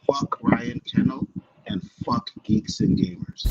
fuck Ryan Kennel, and fuck Geeks and Gamers.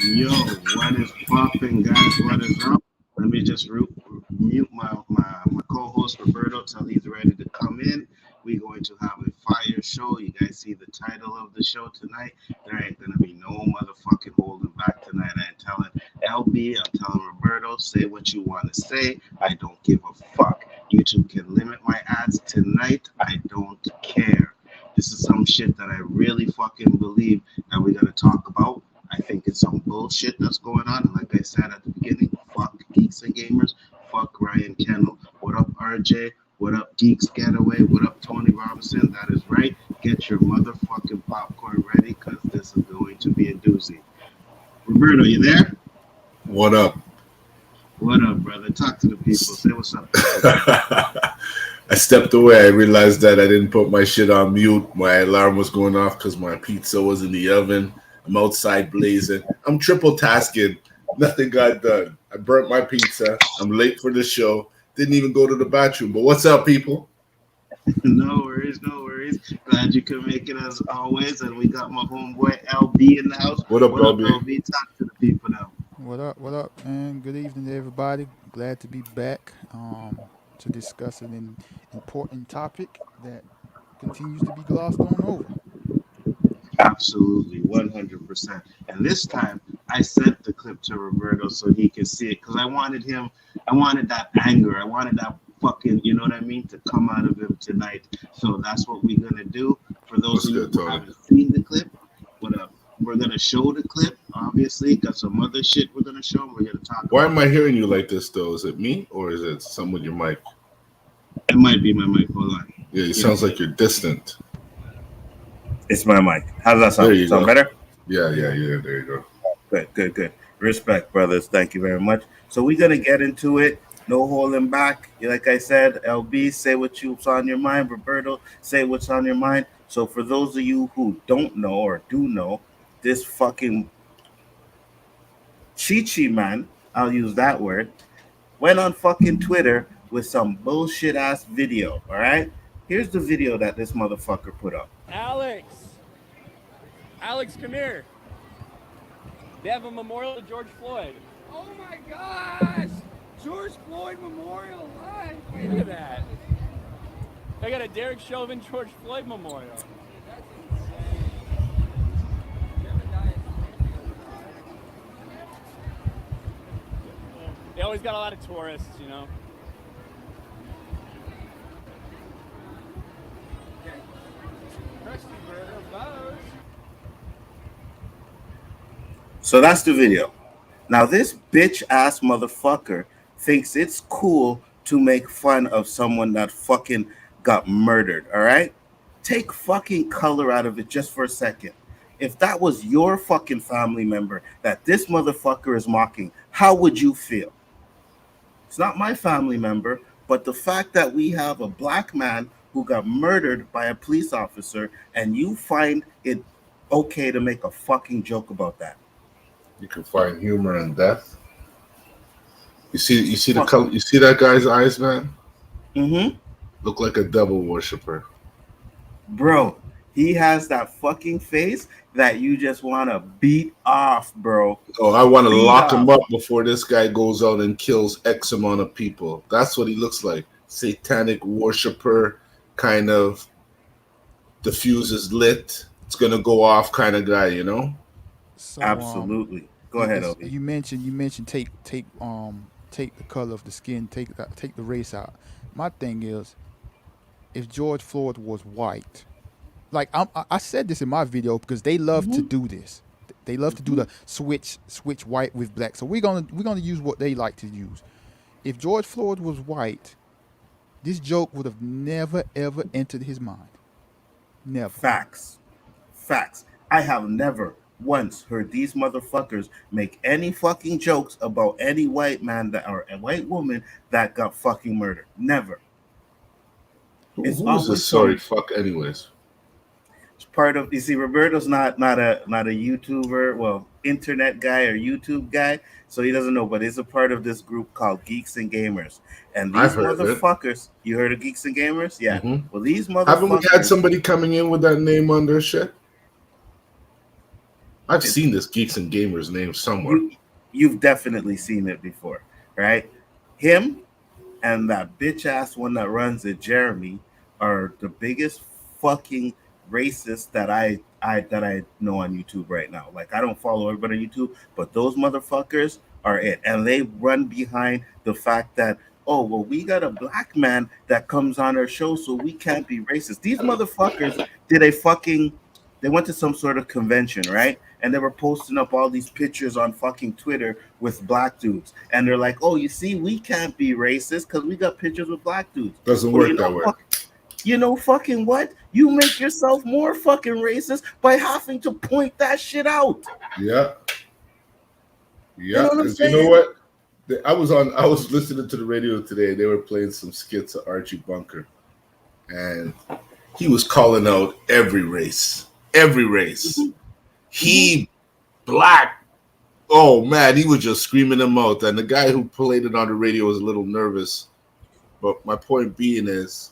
Yo, what is popping, guys? What is up? Let me just mute my co-host Roberto till he's ready to come in. We're going to have a fire show. You guys see the title of the show tonight. There ain't gonna be no motherfucking holding back tonight. I ain't telling LB, I'm telling Roberto, say what you want to say. I don't give a fuck. YouTube can limit my ads tonight. I don't care. This is some shit that I really fucking believe that we're gonna talk about. I think it's some bullshit that's going on. And like I said at the beginning, fuck Geeks and Gamers, fuck Ryan Kennel. What up, RJ? What up, Geeks Getaway? What up, Tony Robinson? That is right. Get your motherfucking popcorn ready because this is going to be a doozy. Roberto, you there? What up? What up, brother? Talk to the people. Say what's up. I stepped away. I realized that I didn't put my shit on mute. My alarm was going off because my pizza was in the oven. I'm outside blazing. I'm triple tasking. Nothing got done. I burnt my pizza. I'm late for the show. Didn't even go to the bathroom. But what's up, people? No worries, no worries. Glad you could make it as always. And we got my homeboy LB in the house. What up, LB? LB? Talk to the people now. What up, man? Good evening to everybody. Glad to be back to discuss an important topic that continues to be glossed on over. Absolutely, 100%. And this time, I sent the clip to Roberto so he could see it because I wanted that anger, I wanted that fucking, you know what I mean, to come out of him tonight. So that's what we're gonna do. For those of you who haven't seen the clip, we're gonna show the clip. Obviously, got some other shit we're gonna show. We're gonna talk. Why am I hearing you like this though? Is it me or is it some with your mic? It might be my mic. Hold on. Yeah, it sounds like you're distant. It's my mic. How does that sound? There you sound go. Better? Yeah. There you go. Good. Respect, brothers. Thank you very much. So we're gonna get into it. No holding back. Like I said, LB, say what's on your mind. Roberto, say what's on your mind. So for those of you who don't know or do know, this fucking Chi man, I'll use that word, went on fucking Twitter with some bullshit ass video. All right. Here's the video that this motherfucker put up. Alex, come here. They have a memorial to George Floyd. Oh my gosh! George Floyd Memorial Live! Look at that. They got a Derek Chauvin George Floyd Memorial. That's insane. They always got a lot of tourists, you know. So that's the video. Now this bitch ass motherfucker thinks it's cool to make fun of someone that fucking got murdered, all right? Take fucking color out of it just for a second. If that was your fucking family member that this motherfucker is mocking, how would you feel? It's not my family member, but the fact that we have a black man who got murdered by a police officer and you find it okay to make a fucking joke about that. You can find humor in death. You see the Fuck. color. You see that guy's eyes, man. Mm-hmm. Look like a devil worshiper. Bro, he has that fucking face that you just want to beat off, bro. Oh, I want to Beat lock him off. up before this guy goes out and kills X amount of people. That's what he looks like. Satanic worshiper, kind of the fuse is lit. It's gonna go off kind of guy, you know? So Absolutely. Go ahead, Obi. you mentioned take the color of the skin, take the race out. My thing is, if George Floyd was white, like I said this in my video because they love to do this. They love to do the switch white with black. So we're gonna use what they like to use. If George Floyd was white, this joke would have never ever entered his mind. Never. Facts. Facts. I have never once heard these motherfuckers make any fucking jokes about any white man that or a white woman that got fucking murdered. Never. It's Who is always this sorry some fuck, anyways? part of, you see, Roberto's not a YouTuber, well, internet guy or YouTube guy, so he doesn't know, but he's a part of this group called Geeks and Gamers. And I've these heard of it. motherfuckers, you heard of Geeks and Gamers? Yeah. Hmm. Well, these Haven't we had motherfuckers, somebody coming in with that name on their shit? I've seen this Geeks and Gamers name somewhere. you've definitely seen it before, right? Him and that bitch ass one that runs it, Jeremy, are the biggest fucking racists that I know on YouTube right now. Like, I don't follow everybody on YouTube, but those motherfuckers are it, and they run behind the fact that, oh well, we got a black man that comes on our show, so we can't be racist. These motherfuckers did a fucking. They went to some sort of convention, right? And they were posting up all these pictures on fucking Twitter with black dudes. And they're like, oh, you see, we can't be racist because we got pictures with black dudes. Doesn't Well, work that way. you know fucking what? You make yourself more fucking racist by having to point that shit out. Yeah. You know Yeah. what I'm 'Cause you know saying? what? I was listening to the radio today. They were playing some skits of Archie Bunker. And he was calling out every race. Every race. He black. Oh man, he was just screaming them out. And the guy who played it on the radio was a little nervous. But my point being is,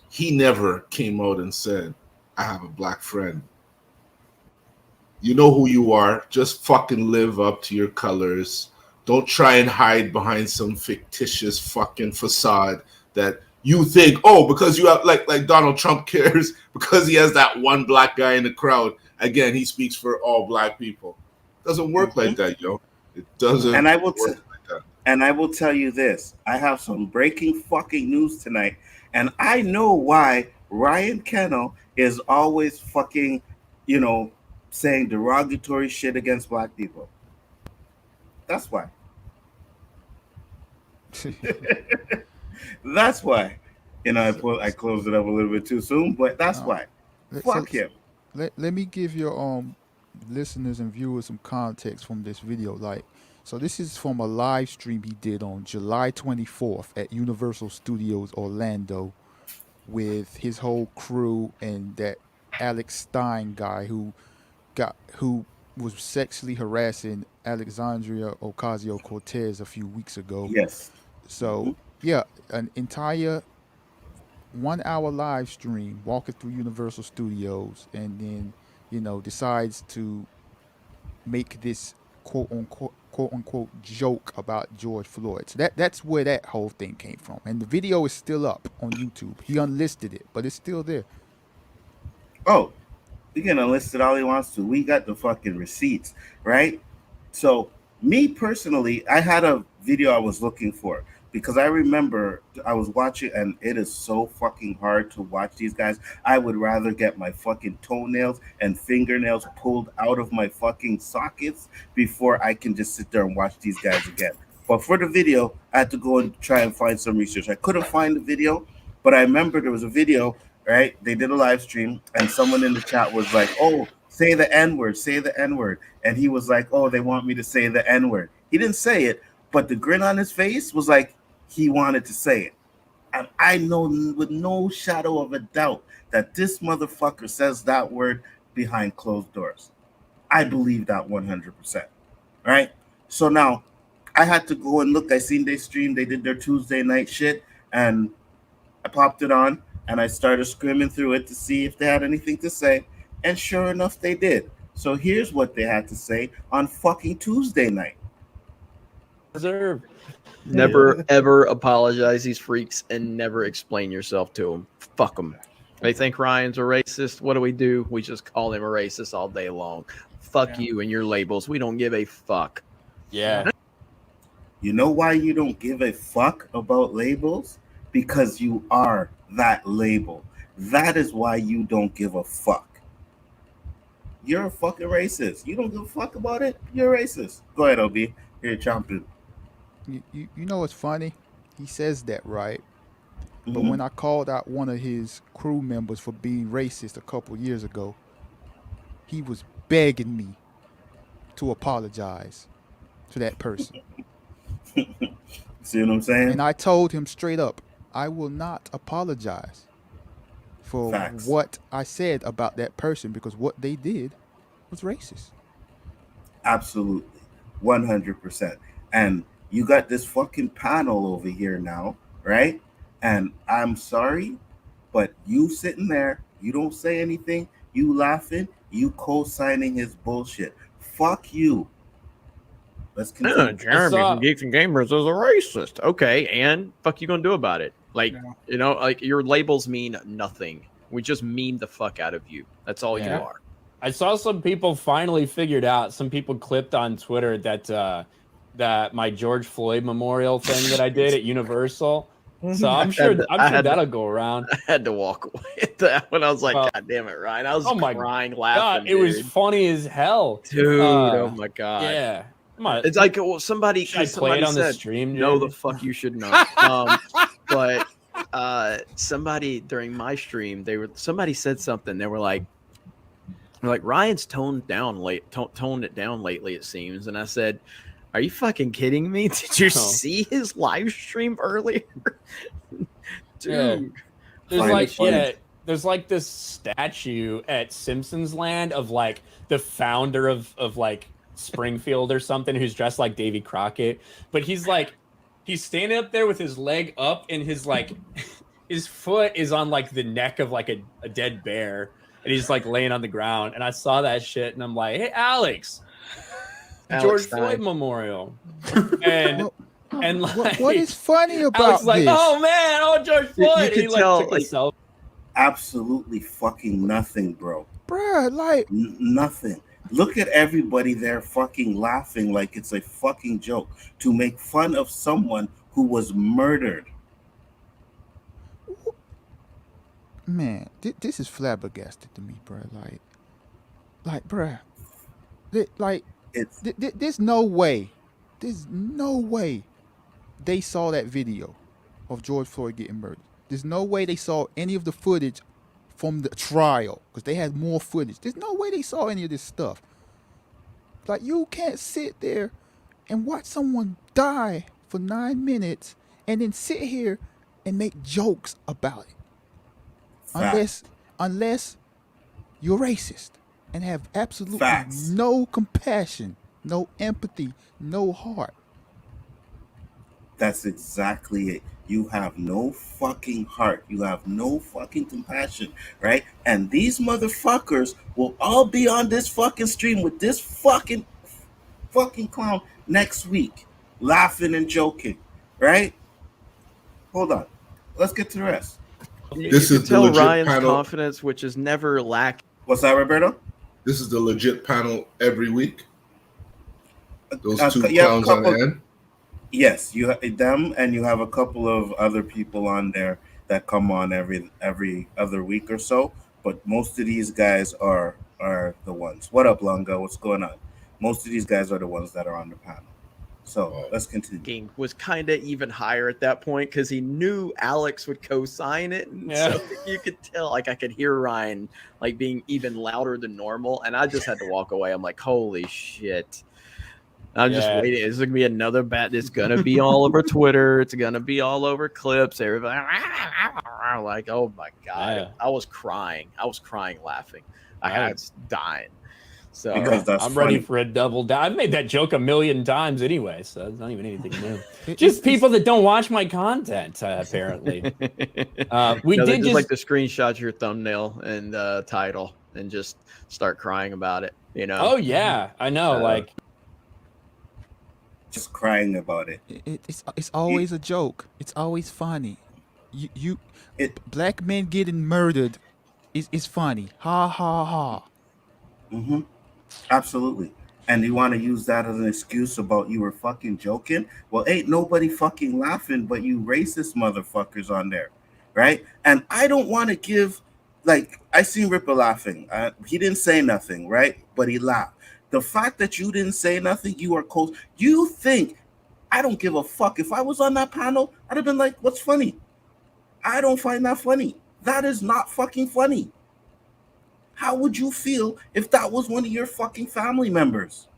he never came out and said, I have a black friend. You know who you are. Just fucking live up to your colors. Don't try and hide behind some fictitious fucking facade that you think, oh, because you have like Donald Trump cares because he has that one black guy in the crowd. Again, he speaks for all black people. Doesn't work like that, yo. It doesn't And I will work like that. And I will tell you this. I have some breaking fucking news tonight. And I know why Ryan Kinel is always fucking, saying derogatory shit against black people. That's why. That's why. I closed it up a little bit too soon, but that's why. So Fuck him. let me give your listeners and viewers some context from this video. Like, so this is from a live stream he did on July 24th at Universal Studios Orlando with his whole crew and that Alex Stein guy who was sexually harassing Alexandria Ocasio-Cortez a few weeks ago. Yes. So yeah, an entire 1 hour live stream walking through Universal Studios, and then decides to make this quote unquote joke about George Floyd. So that's where that whole thing came from, and the video is still up on YouTube. He unlisted it, but it's still there. Oh, he can enlist it all he wants to. We got the fucking receipts, right? So, me personally, I had a video I was looking for because I remember I was watching, and it is so fucking hard to watch these guys. I would rather get my fucking toenails and fingernails pulled out of my fucking sockets before I can just sit there and watch these guys again. But for the video, I had to go and try and find some research. I couldn't find the video, but I remember there was a video right? They did a live stream, and someone in the chat was like, "Oh, say the N word, say the N word," and he was like, "Oh, they want me to say the N word." He didn't say it, but the grin on his face was like he wanted to say it. And I know with no shadow of a doubt that this motherfucker says that word behind closed doors. I believe that 100%. Right? So now I had to go and look. I seen they streamed, they did their Tuesday night shit, and I popped it on and I started screaming through it to see if they had anything to say. And sure enough, they did. So here's what they had to say on fucking Tuesday night. Deserve. Never ever apologize these freaks and never explain yourself to them. Fuck them. They think Ryan's a racist. What do? We just call him a racist all day long. Fuck you and your labels. We don't give a fuck. Yeah. You know why you don't give a fuck about labels? Because you are that label. That is why you don't give a fuck. You're a fucking racist. You don't give a fuck about it? You're a racist. Go ahead, OB. Here, champion. You know what's funny? He says that, right? But Mhm. when I called out one of his crew members for being racist a couple years ago, he was begging me to apologize to that person. See what I'm saying? And I told him straight up, I will not apologize for Facts. what I said about that person because what they did was racist. Absolutely. 100%. And you got this fucking panel over here now, right? And I'm sorry, but you sitting there, you don't say anything, you laughing, you co-signing his bullshit. Fuck you. Let's continue. Jeremy saw- from Geeks and Gamers is a racist. Okay, and fuck you gonna do about it? Like, you know, like your labels mean nothing. We just meme the fuck out of you. That's all you Yeah. are. I saw some people finally figured out. Some people clipped on Twitter that that my George Floyd memorial thing that I did at Universal. So I'm sure that'll go around. I had to walk away at that when I was like, God damn it, Ryan. I was crying, laughing. God, it was funny as hell. Dude, oh my God. Yeah. It's like, well, somebody Should I play it on the said, stream, no, Jeremy? the fuck you should not. But somebody during my stream, somebody said something. They were like Ryan's toned it down lately, it seems. And I said, are you fucking kidding me? Did you see his live stream earlier? Dude. Yeah. There's like this statue at Simpsons Land of like the founder of like Springfield or something who's dressed like Davy Crockett. But he's standing up there with his leg up and his like his foot is on like the neck of like a dead bear. And he's like laying on the ground. And I saw that shit and I'm like, hey, Alex George Floyd Memorial. And like, what is funny about Alex like, this? oh man, George Floyd. You He could tell, took a selfie. Absolutely fucking nothing, bro. Bruh, like nothing. Look at everybody there fucking laughing like it's a fucking joke to make fun of someone who was murdered. Man, this is flabbergasted to me, bruh. Like, bruh, there's no way they saw that video of George Floyd getting murdered. There's no way they saw any of the footage from the trial because they had more footage. There's no way they saw any of this stuff. Like, you can't sit there and watch someone die for 9 minutes and then sit here and make jokes about it. Unless you're racist and have absolutely no compassion, no empathy, no heart. That's exactly it. You have no fucking heart. You have no fucking compassion, right? And these motherfuckers will all be on this fucking stream with this fucking clown next week, laughing and joking, right? Hold on. Let's get to the rest. This is the tell legit Ryan's panel. confidence, which is never lacking. What's that, Roberto? This is the legit panel every week. Those two you have clowns on the end. Yes, you have them, and you have a couple of other people on there that come on every other week or so. But most of these guys are the ones. What up, Lunga? What's going on? Most of these guys are the ones that are on the panel. So let's continue. King was kind of even higher at that point because he knew Alex would co-sign it, and Yeah. so you could tell. Like I could hear Ryan like being even louder than normal, and I just had to walk away. I'm like, holy shit! I'm just Yeah. waiting. It's gonna be another bat. It's gonna be all over Twitter. It's gonna be all over clips. Everybody like, oh my god! Yeah. I was crying. I was crying, laughing. I was dying. So Because that's I'm funny. ready for a double down. I've made that joke a million times anyway, so it's not even anything new. It- Just it's- people that don't watch my content, apparently. We no, they did just like just. to screenshot your thumbnail and title and just start crying about it. You know? Oh yeah, I know. Like, Just crying about it. it's always a joke. It's always funny. It- Black men getting murdered is funny. Ha ha ha. Mm-hmm. Absolutely. And you want to use that as an excuse about you were fucking joking? Well, ain't nobody fucking laughing but you racist motherfuckers on there, right? And I don't want to give, like, I seen Ripper laughing. He didn't say nothing, right? But he laughed. The fact that you didn't say nothing, you are close. You think, I don't give a fuck. If I was on that panel, I'd have been like, what's funny? I don't find that funny. That is not fucking funny. How would you feel if that was one of your fucking family members?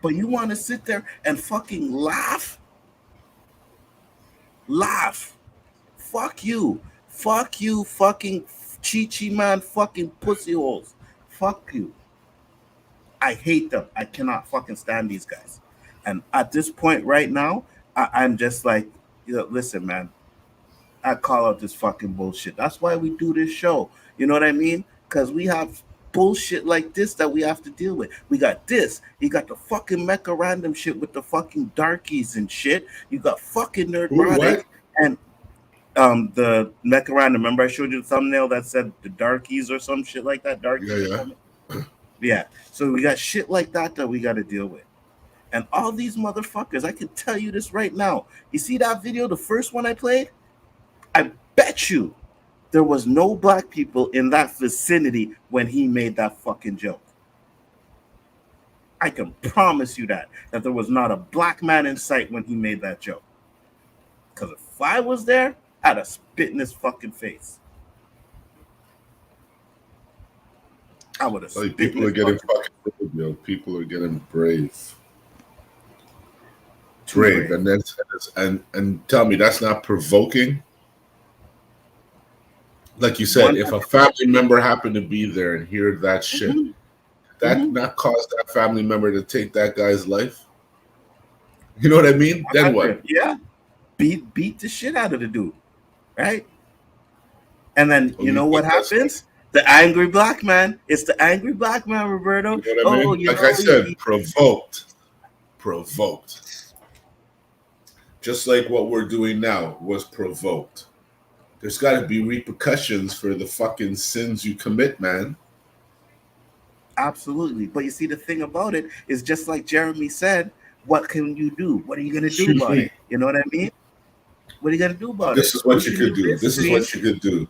But you want to sit there and fucking laugh? Laugh. Fuck you. Fuck you, fucking Chi-Chi man, fucking pussy holes. Fuck you. I hate them. I cannot fucking stand these guys. And at this point right now, I'm just like, listen, man, I call out this fucking bullshit. That's why we do this show. You know what I mean? Because we have bullshit like this that we have to deal with. We got this. You got the fucking mecha random shit with the fucking darkies and shit. You got fucking Nerdrotic and the mecha random. Remember I showed you the thumbnail that said the darkies or some shit like that? Darkies. Yeah. So we got shit like that we got to deal with. And all these motherfuckers, I can tell you this right now. You see that video, the first one I played? I bet you there was no black people in that vicinity when he made that fucking joke. I can promise you that there was not a black man in sight when he made that joke. Because if I was there, I'd have spit in his fucking face. I would have spit People are getting fucking brave, yo. People are getting brave. Brave. And tell me that's not provoking. Like you said, if a family member happened to be there and hear that shit, that not cause that family member to take that guy's life. You know what I mean? Then what? Yeah. Beat the shit out of the dude. Right? And then you know what happens? The angry black man. It's the angry black man, Roberto. You know what I mean? Like I said, provoked. Just like what we're doing now was provoked. There's got to be repercussions for the fucking sins you commit, man. Absolutely. But you see, the thing about it is just like Jeremy said, what can you do? What are you going to do about it? You know what I mean? What are you going to do about This it? is what you could do. This is what you could do.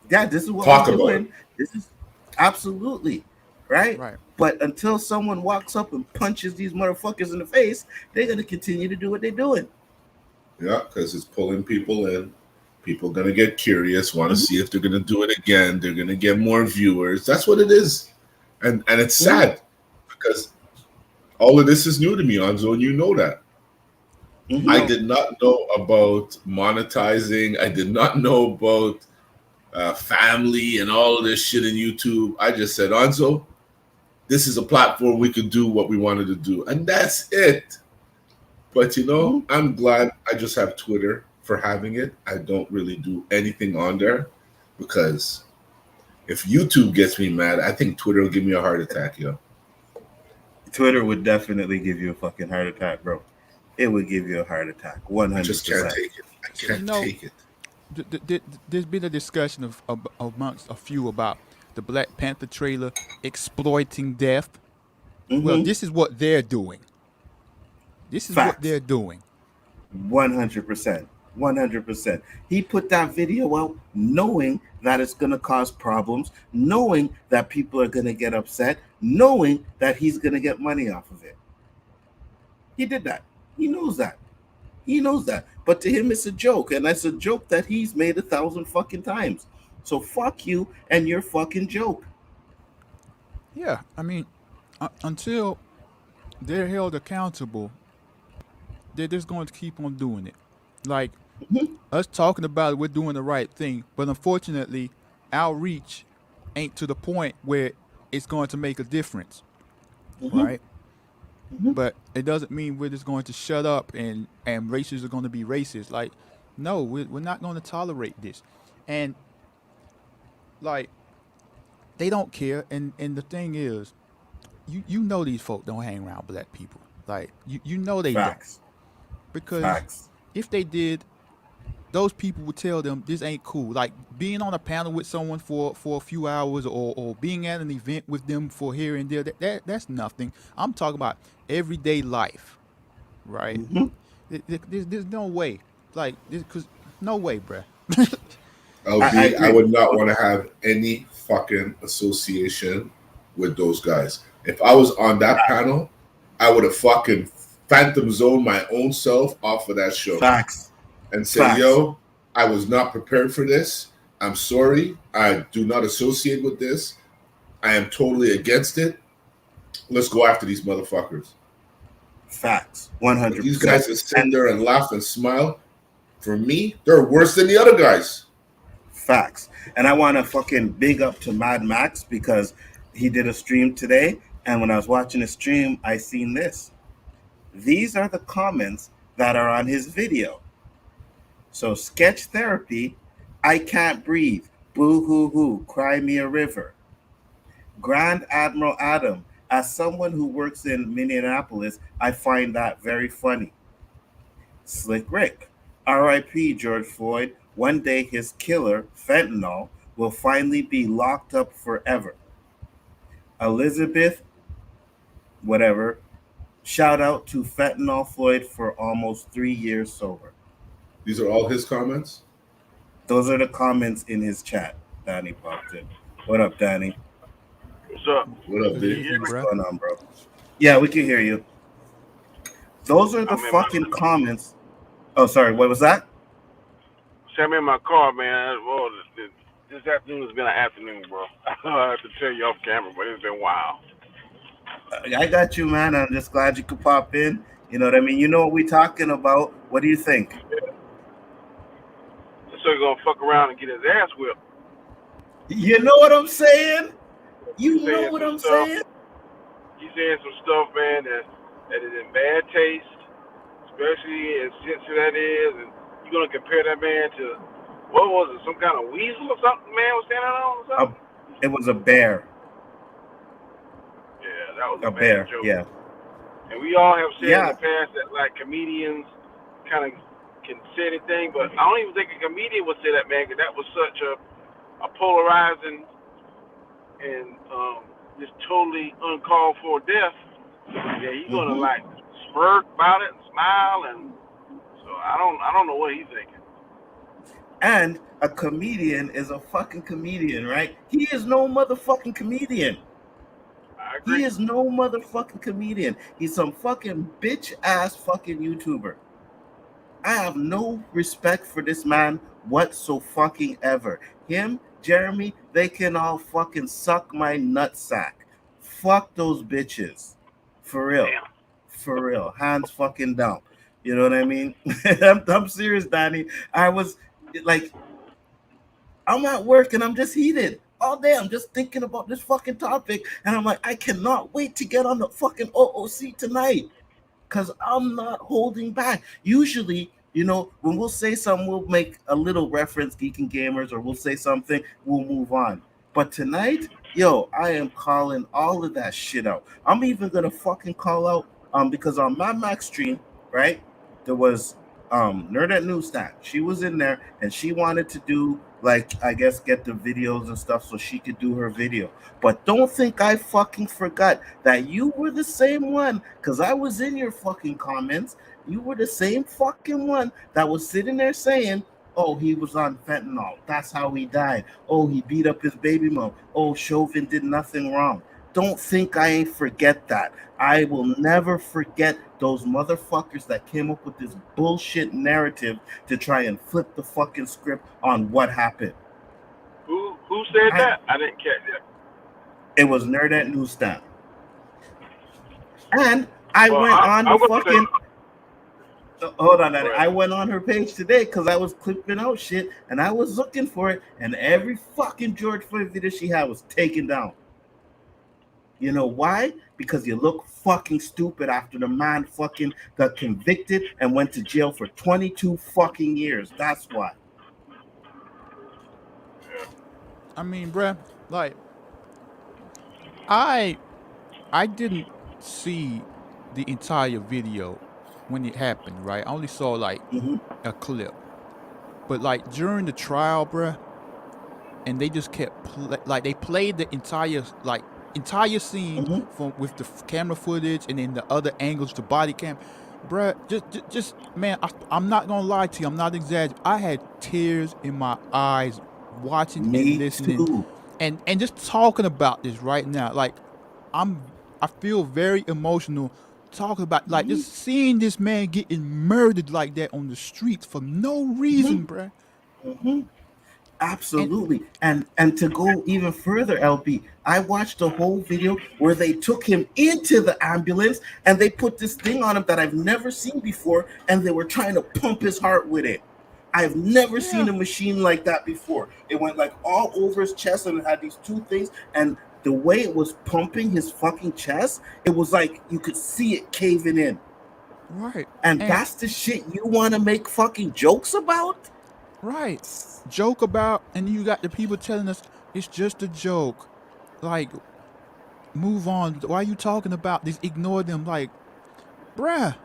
Yeah, this is what we're doing. This is absolutely right. But until someone walks up and punches these motherfuckers in the face, they're going to continue to do what they're doing. Yeah, because it's pulling people in. People going to get curious, want to see if they're going to do it again. They're going to get more viewers. That's what it is. And it's sad because all of this is new to me, Nzo, and you know that. I did not know about monetizing. I did not know about family and all of this shit in YouTube. I just said, Nzo, this is a platform we could do what we wanted to do. And that's it. But, I'm glad I just have Twitter for having it. I don't really do anything on there because if YouTube gets me mad, I think Twitter will give me a heart attack, yo. Twitter would definitely give you a fucking heart attack, bro. It would give you a heart attack. 100%. I just can't take it. I can't take it. There's been a discussion amongst a few about the Black Panther trailer exploiting death. Well, this is what they're doing. This is what they're doing. 100%. 100%. He put that video out knowing that it's going to cause problems, knowing that people are going to get upset, knowing that he's going to get money off of it. He did that. He knows that. He knows that. But to him, it's a joke. And that's a joke that he's made 1,000 fucking times. So fuck you and your fucking joke. Yeah, I mean, until they're held accountable, they're just going to keep on doing it. Like us talking about it, we're doing the right thing, but unfortunately, our reach ain't to the point where it's going to make a difference, right? But it doesn't mean we're just going to shut up and racists are going to be racist. Like, no, we're not going to tolerate this, and like they don't care. And the thing is, you know these folk don't hang around black people. Like you know they Facts. don't, because Facts. if they did, those people would tell them this ain't cool. Like being on a panel with someone for a few hours, or being at an event with them for here and there, that's nothing. I'm talking about everyday life, right? There's no way, like, because no way, bruh. LB, I agree. would not want to have any fucking association with those guys. If I was on that panel, I would have fucking phantom zoned my own self off of that show Facts. and say, Facts. yo, I was not prepared for this. I'm sorry. I do not associate with this. I am totally against it. Let's go after these motherfuckers. Facts. But 100%. these guys that sit there and laugh and smile, for me, they're worse than the other guys. Facts. And I want to fucking big up to Mad Max because he did a stream today. And when I was watching the stream, I seen this. These are the comments that are on his video. So, sketch therapy, I can't breathe, boo hoo hoo, cry me a river. Grand Admiral Adam, as someone who works in Minneapolis, I find that very funny. Slick Rick, R.I.P. George Floyd, one day his killer, fentanyl, will finally be locked up forever. Elizabeth, whatever, shout out to fentanyl Floyd for almost 3 years sober. These are all his comments? Those are the comments in his chat. Danny popped in. What up, Danny? What's up? What up, dude? What's Bruh. going on, bro? Yeah, we can hear you. Those are the I'm in fucking comments. Oh, sorry. What was that? I'm in my car, man. Well, this afternoon has been an afternoon, bro. I have to tell you off camera, but it's been wild. I got you, man. I'm just glad you could pop in. You know what I mean? You know what we're talking about. What do you think? So he's gonna fuck around and get his ass whipped. You know what I'm saying? You He's know saying what some I'm stuff. saying? He's saying some stuff, man, that is in bad taste, especially as sensitive that is. And you're gonna compare that man to what was it? Some kind of weasel or something? Man was standing on or something? It was a bear. Yeah, that was A bad bear. joke. Yeah. And we all have said Yeah. in the past that like comedians kind of can say anything, but I don't even think a comedian would say that, man, because that was such a polarizing and just totally uncalled for death. Yeah, he's gonna like smirk about it and smile, and so I don't know what he's thinking. And a comedian is a fucking comedian, right? He is no motherfucking comedian. I agree. He is no motherfucking comedian. He's some fucking bitch ass fucking YouTuber. I have no respect for this man whatsoever. Him, Jeremy, they can all fucking suck my nutsack. Fuck those bitches. For real. Damn. For real. Hands fucking down. You know what I mean? I'm serious, Danny. I was like, I'm at work and I'm just heated. All day I'm just thinking about this fucking topic. And I'm like, I cannot wait to get on the fucking O.O.C tonight. Because I'm not holding back. Usually, you know, when we'll say something, we'll make a little reference, Geek and Gamers, or we'll say something, we'll move on. But tonight, yo, I am calling all of that shit out. I'm even gonna fucking call out because on my Max stream, right, there was Nerd at Newsstand. She was in there and she wanted to do, like, I guess get the videos and stuff so she could do her video. But don't think I fucking forgot that you were the same one, because I was in your fucking comments. You were the same fucking one that was sitting there saying, oh, he was on fentanyl. That's how he died. Oh, he beat up his baby mom. Oh, Chauvin did nothing wrong. Don't think I ain't forget that. I will never forget those motherfuckers that came up with this bullshit narrative to try and flip the fucking script on what happened. Who said that? I didn't catch that. It was Nerd at Newsstand. And I Well, went on the fucking... Hold on, Right. I went on her page today because I was clipping out shit and I was looking for it, and every fucking George Floyd video she had was taken down. You know why? Because you look fucking stupid after the man fucking got convicted and went to jail for 22 fucking years. That's why. I mean, bruh, like, I didn't see the entire video when it happened, right? I only saw like a clip. But like during the trial, bruh, and they just kept like they played the entire scene from with the camera footage and then the other angles, the body cam. Bruh, just man, I'm not gonna lie to you. I'm not exaggerating. I had tears in my eyes watching and listening, too. and just talking about this right now. Like, I feel very emotional talking about like just seeing this man getting murdered like that on the streets for no reason, bruh. Absolutely. And to go even further, LB, I watched the whole video where they took him into the ambulance and they put this thing on him that I've never seen before, and they were trying to pump his heart with it. I've never seen a machine like that before. It went like all over his chest and it had these two things, and the way it was pumping his fucking chest, it was like you could see it caving in. Right. And that's the shit you want to make fucking jokes about? Right. Joke about, and you got the people telling us it's just a joke. Like, move on. Why are you talking about this? Ignore them. Like, bruh.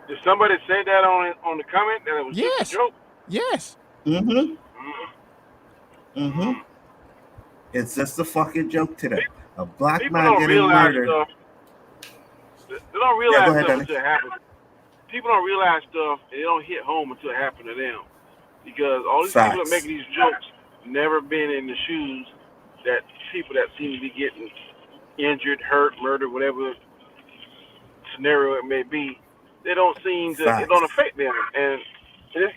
Did somebody say that on the comment that it was just a joke? Yes. It's just a fucking joke to them. A black People man don't getting realize murdered. stuff. They don't realize go ahead, stuff Dennis. until it happens. People don't realize stuff, and it don't hit home until it happens to them. Because all these people that make these jokes never been in the shoes that people that seem to be getting injured, hurt, murdered, whatever scenario it may be. They don't seem to. It don't affect them, and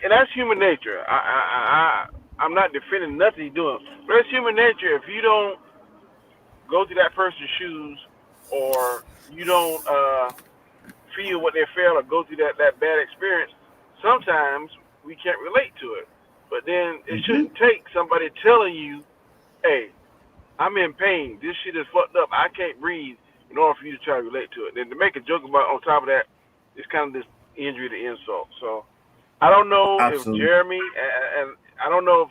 that's human nature. I'm not defending nothing he's doing, but it's human nature. If you don't go through that person's shoes, or you don't feel what they feel, or go through that bad experience, sometimes we can't relate to it. But then it shouldn't take somebody telling you, hey, I'm in pain. This shit is fucked up. I can't breathe, in order for you to try to relate to it. Then to make a joke about on top of that, it's kind of this injury to insult. So I don't know if Jeremy, and I don't know if,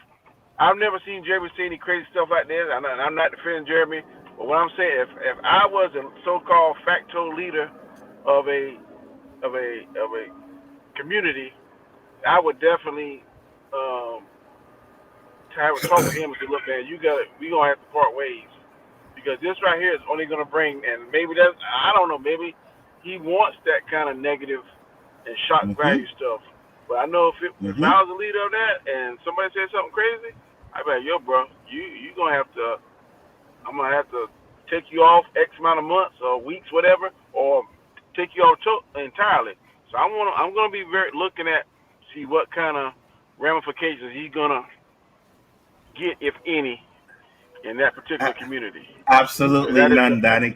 I've never seen Jeremy say any crazy stuff like this. I'm not defending Jeremy, but what I'm saying, if I was a so-called facto leader of a community, I would definitely have a talk with him and say, look, man, we gonna have to part ways, because this right here is only gonna bring, and maybe that's, I don't know, maybe he wants that kind of negative and shock value stuff. But I know if I was a leader of that and somebody said something crazy, I'd be like, yo, bro, you gonna have to, I'm gonna have to take you off X amount of months or weeks, whatever, or take you off entirely. So I'm gonna be very looking at, see what kind of ramifications he's gonna get, if any, in that particular community. Absolutely none, Danny.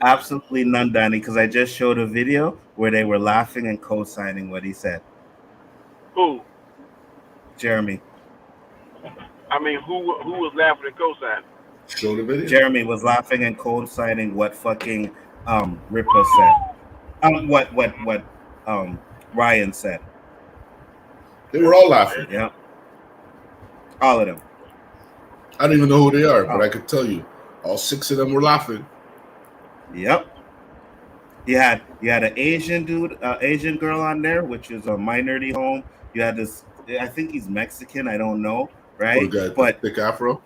Absolutely none, Danny, because I just showed a video where they were laughing and co-signing what he said. Who? Jeremy. I mean, who was laughing and co-signing? Show the video. Jeremy was laughing and co-signing what fucking Ripper said. What Ryan said. They were all laughing. Yeah. All of them. I don't even know who they are, but I could tell you, all 6 of them were laughing. Yep. You had an Asian dude, Asian girl on there, which is a minority home. You had this, I think he's Mexican, I don't know, right? But thick afro.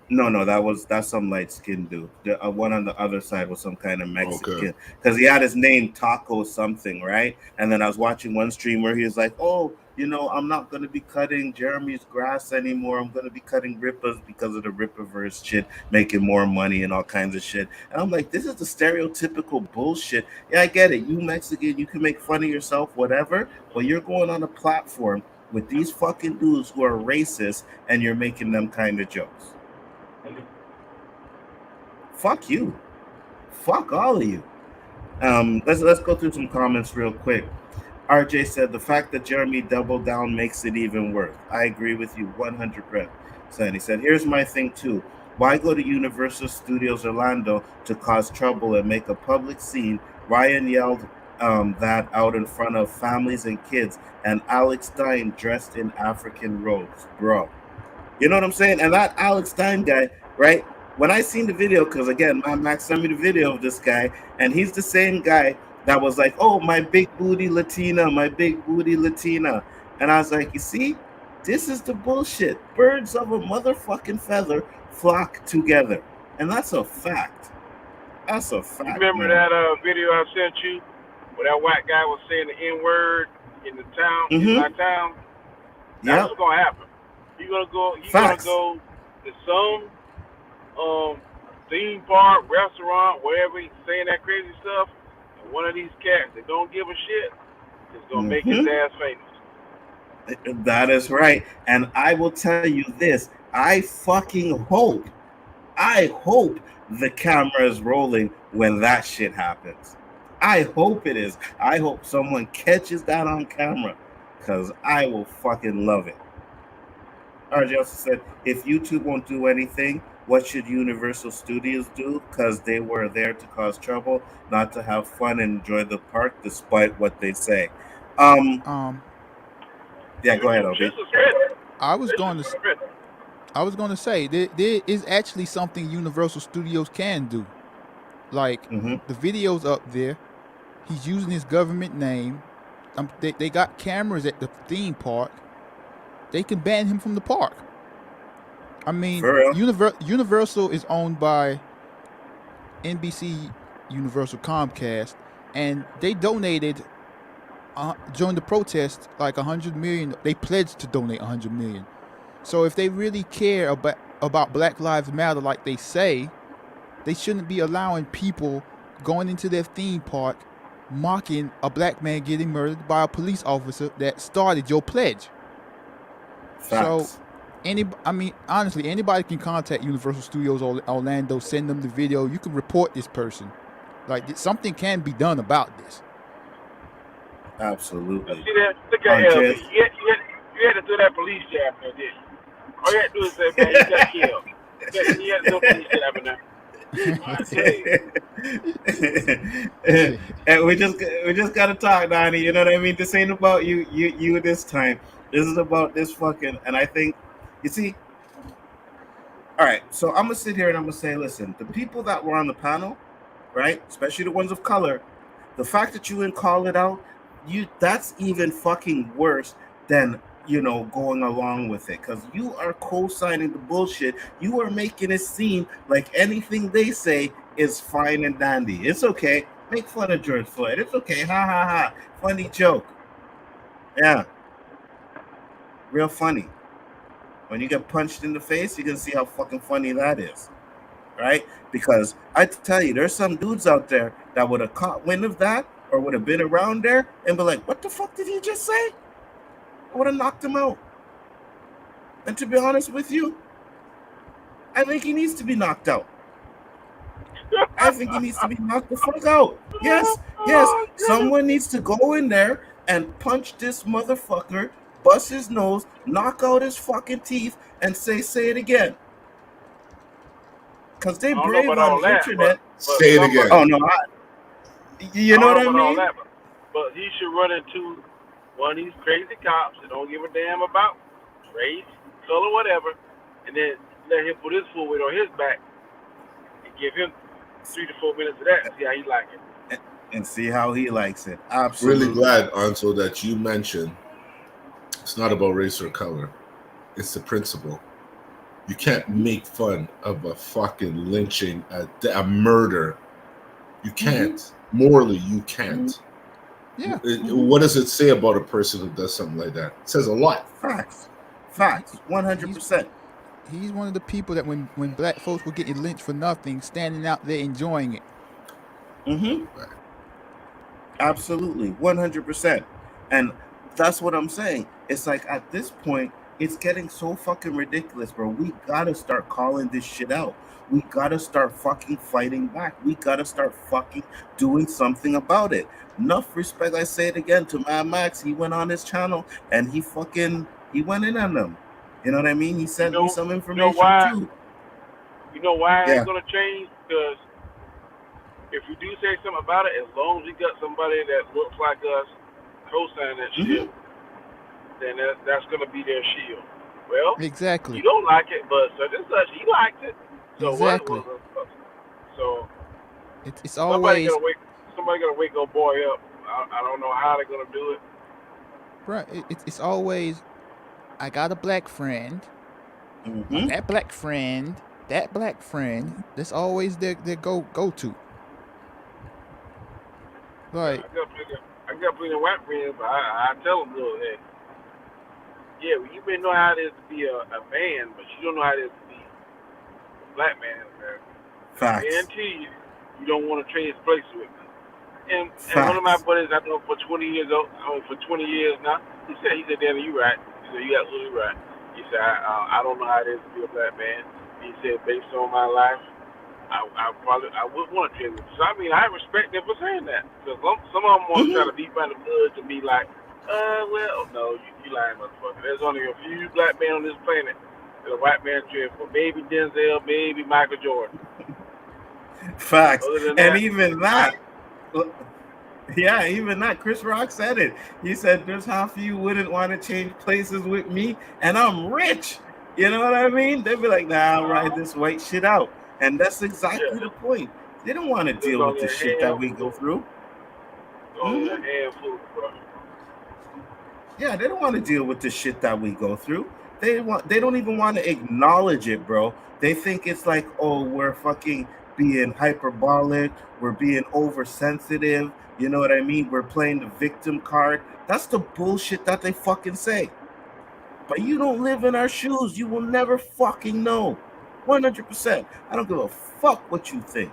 No, that's some light skinned dude. The one on the other side was some kind of Okay. Mexican because he had his name Taco something, right? And then I was watching one stream where he was like, "Oh, I'm not gonna be cutting Jeremy's grass anymore. I'm gonna be cutting Rippers because of the Rippaverse shit, making more money and all kinds of shit." And I'm like, "This is the stereotypical bullshit." Yeah, I get it. You Mexican, you can make fun of yourself, whatever, but you're going on a platform with these fucking dudes who are racist, and you're making them kind of jokes. Fuck you. Fuck all of you. Let's go through some comments real quick. RJ said the fact that Jeremy doubled down makes it even worse. I agree with you 100%. He said, here's my thing too. Why go to Universal Studios Orlando to cause trouble and make a public scene? Ryan yelled that out in front of families and kids, and Alex Stein dressed in African robes, bro. You know what I'm saying? And that Alex Stein guy, right? When I seen the video, because again, Max sent me the video of this guy, and he's the same guy that was like, "Oh, my big booty Latina, my big booty Latina," and I was like, "You see, this is the bullshit. Birds of a motherfucking feather flock together, and that's a fact. That's a fact." You remember man. that video I sent you, where that white guy was saying the N word in the town, in my town? That's what's gonna happen. You're gonna go to some theme park, restaurant, wherever he's saying that crazy stuff, and one of these cats that don't give a shit is gonna make his ass famous. That is right. And I will tell you this, I fucking hope the camera is rolling when that shit happens. I hope it is. I hope someone catches that on camera, because I will fucking love it. RJ also said, if YouTube won't do anything, what should Universal Studios do? Because they were there to cause trouble, not to have fun and enjoy the park, despite what they say. Yeah, go ahead, Obi. I was going to say there is actually something Universal Studios can do. Like the videos up there, he's using his government name. They got cameras at the theme park. They can ban him from the park. I mean, Universal is owned by NBC Universal Comcast, and they donated during the protest like $100 million. They pledged to donate $100 million. So if they really care about Black Lives Matter like they say, they shouldn't be allowing people going into their theme park mocking a black man getting murdered by a police officer that started your pledge. Facts. So honestly, anybody can contact Universal Studios Orlando, send them the video. You can report this person. Like, something can be done about this. Absolutely. See that? Look at Elvis. You had to do that police jab there, didn't you? All you had to do is say, man, you got killed. You had to do police jab in there. And we just gotta talk, Donnie. You know what I mean? This ain't about you this time. This is about this fucking. And I think, you see, all right. So I'm gonna sit here and I'm gonna say, listen, the people that were on the panel, right, especially the ones of color, the fact that you didn't call it out, that's even fucking worse than going along with it, because you are co-signing the bullshit. You are making it seem like anything they say is fine and dandy. It's okay. Make fun of George Floyd. It's okay. Ha ha ha. Funny joke. Yeah. Real funny. When you get punched in the face, you can see how fucking funny that is. Right? Because I tell you, there's some dudes out there that would have caught wind of that or would have been around there and be like, what the fuck did he just say? I would have knocked him out. And to be honest with you, I think he needs to be knocked out. I think he needs to be knocked the fuck out. Yes. Someone needs to go in there and punch this motherfucker, bust his nose, knock out his fucking teeth, and say it again. Because they brave on the internet. Say it again. Oh, no. You know what I mean? But he should run into one of these crazy cops that don't give a damn about race, color, whatever, and then let him put his full weight on his back and give him 3 to 4 minutes of that and see how he likes it. And see how he likes it. Absolutely. Really glad, Nzo, that you mentioned it's not about race or color. It's the principle. You can't make fun of a fucking lynching, a murder. You can't. Morally, you can't. Yeah. What does it say about a person who does something like that? It says a lot. Facts. Facts. 100%. He's one of the people that when black folks were getting lynched for nothing, standing out there enjoying it. Mm-hmm. Absolutely. 100%. And that's what I'm saying. It's like at this point, it's getting so fucking ridiculous, bro. We gotta start calling this shit out. We gotta start fucking fighting back. We gotta start fucking doing something about it. Enough respect, I say it again, to Mad Max. He went on his channel and he went in on them. You know what I mean? He sent me some information why? too. You know why it Yeah. ain't gonna change? Because if you do say something about it, as long as we got somebody that looks like us co-signing that shit, then that's gonna be their shield. Well, Exactly. you don't like it, but such and such, he liked it. So Exactly. So It's somebody always gotta wake old boy up. I don't know how they're gonna do it. right. It's always I got a black friend. Mm-hmm. That black friend. That's always their go to. Like I got plenty of white friends, but I tell them, look, hey, yeah, well, you may know how it is to be a man, but you don't know how it is to be a black man in America. Facts. I guarantee you don't want to trade places with me. And one of my buddies I know for 20 years now, he said, Danny, you right. He said, you absolutely right. He said, I don't know how it is to be a black man. He said, based on my life, I would want to trade with you. So I mean, I respect them for saying that, because some of them want to try to beat by the blood to be like, well, no, you lying, motherfucker. There's only a few black men on this planet that a white man trade for. Maybe Denzel, maybe Michael Jordan. Facts. Other than And that, even that, even that, Chris Rock said it. He said, there's half of you wouldn't want to change places with me, and I'm rich. You know what I mean? They'd be like, nah, I'll ride this white shit out. And that's exactly the point. They don't want to deal with the shit that we go through. Only a handful, bro. Yeah, they don't want to deal with the shit that we go through. They don't even want to acknowledge it, bro. They think it's like, oh, we're fucking being hyperbolic, we're being oversensitive, you know what I mean? We're playing the victim card. That's the bullshit that they fucking say. But you don't live in our shoes. You will never fucking know. 100%. I don't give a fuck what you think.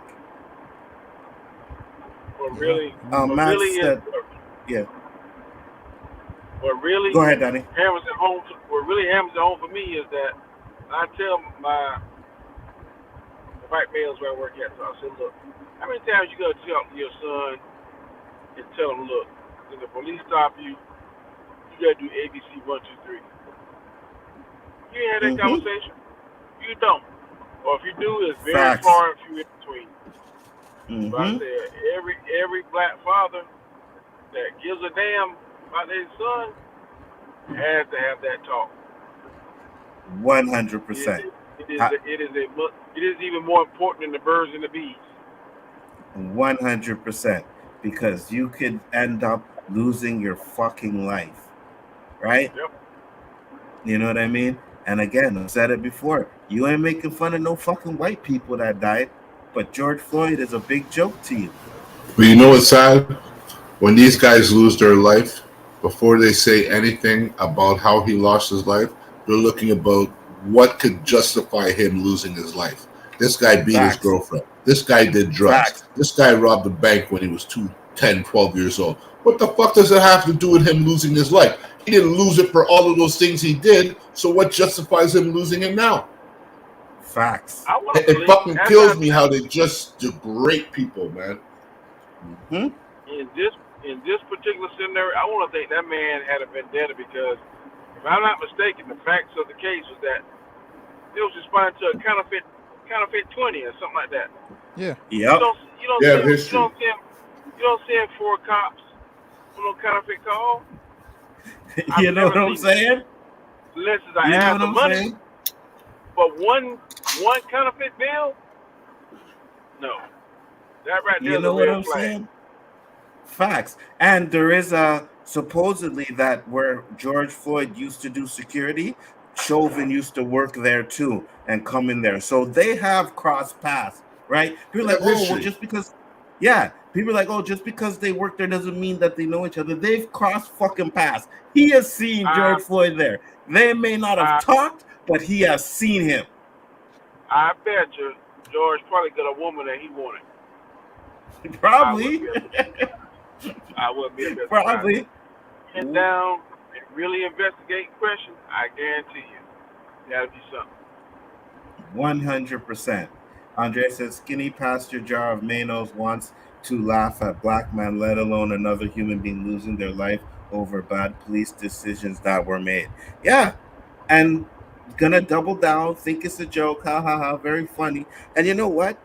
What really, Matt said, yeah. What really Go ahead, Danny. hammers it home. What really hammers it home for me is that I tell my white males where I work at. So I said, look, how many times you gotta talk to your son and tell him, look, when the police stop you, you gotta do ABC 1, 2, 3. You ain't had that conversation. You don't. Or if you do, it's very far and few in between. So I said, every black father that gives a damn about his son has to have that talk. 100%. It is even more important than the birds and the bees. 100%. Because you could end up losing your fucking life. Right? Yep. You know what I mean? And again, I've said it before. You ain't making fun of no fucking white people that died. But George Floyd is a big joke to you. But you know what's sad? When these guys lose their life, before they say anything about how he lost his life, they're looking about what could justify him losing his life. This guy beat his girlfriend. This guy did drugs. This guy robbed a bank when he was 10, 12 years old. What the fuck does it have to do with him losing his life? He didn't lose it for all of those things he did, so what justifies him losing it now? Facts. It fucking kills me how they just degrade people, man. In this particular scenario, I want to think that man had a vendetta because, if I'm not mistaken, the facts of the case was that it was responding to a counterfeit 20 or something like that. Yeah. Yep. You don't send 4 cops on no counterfeit call. You know what I'm saying? Unless I have the money. Saying? But one counterfeit bill? No. That right there is a red flag. Saying? Facts. And there is supposedly that where George Floyd used to do security, Chauvin used to work there too and come in there. So they have crossed paths, right? People are They like, have oh, well, history. just because, yeah, people are like, oh, just because they work there doesn't mean that they know each other. They've crossed fucking paths. He has seen I George Floyd there. They may not have I talked, but he has seen him. I bet you George probably got a woman that he wanted. Probably. I wouldn't be a bit surprised. Probably. Sit down and really investigate questions. I guarantee you, that'll be something. 100%. Andre says, skinny pastor jar of Manos wants to laugh at black man, let alone another human being losing their life over bad police decisions that were made. Yeah, and gonna double down, think it's a joke, ha ha ha, very funny. And you know what?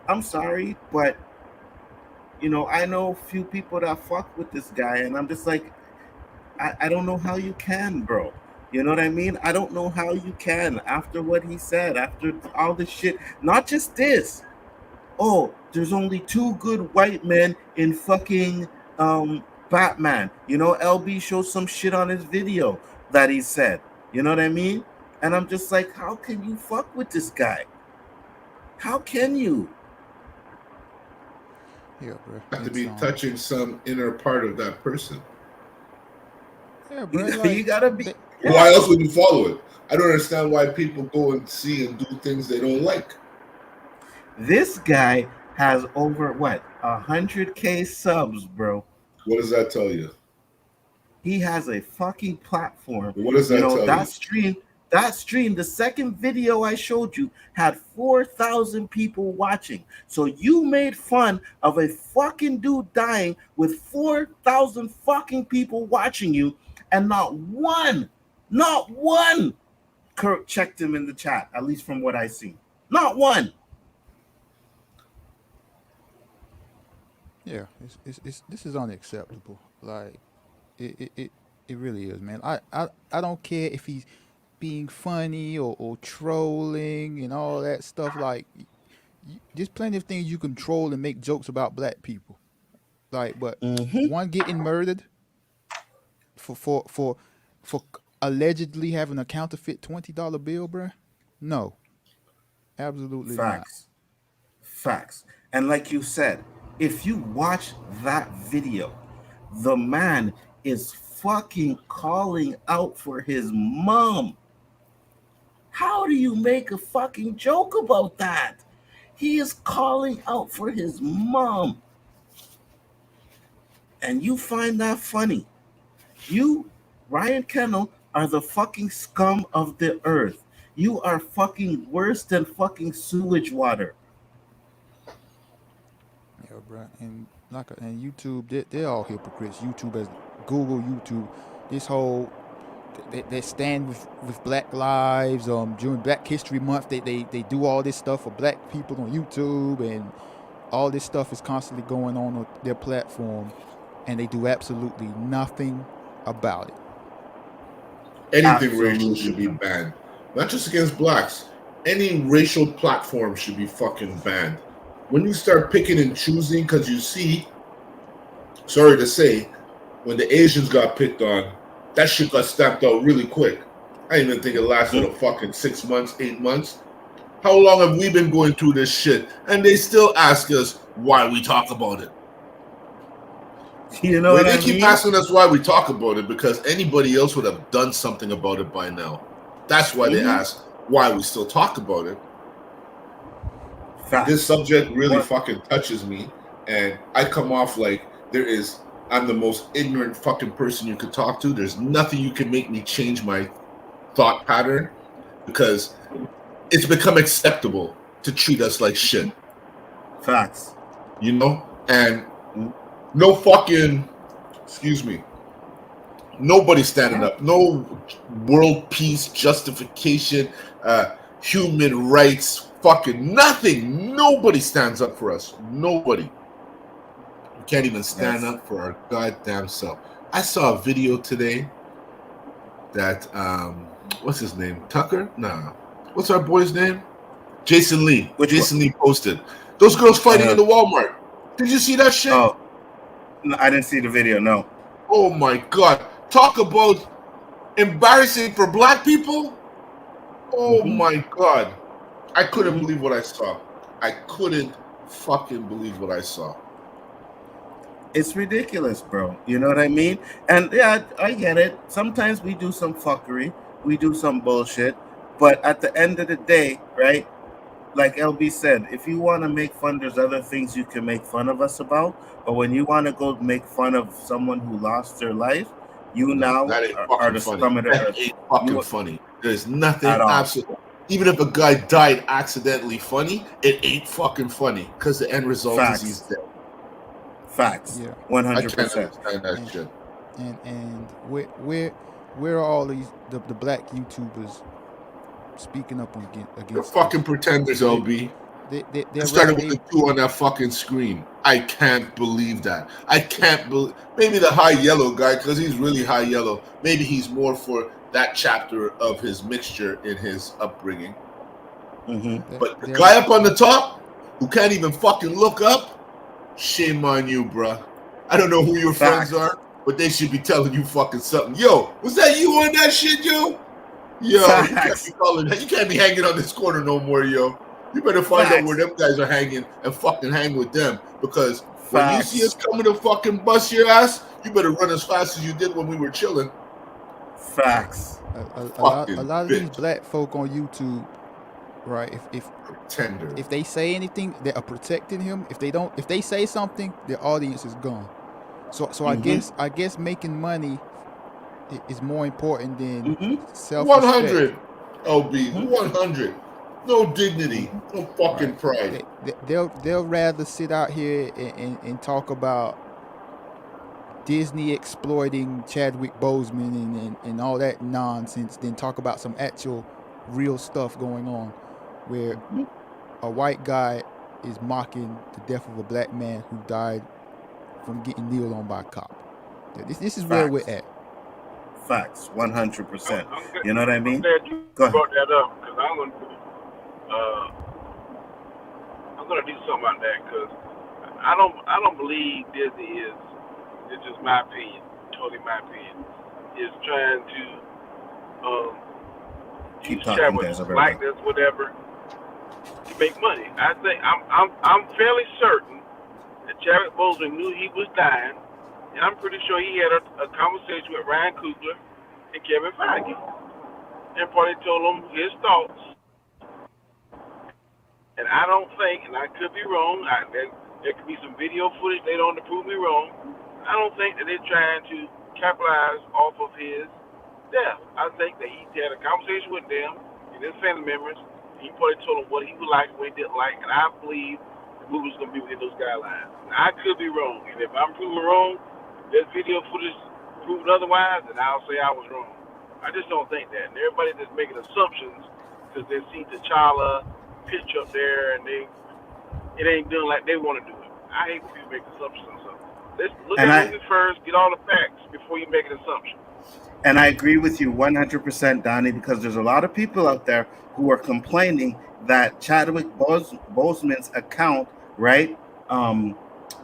I'm sorry, but I know a few people that fuck with this guy, and I'm just like, I don't know how you can, bro. You know what I mean? I don't know how you can after what he said, after all this shit. Not just this. Oh, there's only two good white men in fucking Batman. LB showed some shit on his video that he said. You know what I mean? And I'm just like, how can you fuck with this guy? How can you? Yeah, bro. Have to be touching some inner part of that person. Yeah, bro. You gotta be. Why else would you follow it? I don't understand why people go and see and do things they don't like. This guy has over 100K subs, bro. What does that tell you? He has a fucking platform. What does that tell you? That stream, the second video I showed you, had 4,000 people watching. So you made fun of a fucking dude dying with 4,000 fucking people watching you, and not one checked him in the chat, at least from what I see. Not one. Yeah, this is unacceptable. Like, it really is, man. I don't care if he's being funny or trolling and all that stuff. Like, there's plenty of things you can troll and make jokes about black people. Like, but one getting murdered for allegedly having a counterfeit $20 bill, bruh? No, absolutely Facts. And like you said, if you watch that video, the man is fucking calling out for his mom. How do you make a fucking joke about that? He is calling out for his mom. And you find that funny. You, Ryan Kinel, are the fucking scum of the earth. You are fucking worse than fucking sewage water. Yeah, bro. And YouTube, they're all hypocrites. YouTube, as Google, YouTube, this whole they stand with Black Lives. During Black History Month, they do all this stuff for black people on YouTube, and all this stuff is constantly going on their platform, and they do absolutely nothing about it. Anything racial should be banned. Not just against blacks. Any racial platform should be fucking banned. When you start picking and choosing, because you see, sorry to say, when the Asians got picked on, that shit got stamped out really quick. I didn't even think it lasted a fucking 6 months, 8 months. How long have we been going through this shit? And they still ask us why we talk about it. You know what I mean? They keep asking us why we talk about it, because anybody else would have done something about it by now. That's why they ask why we still talk about it. This subject really fucking touches me, and I come off like I'm the most ignorant fucking person you could talk to. There's nothing you can make me change my thought pattern, because it's become acceptable to treat us like shit. Facts. And no fucking, nobody standing up. No world peace, justification, human rights, fucking nothing. Nobody stands up for us. Nobody. We can't even stand up for our goddamn self. I saw a video today that, what's his name? Tucker? Nah. What's our boy's name? Jason Lee. Jason Lee posted. Those girls fighting in the Walmart. Did you see that shit? Oh, no, I didn't see the video, no. Oh my God. Talk about embarrassing for black people. Oh my God. I couldn't believe what I saw. I couldn't fucking believe what I saw. It's ridiculous, bro. You know what I mean? And yeah, I get it. Sometimes we do some fuckery, we do some bullshit, but at the end of the day, right? Like LB said, if you want to make fun, there's other things you can make fun of us about. But when you want to go make fun of someone who lost their life, you No, now that ain't are fucking the funny. scum of the That earth. ain't fucking You funny. There's at nothing all. absolute. Even if a guy died accidentally funny, it ain't fucking funny because the end result is he's Facts. dead. Facts. Yeah. I can't 100%. understand that And shit. and where are all these the black YouTubers speaking up They're against fucking this? pretenders, They LB. I they're rather started with the able. 2 on that fucking screen. I can't believe that. I can't believe. Maybe the high yellow guy, because he's really high yellow. Maybe he's more for that chapter of his mixture in his upbringing. But the They're guy up on the top who can't even fucking look up, shame on you, bruh. I don't know who your friends Facts. are, but they should be telling you fucking something. Yo, was that you on that shit, yo? Yo, you can't be Facts. calling. You can't be hanging on this corner no more, yo. You better find out where Facts. them guys are hanging and fucking hang with them. Because when you see us Facts. coming to fucking bust your ass, you better run as fast as you did when we were chilling. Facts. a Fucking lot of these bitch. black folk on YouTube, right? Pretender. If they say anything, they are protecting him. If they say something, their audience is gone. So I guess making money is more important than self-respect. 100. LB, 100. No dignity. No Right? fucking pride. They'll rather sit out here and talk about Disney exploiting Chadwick Boseman and all that nonsense than talk about some actual real stuff going on, where a white guy is mocking the death of a black man who died from getting kneeled on by a cop. This is where we're Facts. at. Facts. 100%. I'm glad, You know what I I'm mean? glad you Go ahead. brought that up because uh, I'm gonna do something about that because I don't believe Disney is. It's just my opinion, totally my opinion. Is trying to um, Keep use talking, Chadwick's guys. I'll be right back. likeness, whatever, to make money. I think I'm fairly certain that Chadwick Boseman knew he was dying, and I'm pretty sure he had a conversation with Ryan Coogler and Kevin Feige, and probably told them his thoughts. And I don't think, and I could be wrong, there could be some video footage later on to prove me wrong. I don't think that they're trying to capitalize off of his death. I think that he had a conversation with them and his family members. And he probably told them what he would like, what he didn't like, and I believe the movie's going to be within those guidelines. And I could be wrong, and if I'm proven wrong, there's video footage proving otherwise, then I'll say I was wrong. I just don't think that. And everybody just making assumptions because they see T'Challa picture up there and it ain't done like they want to do it. I hate when people make assumptions on something. Let's look at the movie first, get all the facts before you make an assumption. And I agree with you 100%, Donnie, because there's a lot of people out there who are complaining that Chadwick Boseman's account, right,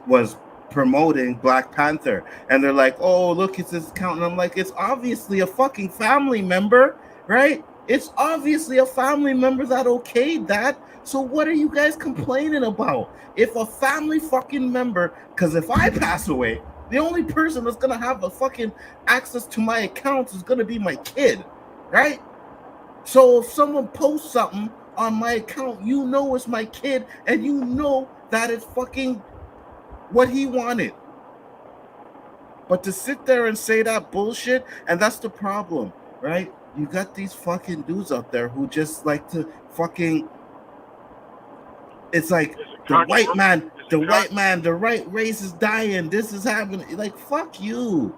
was promoting Black Panther. And they're like, oh, look, it's his account. And I'm like, it's obviously a fucking family member, right? It's obviously a family member that okayed that. So what are you guys complaining about? If a family fucking member, because if I pass away, the only person that's gonna have a fucking access to my accounts is gonna be my kid, right? So if someone posts something on my account, you know it's my kid, and you know that it's fucking what he wanted. But to sit there and say that bullshit, and that's the problem, right? You got these fucking dudes out there who just like to fucking. It's like the white man, the right race is dying. This is happening. Like, fuck you.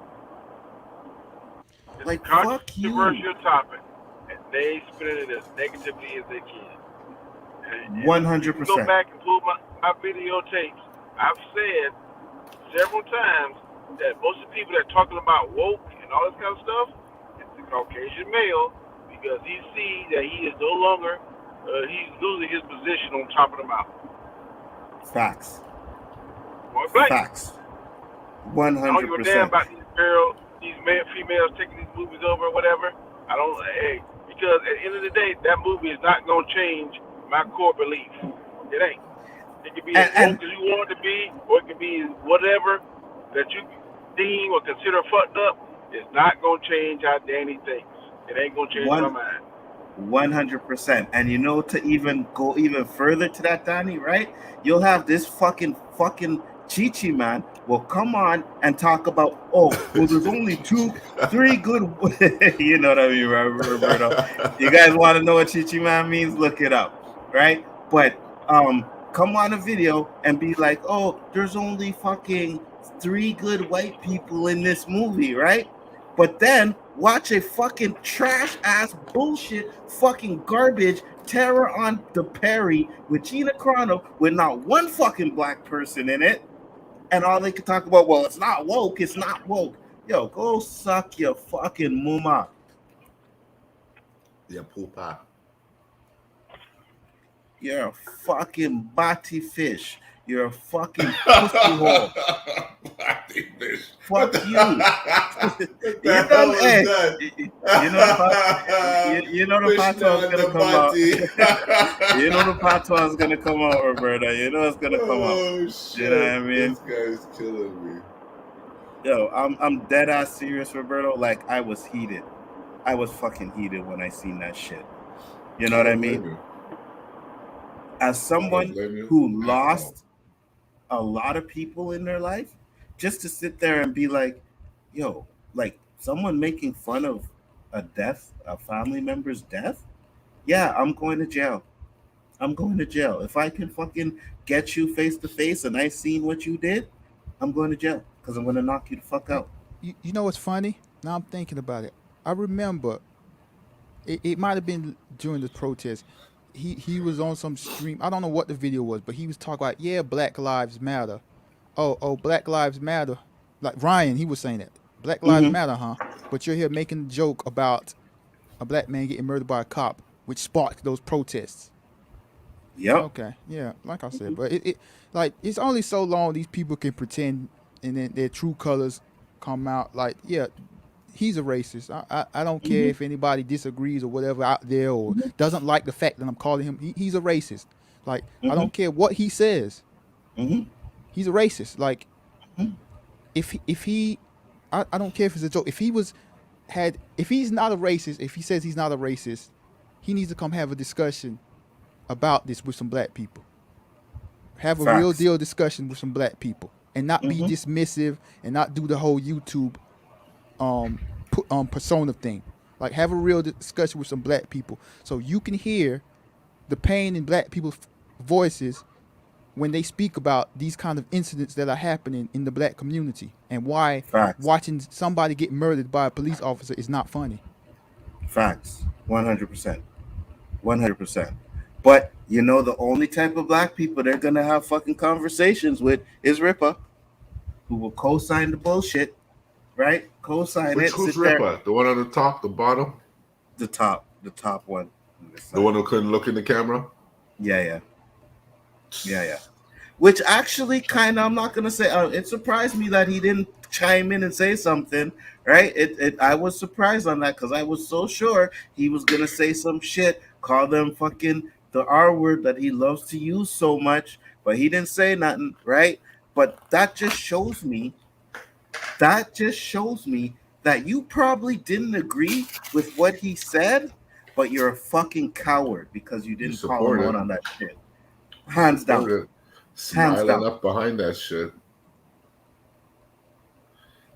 It's Like, a fuck you. controversial topic, and they spin it as negatively as they can. 100%. Go back and pull my videotapes. I've said several times that most of the people that are talking about woke and all this kind of stuff is the Caucasian male because he sees that he is no longer, he's losing his position on top of the mountain. Facts. Facts. 100%. I don't give a damn about these girls, these females taking these movies over or whatever. I don't. Hey, because at the end of the day, that movie is not gonna change my core belief. It ain't. It can be as And woke as you want it to be, or it can be whatever that you deem or consider fucked up. It's not gonna change how Danny thinks. It ain't gonna change my mind. 100%. And you know, to even go even further to that, Danny, right? You'll have this fucking Chi-Chi man will come on and talk about, oh, well, there's only 3 good. You know what I mean, Roberto? You guys want to know what Chi-Chi man means? Look it up, right? But come on a video and be like, oh, there's only fucking 3 good white people in this movie, right? But then watch a fucking trash ass bullshit fucking garbage Terror on the Perry with Gina Carano with not one fucking black person in it. And all they could talk about, well, it's not woke, it's not woke. Yo, go suck your fucking mama. yeah, poopa. You're a fucking bati fish. You're a fucking pussy hole. Bati fish. Fuck you. What the hell was that? You know the patois is gonna come out. You know the patois is gonna come out, Roberta. You know it's gonna come out. Shit. You know what I mean? This guy's killing me. Yo, I'm dead ass serious, Roberto. Like, I was heated. I was fucking heated when I seen that shit. You know what I mean? As someone who lost a lot of people in their life, just to sit there and be like, yo, like someone making fun of a family member's death, yeah, I'm going to jail. I'm going to jail. If I can fucking get you face to face and I seen what you did, I'm going to jail because I'm going to knock you the fuck out. You know what's funny? Now I'm thinking about it. I remember it might have been during the protest. He was on some stream. I don't know what the video was, but he was talking about, yeah, Black Lives Matter. Oh, Black Lives Matter. Like Ryan, he was saying that. Black Lives Matter, huh? But you're here making a joke about a black man getting murdered by a cop, which sparked those protests. Yep. Okay, yeah, like I said, but it like it's only so long these people can pretend and then their true colors come out. Like, yeah, he's a racist. I don't care if anybody disagrees or whatever out there or doesn't like the fact that I'm calling him. He's a racist. Like, I don't care what he says. He's a racist. Like, if he, I don't care if it's a joke. If he's not a racist, if he says he's not a racist, he needs to come have a discussion about this with some black people. Have a real deal discussion with some black people and not be dismissive and not do the whole YouTube persona thing. Like, have a real discussion with some black people so you can hear the pain in black people's voices when they speak about these kind of incidents that are happening in the black community and why watching somebody get murdered by a police officer is not funny. Facts. 100%. 100%. But you know, the only type of black people they're gonna have fucking conversations with is Ripper, who will co-sign the bullshit, right? Co-sign it. Who's Ripper? The one on the top, the bottom? The top one. The one who couldn't look in the camera? Yeah. Which actually kind of, I'm not gonna say, it surprised me that he didn't chime in and say something, right? I was surprised on that because I was so sure he was gonna say some shit, call them fucking the R word that he loves to use so much, but he didn't say nothing, right? But that just shows me that you probably didn't agree with what he said, but you're a fucking coward because you didn't call him out on that shit. Hands down. Smiling up behind that shit.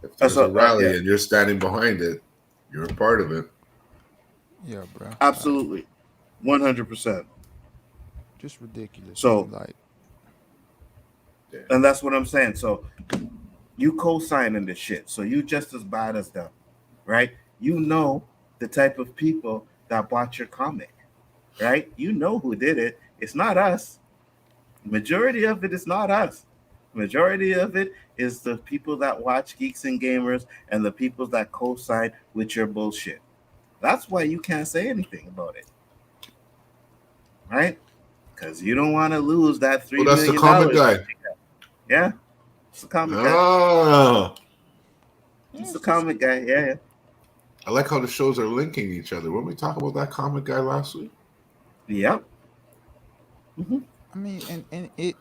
If there's a rally and you're standing behind it, you're a part of it. Yeah, bro. Absolutely. 100%. Just ridiculous. So, and that's what I'm saying. So, you co-signing this shit. So, you just as bad as them, right? You know the type of people that bought your comic, right? You know who did it. It's not us. Majority of it is not us. Majority of it is the people that watch Geeks and Gamers and the people that co-sign with your bullshit. That's why you can't say anything about it, right? Because you don't want to lose that $3 million. That's the comic guy. Yeah, it's the comic guy. It's the comic guy. Yeah. I like how the shows are linking each other. When we talk about that comic guy last week, Yep. Hmm. I mean, and it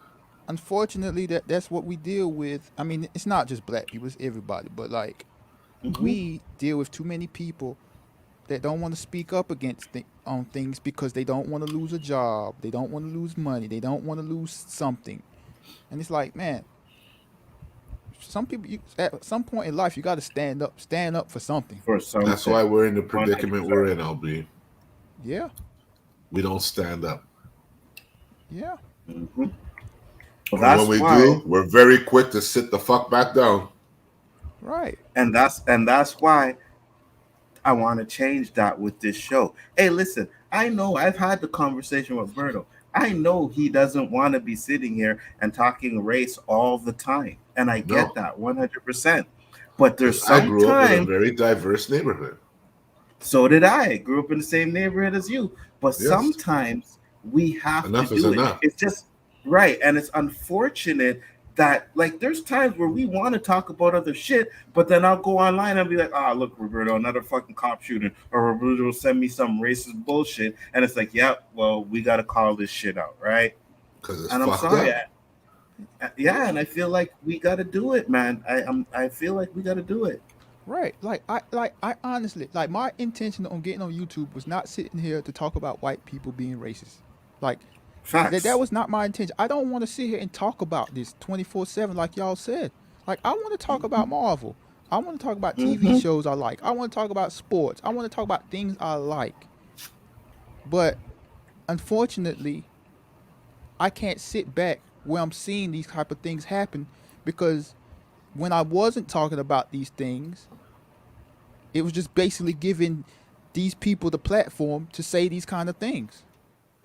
unfortunately that's what we deal with. I mean, it's not just black people; it's everybody. But like, Hmm. we deal with too many people that don't want to speak up against on things because they don't want to lose a job, they don't want to lose money, they don't want to lose something. And it's like, man, some people, at some point in life, you got to stand up for something. For that's something. why we're in the predicament 100%. we're in, LB. Yeah, We don't stand up. yeah, Hmm. Well, And when that's we why, do, we're very quick to sit the fuck back down. right, and that's why I want to change that with this show. Hey, listen, I know I've had the conversation with Berto. I know he doesn't want to be sitting here and talking race all the time. And I get No, that 100%. But because there's I grew up in a sometimes, very diverse neighborhood. so did I. Grew up in the same neighborhood as you. But Yes, sometimes we have to enough is do it. enough. It's just right. And it's unfortunate that like there's times where we want to talk about other shit, but then I'll go online and be like, ah, look, Roberto, another fucking cop shooting, or Roberto will send me some racist bullshit. And it's like, yeah, well, we gotta call this shit out, right? Because it's And I'm fucked sorry. up. Yeah, and I feel like we gotta do it, man. I feel like we gotta do it. right. I honestly, like, my intention on getting on YouTube was not sitting here to talk about white people being racist. Like, that Facts. was not my intention. I don't want to sit here and talk about this 24/7 like y'all said. Like, I want to talk about Marvel. I want to talk about TV Mm-hmm. shows I like. I want to talk about sports. I want to talk about things I like. But unfortunately, I can't sit back where I'm seeing these type of things happen, because when I wasn't talking about these things, it was just basically giving these people the platform to say these kind of things.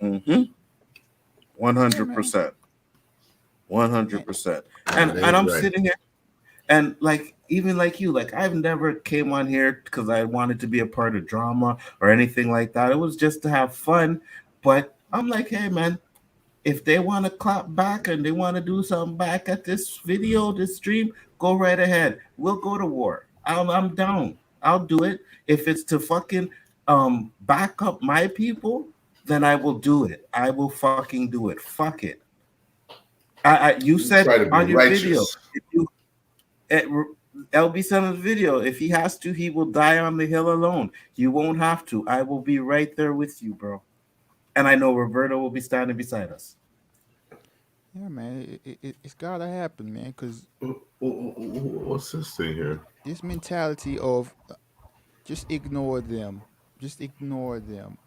Mm-hmm. One Yeah, hundred man. percent. one And, hundred percent. And And it and ain't I'm right. sitting here and like even like you, like I've never came on here because I wanted to be a part of drama or anything like that. It was just to have fun. But I'm like, hey man, if they want to clap back and they want to do something back at this video, this stream, go right ahead. We'll go to war. I'm down. I'll do it. If it's to fucking back up my people, then I will do it. I will fucking do it. Fuck it. You We said try to be on your video, righteous. if you at LB Summer's video, if he has to, he will die on the hill alone. You won't have to. I will be right there with you, bro. And I know Roberto will be standing beside us. yeah, man, it's gotta happen, man, because What's this thing here? this mentality of just ignore them, just ignore them.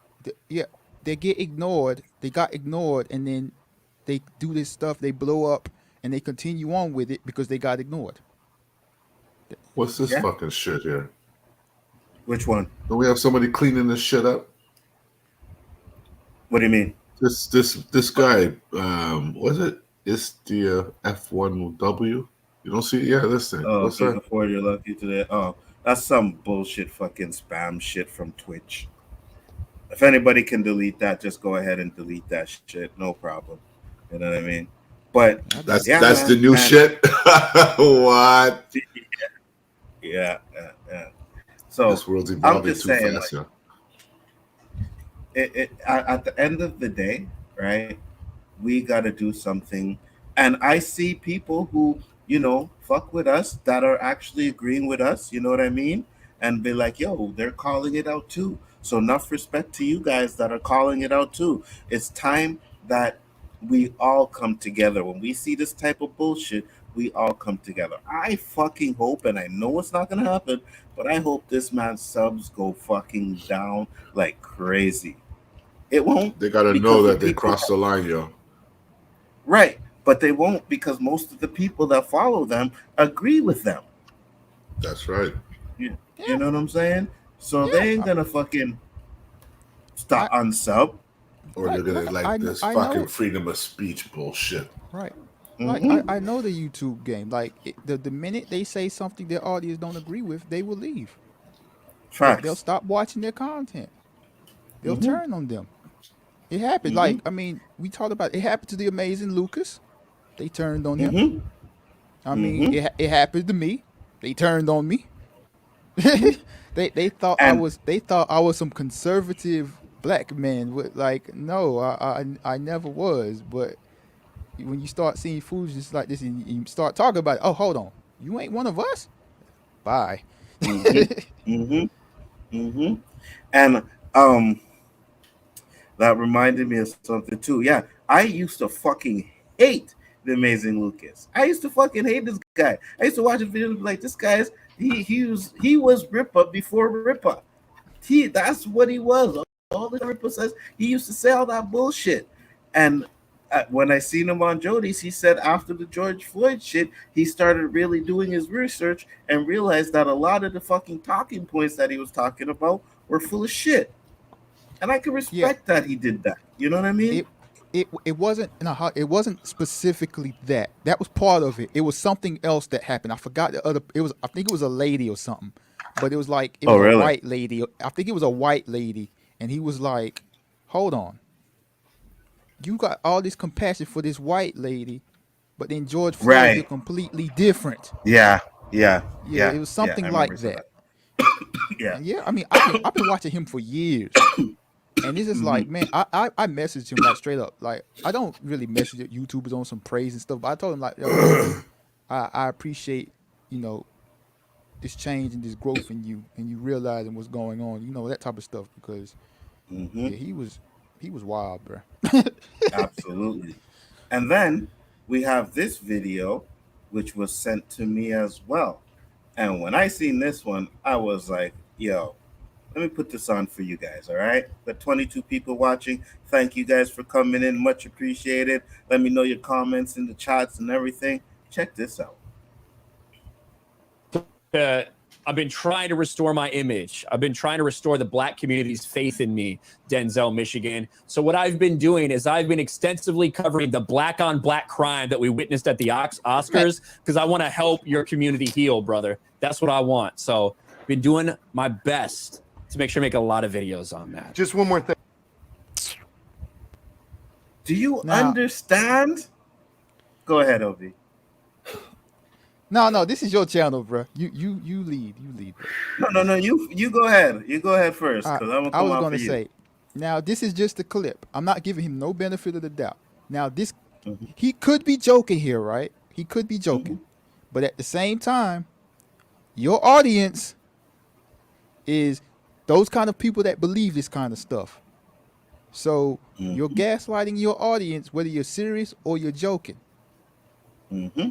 Yeah, they get ignored. They got ignored, and then they do this stuff. They blow up, and they continue on with it because they got ignored. What's this Yeah. fucking shit here? Which one? Don't we have somebody cleaning this shit up? What do you mean? This guy, was it? It's the F1W. You don't see it? Yeah, this thing. Oh, What's can't that? afford your lucky today. Oh, that's some bullshit fucking spam shit from Twitch. If anybody can delete that, just go ahead and delete that shit. No problem. You know what I mean? But I That's deleted yeah, it. that's the man. new And shit. What? yeah. So This world's I'm evolving just too saying, fast, like, yeah. at the end of the day, right? We got to do something. And I see people who, fuck with us that are actually agreeing with us, you know what I mean? And be like, yo, they're calling it out too. So, enough respect to you guys that are calling it out too. It's time that we all come together. When we see this type of bullshit, we all come together. I fucking hope, and I know it's not going to happen, but I hope this man's subs go fucking down like crazy. It won't They gotta know because the that they people crossed the line, yo. right, but they won't because most of the people that follow them agree with them. That's right. You Yeah, know what I'm saying? So yeah. they ain't gonna fucking I stop unsub. Or they're like gonna like like this I fucking know. freedom of speech bullshit. Right. Like, Mm-hmm. I know the YouTube game. Like, the minute they say something their audience don't agree with, they will leave. They'll Facts. stop watching their content. They'll Mm-hmm. turn on them. It happened. Mm-hmm. Like, I mean, we talked about it happened to the amazing Lucas. They turned on him. Mm-hmm. I mean, Mm-hmm. it happened to me. They turned on me. They thought And I was some conservative black man with like no, I never was. But when you start seeing foods just like this and you start talking about it, oh hold on, you ain't one of us. Bye. mm-hmm, mm-hmm. And um that reminded me of something too. Yeah, I used to fucking hate the Amazing Lucas. I used to fucking hate this guy. I used to watch his videos and be like, this guy's he was Ripper before Ripper. That's what he was. All the Ripper says he used to say all that bullshit. And when I seen him on Jody's, he said after the George Floyd shit, he started really doing his research and realized that a lot of the fucking talking points that he was talking about were full of shit. And I can Yeah, respect that he did that. You know what I mean? it it wasn't no, it wasn't specifically that. That was part of it. It was something else that happened. I forgot the other. It was I think it was a lady or something, but it was like it Oh, was a really? white lady. I think it was a white lady, and he was like, "Hold on, you got all this compassion for this white lady, but then George Floyd, you're Right. completely different." Yeah. Yeah. Yeah, Yeah. it was Yeah. I something remember like he said that. that. Yeah. And yeah, I mean, I've been watching him for years. And it's just like, Mm-hmm. man, I messaged him like straight up. Like, I don't really message YouTubers on some praise and stuff, but I told him like, yo, man, I appreciate, you know, this change and this growth in you and you realizing what's going on, you know, that type of stuff. Because Mm-hmm. yeah, he was wild, bro. Absolutely. And then we have this video, which was sent to me as well. And when I seen this one, I was like, yo, let me put this on for you guys, all right? The 22 people watching, thank you guys for coming in. Much appreciated. Let me know your comments in the chats and everything. Check this out. I've been trying to restore my image. I've been trying to restore the black community's faith in me, Denzel, Michigan. So what I've been doing is I've been extensively covering the black on black crime that we witnessed at the Oscars because I want to help your community heal, brother. That's what I want. So I've been doing my best to make sure I make a lot of videos on that. Just one more thing. Do you Now, understand? Go ahead, Obi. no, this is your channel, bro. You lead, bro. No. You go ahead. You go ahead first, I because I'm gonna I come was out for gonna you. say, now this is just a clip. I'm not giving him no benefit of the doubt. Now this, Mm-hmm. he could be joking here, right? He could be Mm-hmm. joking, but at the same time, your audience is those kind of people that believe this kind of stuff. So you're Mm-hmm. gaslighting your audience, whether you're serious or you're joking. Mm-hmm.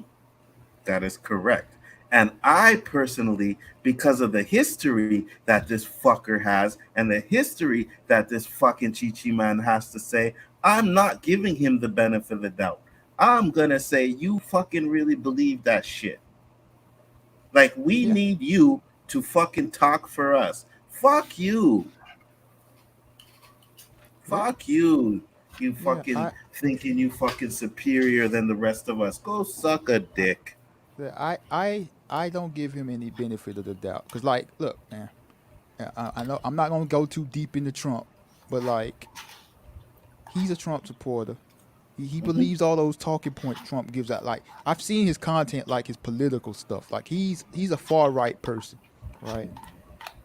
That is correct. And I personally, because of the history that this fucker has and the history that this fucking Chi man has to say, I'm not giving him the benefit of the doubt. I'm gonna say, you fucking really believe that shit. Like, we Yeah, need you to fucking talk for us. Fuck you. yeah, Fuck you. You yeah. fucking thinking you fucking superior than the rest of us. Go suck a dick. I don't give him any benefit of the doubt. Cause like, look, man, I know I'm not gonna go too deep into Trump, but like, he's a Trump supporter. He Mm-hmm. believes all those talking points Trump gives out. Like, I've seen his content, like his political stuff. Like, he's a far right person, right?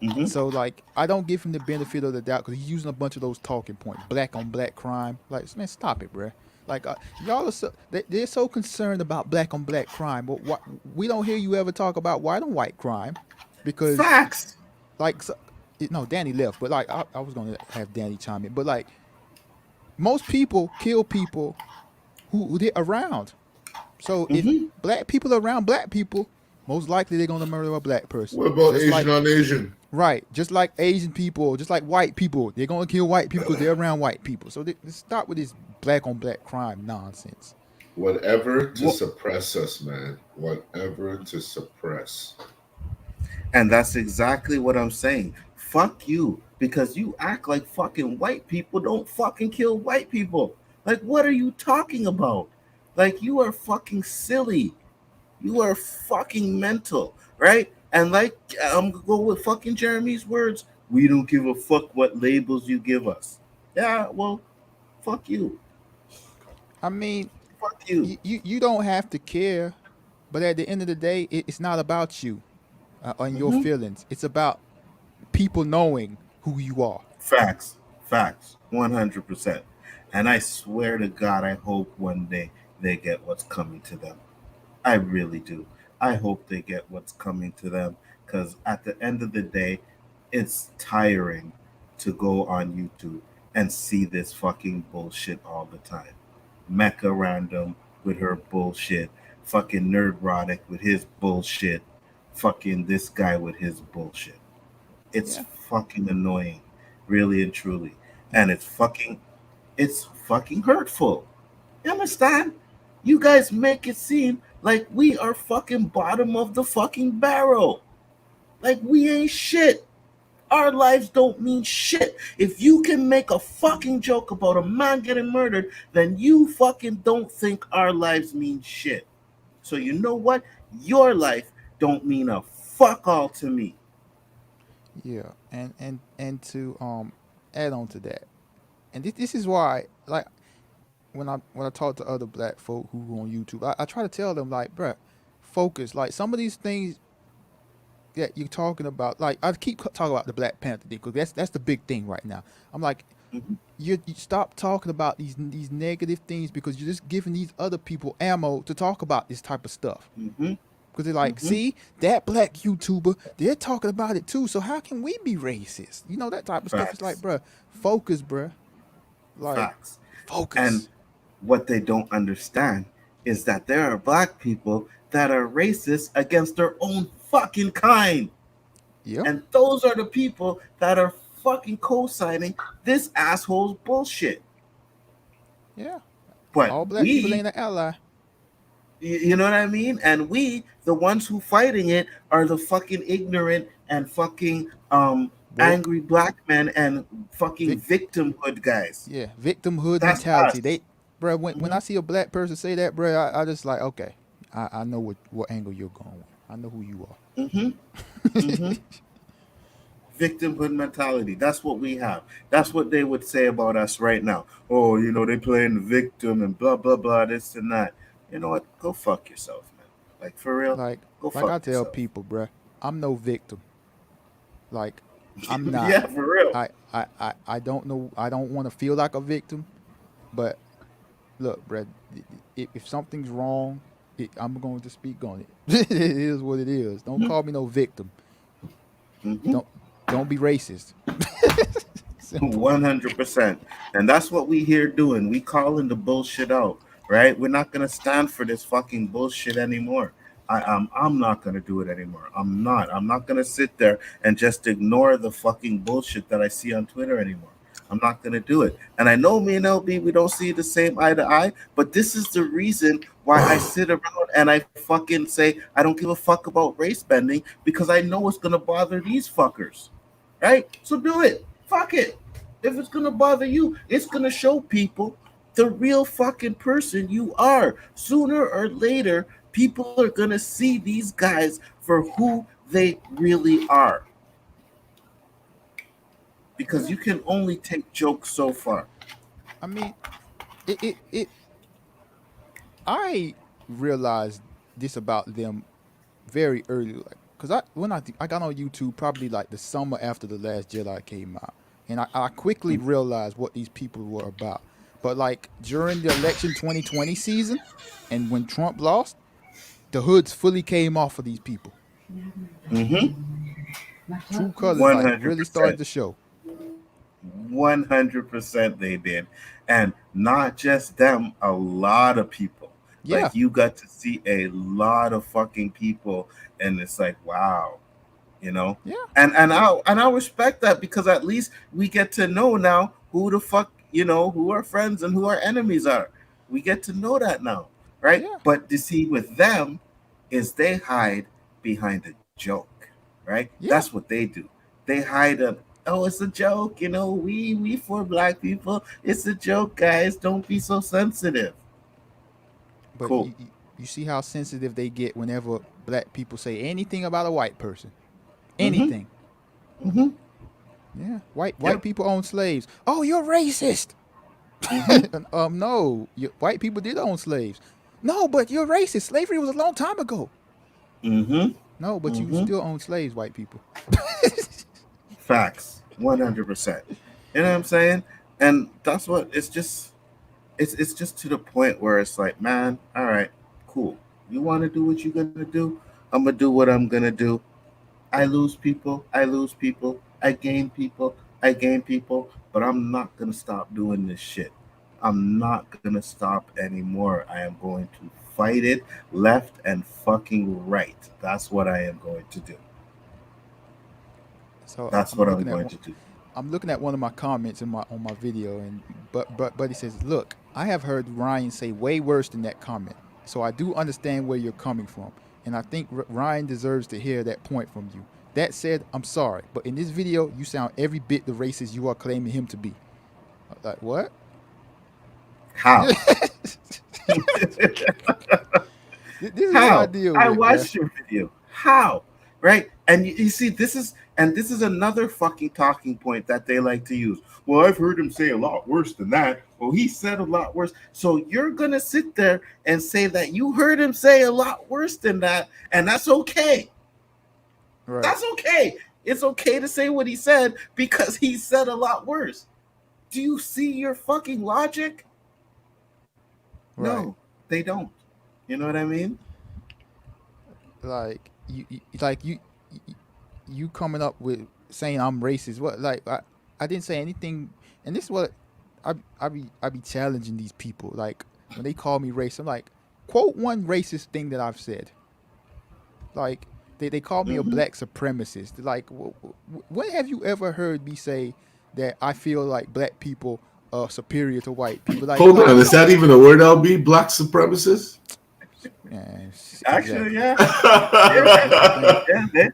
Mm-hmm. So like, I don't give him the benefit of the doubt because he's using a bunch of those talking points, black on black crime. Like, man, stop it, bruh. Like, y'all are so they're so concerned about black on black crime, but what we don't hear you ever talk about white on white crime, because Facts. like, so, no, Danny left, but like, I was gonna have Danny chime in, but like, most people kill people who they're around. So if Mm-hmm. black people are around black people, most likely they're gonna murder a black person. What about Just Asian like, on Asian? right, just like Asian people, just like white people, they're gonna kill white people because they're around white people. So let's stop with this black on black crime nonsense. Whatever to What? suppress us, man. Whatever to suppress. And that's exactly what I'm saying. Fuck you, because you act like fucking white people don't fucking kill white people. Like, what are you talking about? Like, you are fucking silly. You are fucking mental, right? And like, I'm gonna go with fucking Jeremy's words. We don't give a fuck what labels you give us. Yeah, well, fuck you. I mean, Fuck you. you don't have to care, but at the end of the day, it's not about you and your Mm-hmm. feelings. It's about people knowing who you are. Facts, 100%. And I swear to God, I hope one day they get what's coming to them. I really do. I hope they get what's coming to them because at the end of the day, it's tiring to go on YouTube and see this fucking bullshit all the time. Mecca Random with her bullshit, fucking Nerdrotic with his bullshit, fucking this guy with his bullshit. It's Yeah. fucking annoying, really and truly. And it's fucking hurtful. You understand? You guys make it seem like we are fucking bottom of the fucking barrel. Like we ain't shit. Our lives don't mean shit. If you can make a fucking joke about a man getting murdered, then you fucking don't think our lives mean shit. So you know what? Your life don't mean a fuck all to me. Yeah, and to add on to that, and this is why, like, when I talk to other black folk who on YouTube, I try to tell them, like, bruh, focus. Like, some of these things that you're talking about, like, I keep talking about the Black Panther thing because that's the big thing right now. I'm like, Mm-hmm. you stop talking about these negative things because you're just giving these other people ammo to talk about this type of stuff. Mm-hmm. Because they're like, Mm-hmm. see, that black YouTuber, they're talking about it too. So how can we be racist? You know, that type of stuff. It's like, Facts. bruh, focus, bruh. Like, Facts. And focus. what they don't understand is that there are black people that are racist against their own fucking kind. Yeah, And those are the people that are fucking co-signing this asshole's bullshit. yeah. But All black people we, ain't an ally. you know what I mean? And we, the ones who fighting it, are the fucking ignorant and fucking Woke. angry black men and fucking Vic, victimhood guys. yeah, victimhood That's mentality. us. Bruh, when Hmm. I see a black person say that, bruh, I just like, okay, I know what angle you're going with. I know who you Hmm. are. Hmm. Victimhood mentality. That's what we have. That's what they would say about us right now. Oh, they playing the victim and blah blah blah, this and that. You know what? Go fuck yourself, man. Like for real, like, go like fuck I tell yourself. people, bruh, I'm no victim. Like, I'm not. Yeah, for real. I don't know. I don't want to feel like a victim. But look, bruh, if something's wrong, I'm going to speak on it. It is what it is. Don't call me no victim. Hmm. Don't don't be racist. Simple. 100%. And that's what we here doing. We calling the bullshit out, right? We're not gonna stand for this fucking bullshit anymore. I'm not gonna do it anymore. I'm not. I'm not gonna sit there and just ignore the fucking bullshit that I see on Twitter anymore. I'm not gonna do it. And I know me and LB, we don't see the same eye to eye, but this is the reason why I sit around and I fucking say I don't give a fuck about race bending because I know it's gonna bother these fuckers. Right? So do it. Fuck it. If it's gonna bother you, it's gonna show people the real fucking person you are. Sooner or later, people are gonna see these guys for who they really are. Because Yeah. you can only take jokes so far. I mean, it I realized this about them very early, like, cause I got on YouTube probably like the summer after the Last Jedi came out, and I quickly realized what these people were about. But like during the election 2020 season, and when Trump lost, the hoods fully came off of these people. Mm-hmm. True colors like really started 100%. to show. 100% they did. And not just them, a lot of people. Yeah, Like you got to see a lot of fucking people, and it's like, wow, you know. yeah, And I respect that because at least we get to know now who the fuck, who our friends and who our enemies are. We get to know that now, right? yeah, But to see with them is they hide behind a joke, right? yeah. That's what they do. They hide a oh, it's a joke, we for black people. It's a joke, guys. Don't be so sensitive. But Cool. you see how sensitive they get whenever black people say anything about a white person. Mm-hmm. Anything. Mm-hmm. Yeah, white Yep. people own slaves. Oh, you're racist. Mm-hmm. No, white people did own slaves. No, but you're racist. Slavery was a long time ago. Mm-hmm. No, but you Mm-hmm. still own slaves, white people. Facts, 100%. You know what I'm saying? And that's what it's just to the point where it's like, man, all right, cool. You want to do what you're gonna do? I'm gonna do what I'm gonna do. I lose people. I lose people. I gain people. I gain people. But I'm not gonna stop doing this shit. I'm not gonna stop anymore. I am going to fight it left and fucking right. That's what I am going to do. So That's I'm what I'm looking at going one. to do. I'm looking at one of my comments in my on my video, and but he says, "Look, I have heard Ryan say way worse than that comment, so I do understand where you're coming from, and I think Ryan deserves to hear that point from you. That said, I'm sorry, but in this video, you sound every bit the racist you are claiming him to be." Like what? How? This is what I How? deal I with, bruh. watched your video. How? Right? And you see, this is another fucking talking point that they like to use. Well, I've heard him say a lot worse than that. Well, he said a lot worse. So you're gonna sit there and say that you heard him say a lot worse than that, and that's okay. Right, That's okay. It's okay to say what he said because he said a lot worse. Do you see your fucking logic? right. No, they don't. You know what I mean? Like you you coming up with saying I'm racist. What like I didn't say anything, and this is what I be challenging these people. Like when they call me racist, I'm like, quote one racist thing that I've said. Like they call me a Mm-hmm. black supremacist. Like when have you ever heard me say that I feel like black people are superior to white people? Like Hold on, no, is that even a word, LB? Black supremacist? yeah, Actually, exactly. yeah. Yeah, Thank you.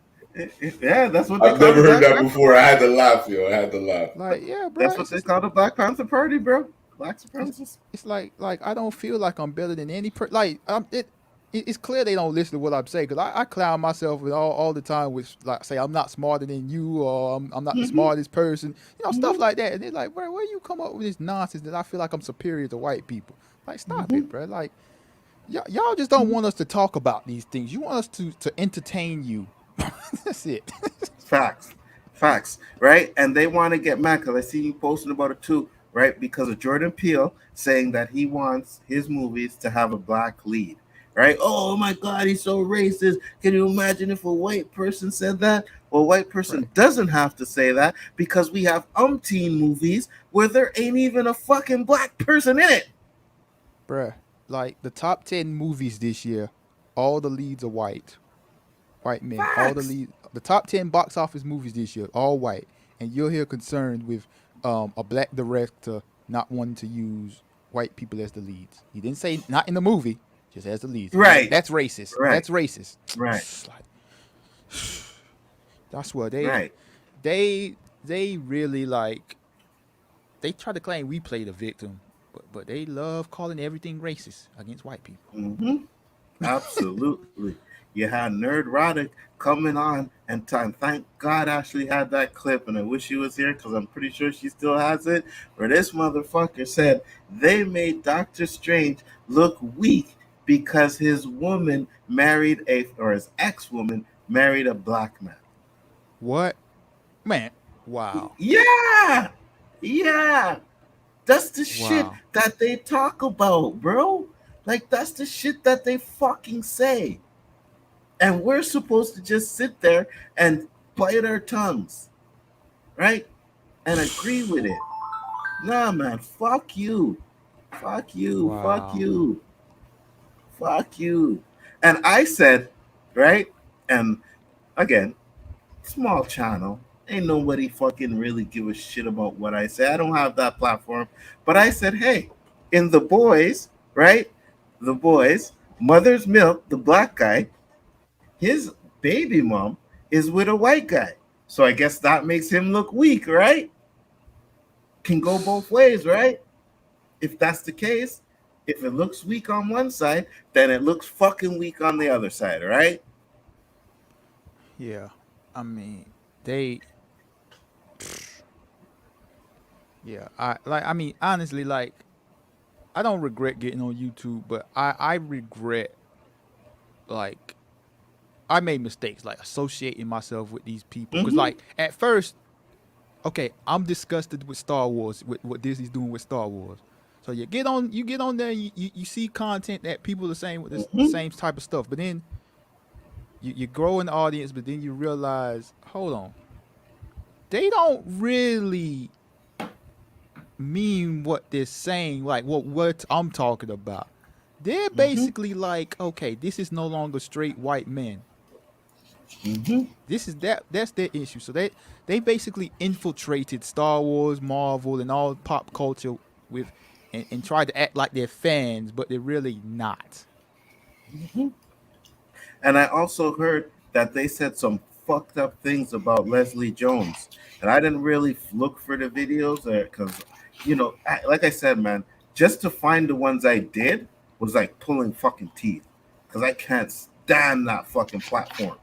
yeah, yeah, that's what they I've call the never heard Black that Panther before. I Party. had to laugh, yo. I had to laugh. Like yeah, bro. That's what they call the Black Panther Party, bro. Black It's supremacists. it's like I don't feel like I'm better than any like it's clear they don't listen to what I'm saying because I clown myself with all the time with like say I'm not smarter than you or I'm not the Mm-hmm. smartest person, stuff Mm-hmm. like that, and they're like, bro, where you come up with this nonsense that I feel like I'm superior to white people? Like stop Mm-hmm. it, bro. Like y'all just don't want us to talk about these things. You want us to entertain you. That's it. Facts, facts, right? And they want to get mad because I see you posting about it too, right? Because of Jordan Peele saying that he wants his movies to have a black lead, right? Oh my God, he's so racist. Can you imagine if a white person said that? Well, a white person Right, doesn't have to say that because we have umpteen movies where there ain't even a fucking black person in it. bruh. Like the top 10 movies this year, all the leads are white men. All the Facts. lead, the top 10 box office movies this year, all white, and you're here concerned with a black director not wanting to use white people as the leads. He didn't say not in the movie, just as the leads. Right, That's racist. right, That's racist. right, It's like, that's what right. they really like. They try to claim we play the victim, but they love calling everything racist against white people. Mm-hmm. Absolutely. You had Nerd Roddick coming on, and time. Thank God Ashley had that clip, and I wish she was here because I'm pretty sure she still has it. Where this motherfucker said they made Doctor Strange look weak because his woman married or his ex-woman married a black man. What man? Wow, Yeah, yeah. That's the shit wow. that they talk about, bro. Like that's the shit that they fucking say. And we're supposed to just sit there and bite our tongues, right? And agree with it. Nah, man, fuck you. Fuck you. Fuck Wow. you. Fuck you. And I said, right? And again, small channel. Ain't nobody fucking really give a shit about what I say. I don't have that platform. But I said, hey, in the boys, right? The boys, Mother's Milk, the black guy, his baby mom is with a white guy. So I guess that makes him look weak, right? Can go both ways, right? If that's the case, if it looks weak on one side, then it looks fucking weak on the other side, right? Yeah. I mean, they. Yeah. I mean, honestly, like, I don't regret getting on YouTube, but I regret like I made mistakes like associating myself with these people because Mm-hmm. like at first okay, I'm disgusted with Star Wars, with what Disney's doing with Star Wars. So you get on there, you see content that people are saying with this, the Mm-hmm. same type of stuff, but then you grow in the audience, but then you realize, hold on, they don't really mean what they're saying, like what I'm talking about. They're Mm-hmm. basically like, okay, this is no longer straight white men. Mm-hmm. This is that's their issue. So they basically infiltrated Star Wars, Marvel, and all pop culture with and tried to act like they're fans, but they're really not. Mm-hmm. And I also heard that they said some fucked up things about Leslie Jones. And I didn't really look for the videos because, like I said, man, just to find the ones I did was like pulling fucking teeth because I can't stand that fucking platform.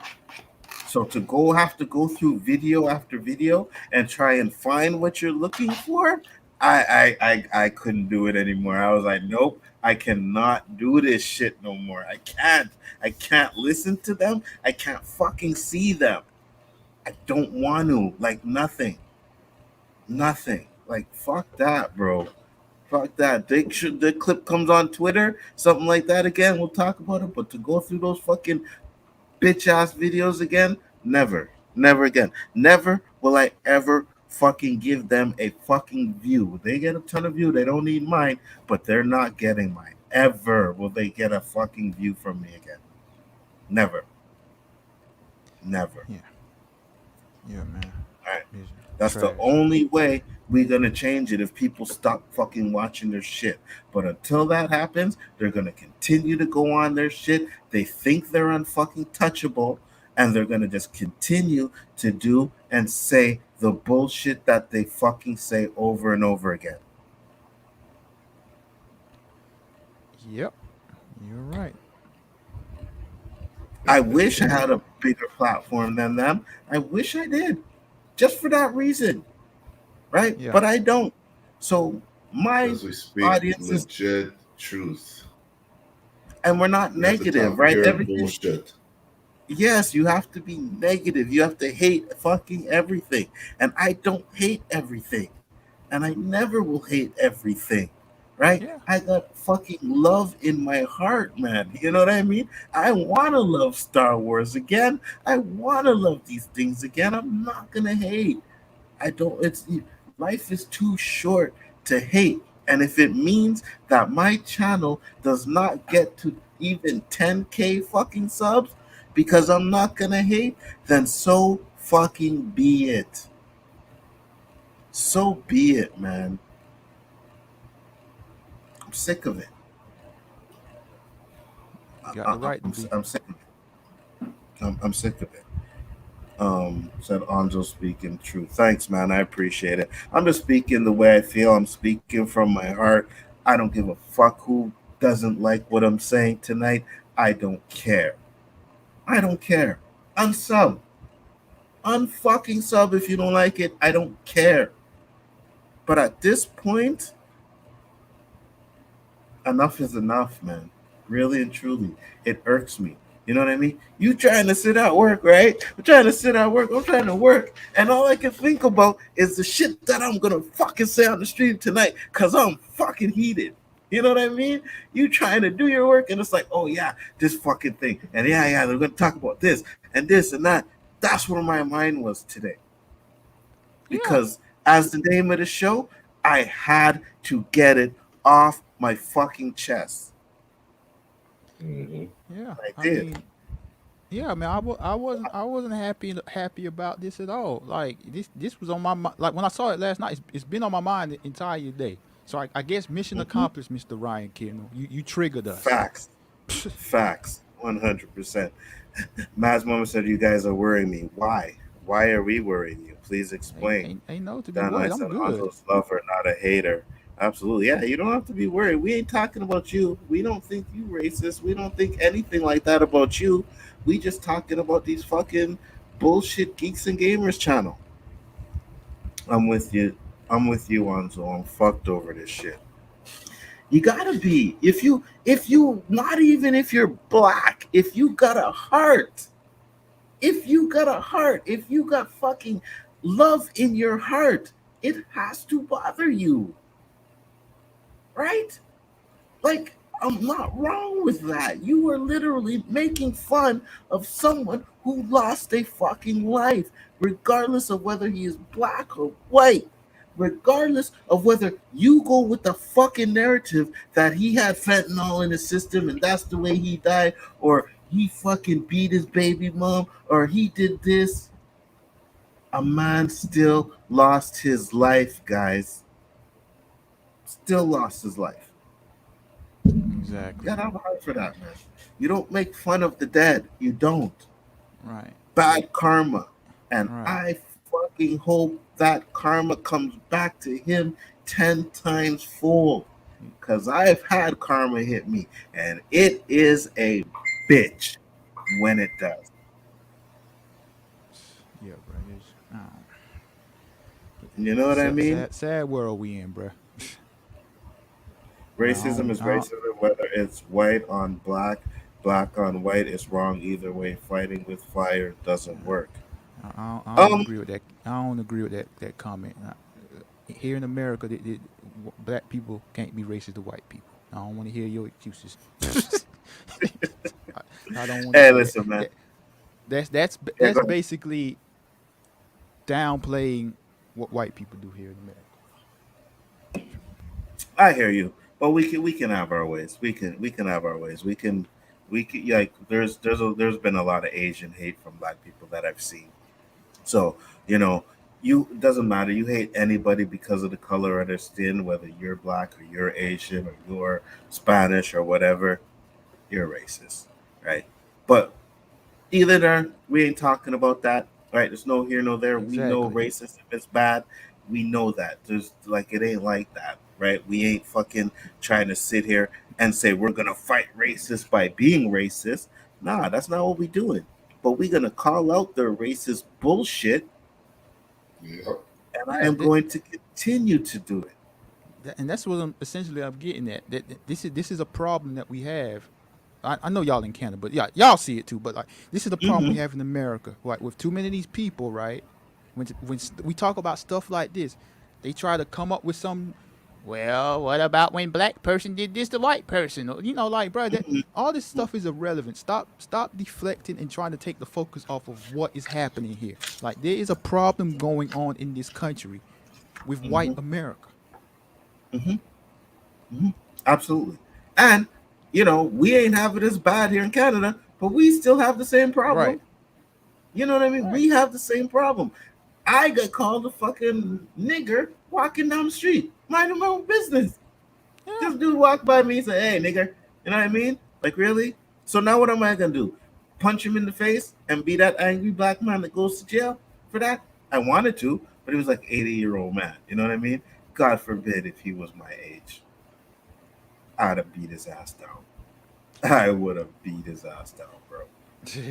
So to have to go through video after video and try and find what you're looking for, I couldn't do it anymore. I was like, nope, I cannot do this shit no more. I can't. I can't listen to them. I can't fucking see them. I don't want to. Like nothing. Nothing. Like fuck that, bro. Fuck that. The clip comes on Twitter, something like that again. We'll talk about it. But to go through those fucking bitch ass videos again, never. Never again. Never will I ever fucking give them a fucking view. They get a ton of view. They don't need mine, but they're not getting mine. Ever will they get a fucking view from me again. Never. Never. Yeah, yeah, man. All right. It's That's the trash. only way we're gonna change it if people stop fucking watching their shit. But until that happens, they're gonna continue to go on their shit. They think they're unfucking touchable, and they're gonna just continue to do and say the bullshit that they fucking say over and over again. Yep, you're right. I wish I had a bigger platform than them. I wish I did, just for that reason, right? Yeah, But I don't. So my Because we speak audience is, legit truth. and we're not You have to negative, talk right? pure Everything. bullshit. Yes, you have to be negative. You have to hate fucking everything. And I don't hate everything. And I never will hate everything. Right? yeah, I got fucking love in my heart, man. You know what I mean? I want to love Star Wars again. I want to love these things again. I'm not going to hate. I don't, it's, life is too short to hate. And if it means that my channel does not get to even 10K fucking subs because I'm not gonna hate, then so fucking be it. So be it, man. I'm sick of it. you got the right to be. I'm sick of it. I'm sick of it. Said Anjo speaking truth. Thanks, man. I appreciate it. I'm just speaking the way I feel. I'm speaking from my heart. I don't give a fuck who doesn't like what I'm saying tonight. I don't care. I don't care. Unsub. Unfucking sub if you don't like it. I don't care. But at this point, enough is enough, man. Really and truly. It irks me. You know what I mean? You trying to sit at work, right? I'm trying to sit at work. I'm trying to work. And all I can think about is the shit that I'm going to fucking say on the street tonight because I'm fucking heated. You know what I mean? You trying to do your work and it's like, oh yeah, this fucking thing. And yeah, they're going to talk about this and that. That's where my mind was today. Yeah, Because as the name of the show, I had to get it off my fucking chest. Mm-hmm. yeah. I I did. mean, yeah, man. I wasn't happy about this at all. Like this was on my mind. Like when I saw it last night, it's been on my mind the entire day. So I guess mission Mhm. accomplished, Mr. Ryan Kinel. You triggered us. Facts. Facts. 100%. Matt's mama said you guys are worrying me. Why? Why are we worrying you? Please explain. Ain't no to be Then I worried. I'm said, good. Anzo's lover, not a hater. Absolutely. Yeah, you don't have to be worried. We ain't talking about you. We don't think you racist. We don't think anything like that about you. We just talking about these fucking bullshit geeks and gamers channel. I'm with you. I'm with you, Anzo. I'm fucked over this shit. You gotta be. If you not even if you're black, if you got a heart, if you got fucking love in your heart, it has to bother you, right? Like, I'm not wrong with that. You are literally making fun of someone who lost a fucking life, regardless of whether he is black or white. Regardless of whether you go with the fucking narrative that he had fentanyl in his system and that's the way he died, or he fucking beat his baby mom, or he did this, a man still lost his life, guys. Still lost his life. Exactly. Get out hard for that, man. You don't make fun of the dead. You don't. Right. Bad karma. And Right. I fucking hope that karma comes back to him 10 times full. Because I've had karma hit me. And it is a bitch when it does. Yeah, bro. You know what I Sad, mean? sad world we in, bro. But Racism is racism, whether it's white on black, black on white, it's wrong either way. Fighting with fire doesn't work. I don't Um, agree with that. I don't agree with that comment. Here in America, black people can't be racist to white people. I don't want to hear your excuses. I, I don't want to. hey, listen, man. That, that's Yeah, that's go ahead. basically downplaying what white people do here in America. I hear you, but we can have our ways. We can have our ways. We can like there's been a lot of Asian hate from black people that I've seen. So you know, you it doesn't matter. You hate anybody because of the color of their skin, whether you're black or you're Asian or you're Spanish or whatever. You're racist, right? But either there, we ain't talking about that, right? There's no here, no there. We know Exactly. racist if it's bad. We know that. There's like it ain't like that, right? We ain't fucking trying to sit here and say we're gonna fight racist by being racist. Nah, that's not what we doing. But we're gonna call out their racist bullshit, Yep. and I Yeah, am going to continue to do it. and that's what I'm getting at. That this is a problem that we have. I know y'all in Canada, but yeah, y'all see it too. But like, this is the problem we Mm-hmm. have in America. Like with too many of these people, right? When we talk about stuff like this, they try to come up with some. Well, what about when black person did this to white person? Or, like, bro, that all this stuff is irrelevant. Stop deflecting and trying to take the focus off of what is happening here. Like, there is a problem going on in this country with white Mm-hmm. America. Mm-hmm. Mm-hmm. Absolutely. And we ain't have it as bad here in Canada, but we still have the same Right. problem. You know what I mean? Right. We have the same problem. I got called a fucking nigger walking down the street, minding my own business. Yeah. This dude walked by me and said, "Hey, nigger," you know what I mean? Like, really? So now what am I gonna do? Punch him in the face and be that angry black man that goes to jail for that? I wanted to, but he was like 80-year-old man. You know what I mean? God forbid if he was my age, I'd have beat his ass down. I would have beat his ass down, bro.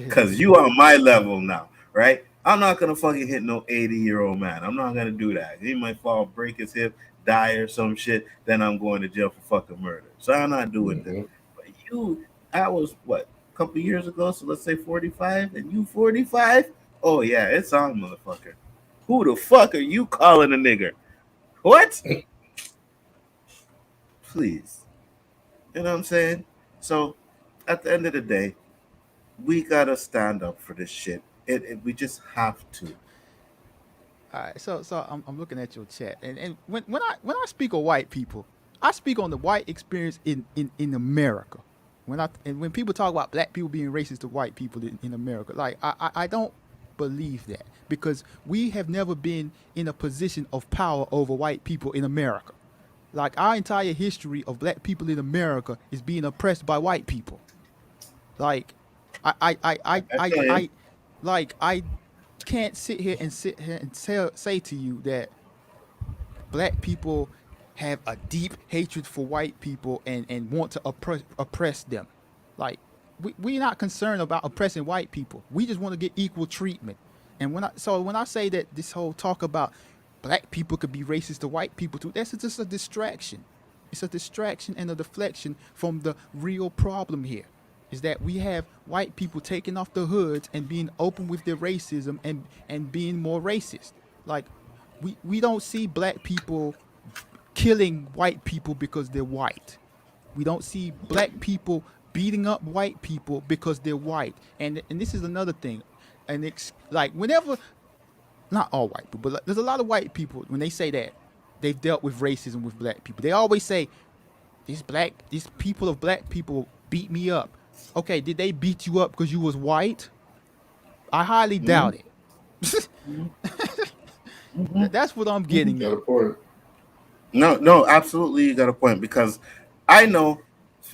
Cause you on my level now, right? I'm not gonna fucking hit no 80-year-old man. I'm not gonna do that. He might fall, break his hip, die or some shit. Then I'm going to jail for fucking murder. So I'm not doing that. Mm-hmm. But I was what, a couple years ago. So let's say 45, and you 45. Oh yeah, it's on, motherfucker. Who the fuck are you calling a nigger? What? Please, you know what I'm saying? So at the end of the day, we gotta stand up for this shit. We just have to. All right, so I'm looking at your chat, and when I speak of white people, I speak on the white experience in America. When people talk about black people being racist to white people in America, like I don't believe that, because we have never been in a position of power over white people in America. Like, our entire history of black people in America is being oppressed by white people. Like, I feel you. I like, I can't sit here and say to you that black people have a deep hatred for white people and want to oppress them. Like, we're not concerned about oppressing white people. We just want to get equal treatment. And when I say that this whole talk about black people could be racist to white people too, that's just a distraction. It's a distraction and a deflection from the real problem here. Is that we have white people taking off the hoods and being open with their racism and being more racist. Like, we don't see black people killing white people because they're white. We don't see black people beating up white people because they're white. And this is another thing. And it's like whenever, not all white people, but there's a lot of white people when they say that they've dealt with racism with black people. They always say these people of black people beat me up. Okay, did they beat you up because you was white? I highly doubt it. That's what I'm getting Got a at. point. No, no, absolutely, you got a point because I know,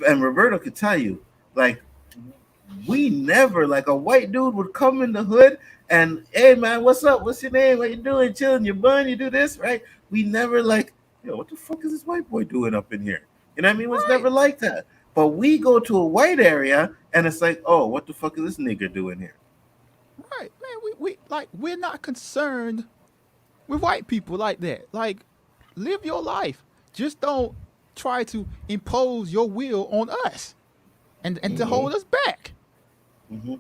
and Roberto could tell you, like we never like a white dude would come in the hood and hey man, what's up? What's your name? What you doing? Chilling? You bun? You do this, right? We never like, yo, what the fuck is this white boy doing up in here? You know what I mean? It was Right, never like that. But we go to a white area and it's like, oh, what the fuck is this nigger doing here? right, man. We're not concerned with white people like that. Like, live your life. Just don't try to impose your will on us and to hold us back. Mm-hmm.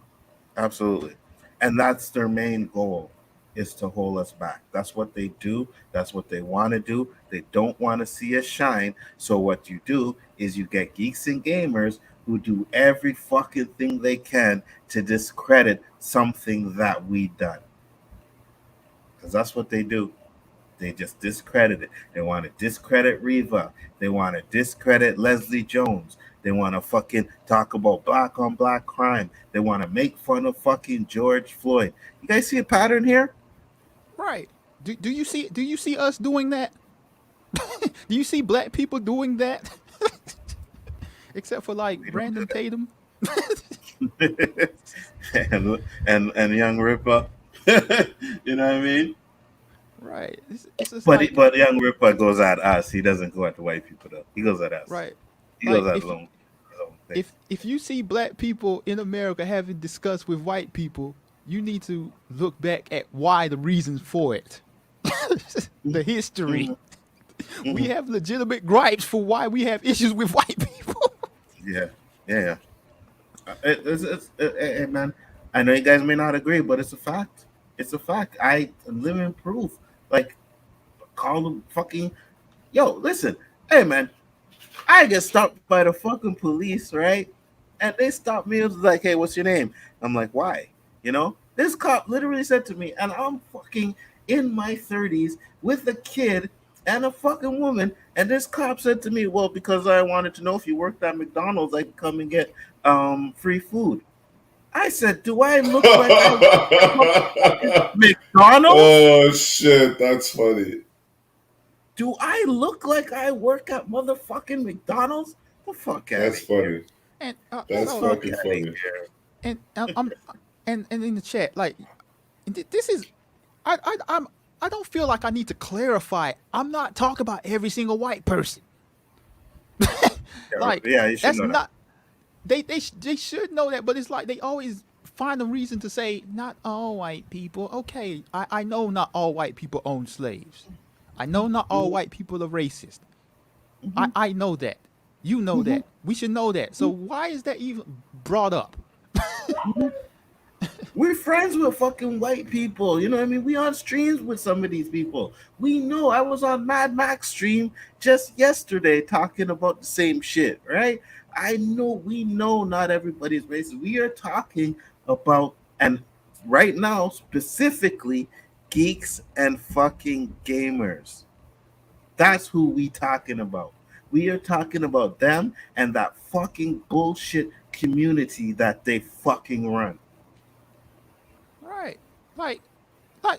Absolutely. And that's their main goal is to hold us back. That's what they do. That's what they want to do. They don't want to see us shine. So what you do is you get geeks and gamers who do every fucking thing they can to discredit something that we done. Because that's what they do. They just discredit it. They want to discredit Reva. They want to discredit Leslie Jones. They want to fucking talk about black on black crime. They want to make fun of fucking George Floyd. You guys see a pattern here? Right. Do you see us doing that? Do you see black people doing that? Except for like We don't do Brandon Tatum. that. and young Ripper. You know what I mean? Right. It's just But like, but young Ripper goes at us. He doesn't go at the white people though. He goes at us. right. He Like goes at if his own thing. if you see black people in America having discussed with white people, you need to look back at why the reasons for it. The history. We Mhm. have legitimate gripes for why we have issues with white people. Yeah, yeah. Hey, man, I know you guys may not agree, but it's a fact. It's a fact. I live in proof. Like, call them fucking. Yo, listen. Hey, man, I get stopped by the fucking police, right? And they stopped me. It was like, hey, what's your name? I'm like, why? You know, this cop literally said to me, and I'm fucking in my 30s with a kid and a fucking woman. And this cop said to me, well, because I wanted to know if you worked at McDonald's, I could come and get free food. I said, do I look like I work at motherfucking McDonald's? Oh shit, that's funny. Do I look like I work at motherfucking McDonald's? The fuck out of That's here. funny. And The That's so fuck fucking out of funny. here. and I'm and in the chat, like, this is I don't feel like I need to clarify. I'm not talking about every single white person. Like, Yeah, you should that's know that. not they should know that, but it's like they always find a reason to say not all white people. Okay, I know not all white people own slaves. I know not all white people are racist. I know that. You know that. We should know that. So why is that even brought up? We're friends with fucking white people. You know what I mean? We on streams with some of these people. We know. I was on Mad Max stream just yesterday talking about the same shit, right? I know we know not everybody's racist. We are talking about, and right now specifically, geeks and fucking gamers. That's who we talking about. We are talking about them and that fucking bullshit community that they fucking run. Right. Like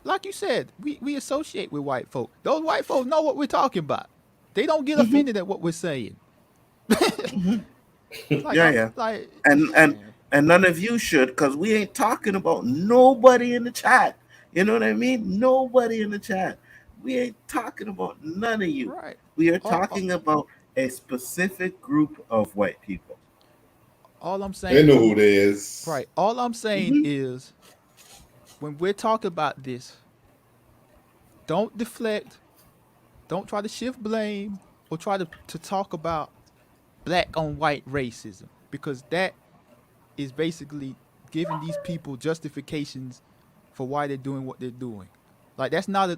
like you said, we associate with white folk. Those white folk know what we're talking about. They don't get offended at what we're saying. Like Yeah, yeah. like and and man. and none of you should, because we ain't talking about nobody in the chat. You know what I mean? Nobody in the chat. We ain't talking about none of you. Right. We are All, talking about a specific group of white people. all I'm They saying know is, who they is. right. All I'm saying Mhm. is, when we're talking about this, don't deflect. Don't try to shift blame or try to talk about black on white racism, because that is basically giving these people justifications for why they're doing what they're doing. Like that's not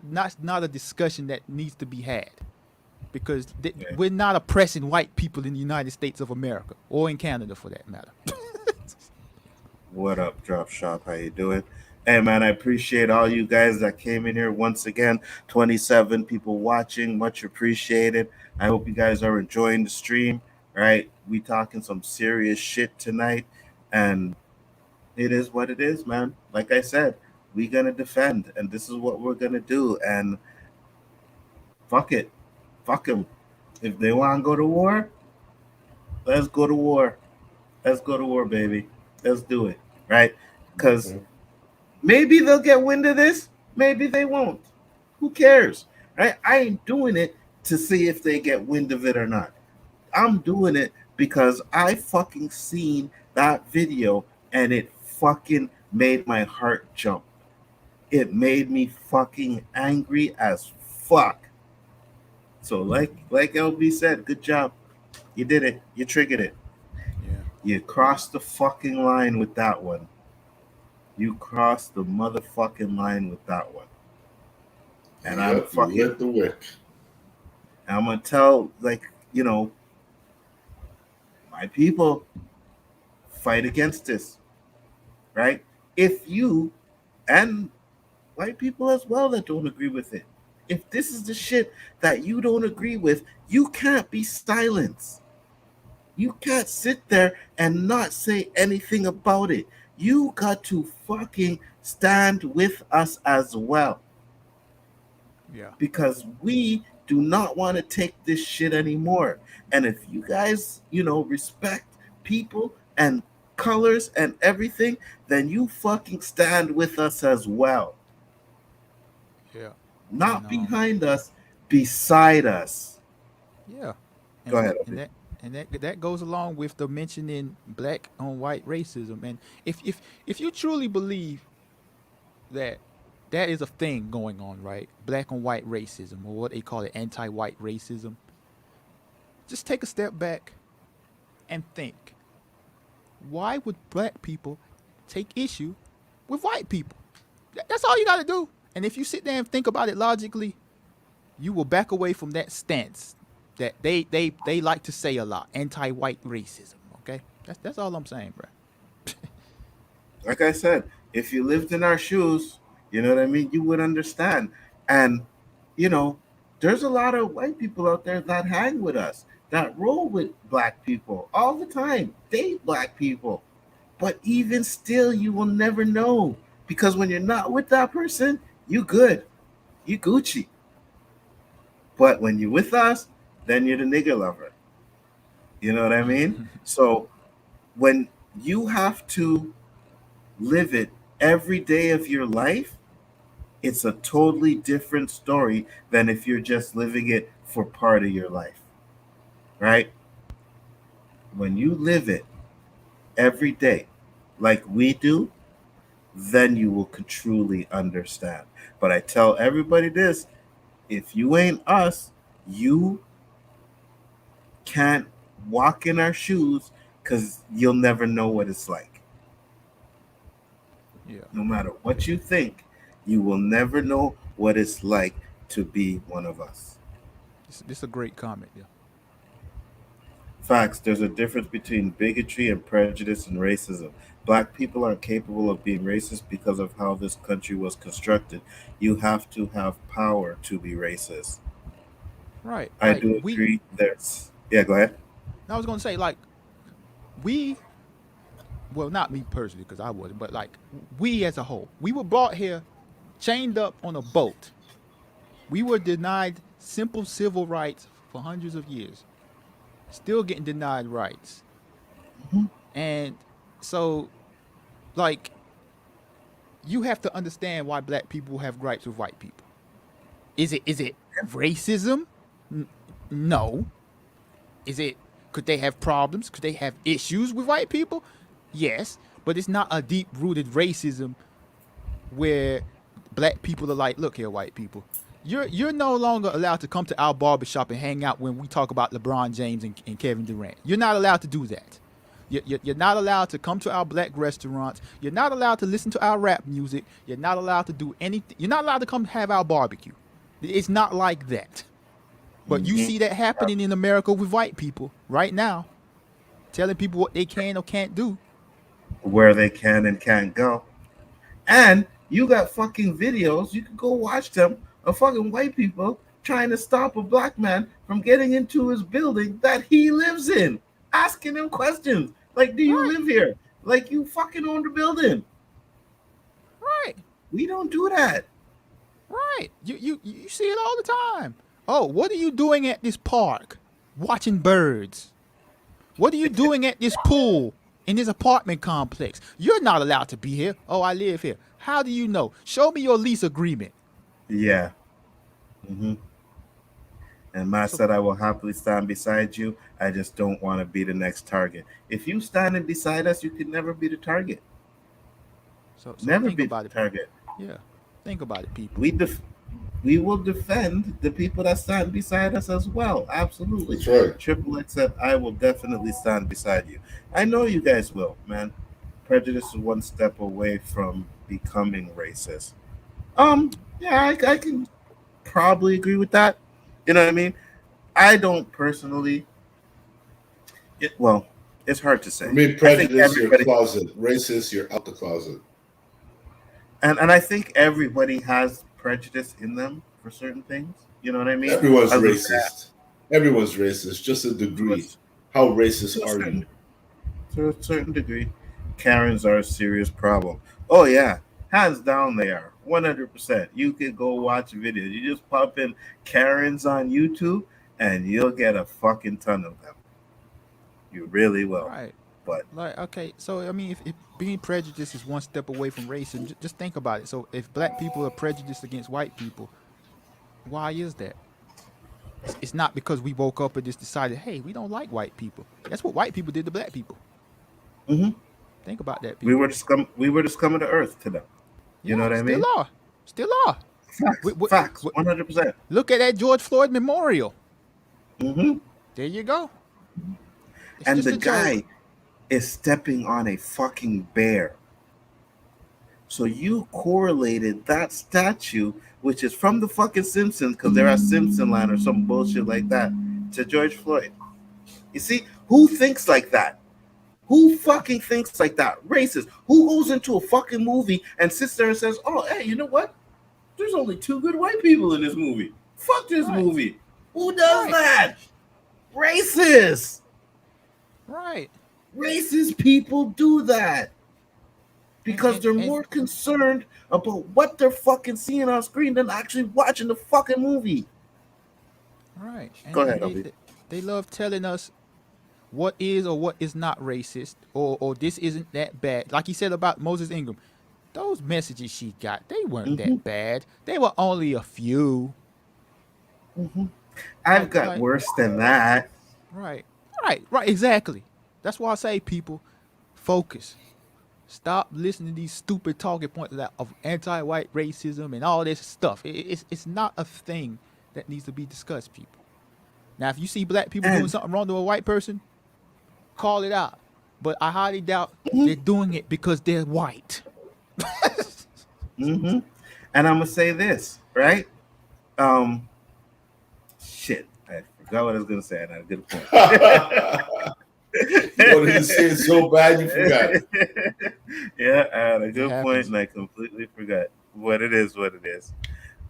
a discussion that needs to be had because Yeah. we're not oppressing white people in the United States of America or in Canada for that matter. What up, Drop Shop? How you doing? Hey, man, I appreciate all you guys that came in here once again. 27 people watching, much appreciated. I hope you guys are enjoying the stream. Right, we talking some serious shit tonight, and it is what it is, man. Like I said, we gonna defend, and this is what we're gonna do. And fuck it, fuck them. If they want to go to war, let's go to war. Let's go to war, baby. Let's do it, right? Because maybe they'll get wind of this. Maybe they won't. Who cares, right? I ain't doing it to see if they get wind of it or not. I'm doing it because I fucking seen that video and it fucking made my heart jump. It made me fucking angry as fuck. So like LB said, good job. You did it. You triggered it. Yeah. You crossed the fucking line with that one. You crossed the motherfucking line with that one. And I'm You fucking lit the wick. I'm gonna tell, like, you know, my people, fight against this, right? If you and white people as well that don't agree with it, if this is the shit that you don't agree with, you can't be silenced. You can't sit there and not say anything about it. You got to fucking stand with us as well. Yeah. Because we do not want to take this shit anymore. And if you guys, you know, respect people and colors and everything, then you fucking stand with us as well. Yeah. Not And, behind us, beside us. Yeah. Go ahead. And that goes along with the mentioning black on white racism. And if you truly believe that that is a thing going on, right? Black on white racism, or what they call it, anti-white racism. Just take a step back and think. Why would black people take issue with white people? That's all you got to do. And if you sit there and think about it logically, you will back away from that stance that they like to say a lot, anti-white racism. Okay, that's all I'm saying, bro. Like I said, if you lived in our shoes, you know what I mean, you would understand. And, you know, there's a lot of white people out there that hang with us, that roll with black people all the time, date black people. But even still, you will never know. Because when you're not with that person, you good. You Gucci. But when you're with us, then you're the nigger lover. You know what I mean? So when you have to live it every day of your life, it's a totally different story than if you're just living it for part of your life, right? When you live it every day like we do, then you will truly understand. But I tell everybody this, if you ain't us, you can't walk in our shoes because you'll never know what it's like. Yeah. No matter what you think, you will never know what it's like to be one of us. This is a great comment. Yeah. Facts. There's a difference between bigotry and prejudice and racism. Black people aren't capable of being racist because of how this country was constructed. You have to have power to be racist. Right. I Like, do agree. Yeah, go ahead. I was gonna say, like, well, not me personally because I wasn't, but like we as a whole, we were brought here, chained up on a boat. We were denied simple civil rights for hundreds of years, still getting denied rights. Mhm. And so, like, you have to understand why black people have gripes with white people. Is it racism? No. Could they have problems? Could they have issues with white people? Yes, but it's not a deep-rooted racism where black people are like, look here, white people, you're no longer allowed to come to our barbershop and hang out when we talk about LeBron James and Kevin Durant. You're not allowed to do that. You're not allowed to come to our black restaurants. You're not allowed to listen to our rap music. You're not allowed to do anything. You're not allowed to come have our barbecue. It's not like that. But you see that happening in America with white people right now, telling people what they can or can't do. Where they can and can't go. And you got fucking videos, you can go watch them, of fucking white people trying to stop a black man from getting into his building that he lives in, asking him questions. Like, do you live here? Like, you fucking own the building. Right. We don't do that. Right. You see it all the time. Oh, what are you doing at this park? Watching birds. What are you doing at this pool in this apartment complex? You're not allowed to be here. Oh, I live here. How do you know? Show me your lease agreement. Yeah. And Matt said, I will happily stand beside you. I just don't want to be the next target. If you standing beside us, you could never be the target. So Never think be about the it. target. Yeah. Think about it, people. We will defend the people that stand beside us as well. Absolutely. That's right. Triple X said, I will definitely stand beside you. I know you guys will, man. Prejudice is one step away from becoming racist. Yeah, I can probably agree with that. You know what I mean? I don't personally. Well, it's hard to say. For me, I think prejudice, your everybody, closet. Racist, you're out the closet. and I think everybody has prejudice in them for certain things. You know what I mean? Everyone's Other than racist. Everyone's racist, just a degree. How racist to a are certain- you? to a certain degree, Karens are a serious problem. Oh yeah, hands down they are. 100%. You could go watch videos. You just pop in Karens on YouTube, and you'll get a fucking ton of them. You really will. Right. But Like, okay, so I mean, if being prejudiced is one step away from racism, just think about it. So if black people are prejudiced against white people, why is that? It's not because we woke up and just decided, hey, we don't like white people. That's what white people did to black people. Mhm. Think about that, we people. were the scum. We were the scum of the earth to them. You know what I mean? Still are. Facts. Facts. 100%. Look at that George Floyd memorial. Hmm. There you go. It's And just the a joke. guy is stepping on a fucking bear. So you correlated that statue, which is from the fucking Simpsons, because they're at Simpson Land or some bullshit like that, to George Floyd. You see, who thinks like that? Who fucking thinks like that? Racist. Who goes into a fucking movie and sits there and says, oh, hey, you know what? There's only two good white people in this movie. Fuck this Right. movie. Who does Right. that? Racist. Right. Racist people do that because And- they're and- more concerned about what they're fucking seeing on screen than actually watching the fucking movie. Right. And, Go ahead, and Obi. they love telling us what is or what is not racist, or this isn't that bad. Like he said about Moses Ingram. Those messages she got, they weren't that bad. They were only a few. I've got worse than that. Right. Exactly. That's why I say, people, focus. Stop listening to these stupid talking points of anti-white racism and all this stuff. It's not a thing that needs to be discussed, people. Now, if you see black people doing something wrong to a white person, call it out. But I highly doubt they're doing it because they're white. And I'm gonna say this, right? Shit, I forgot what I was gonna say. And I had a good point. You wanted to say it so bad you forgot. Yeah, I had a good happens. point and I completely forgot what it is.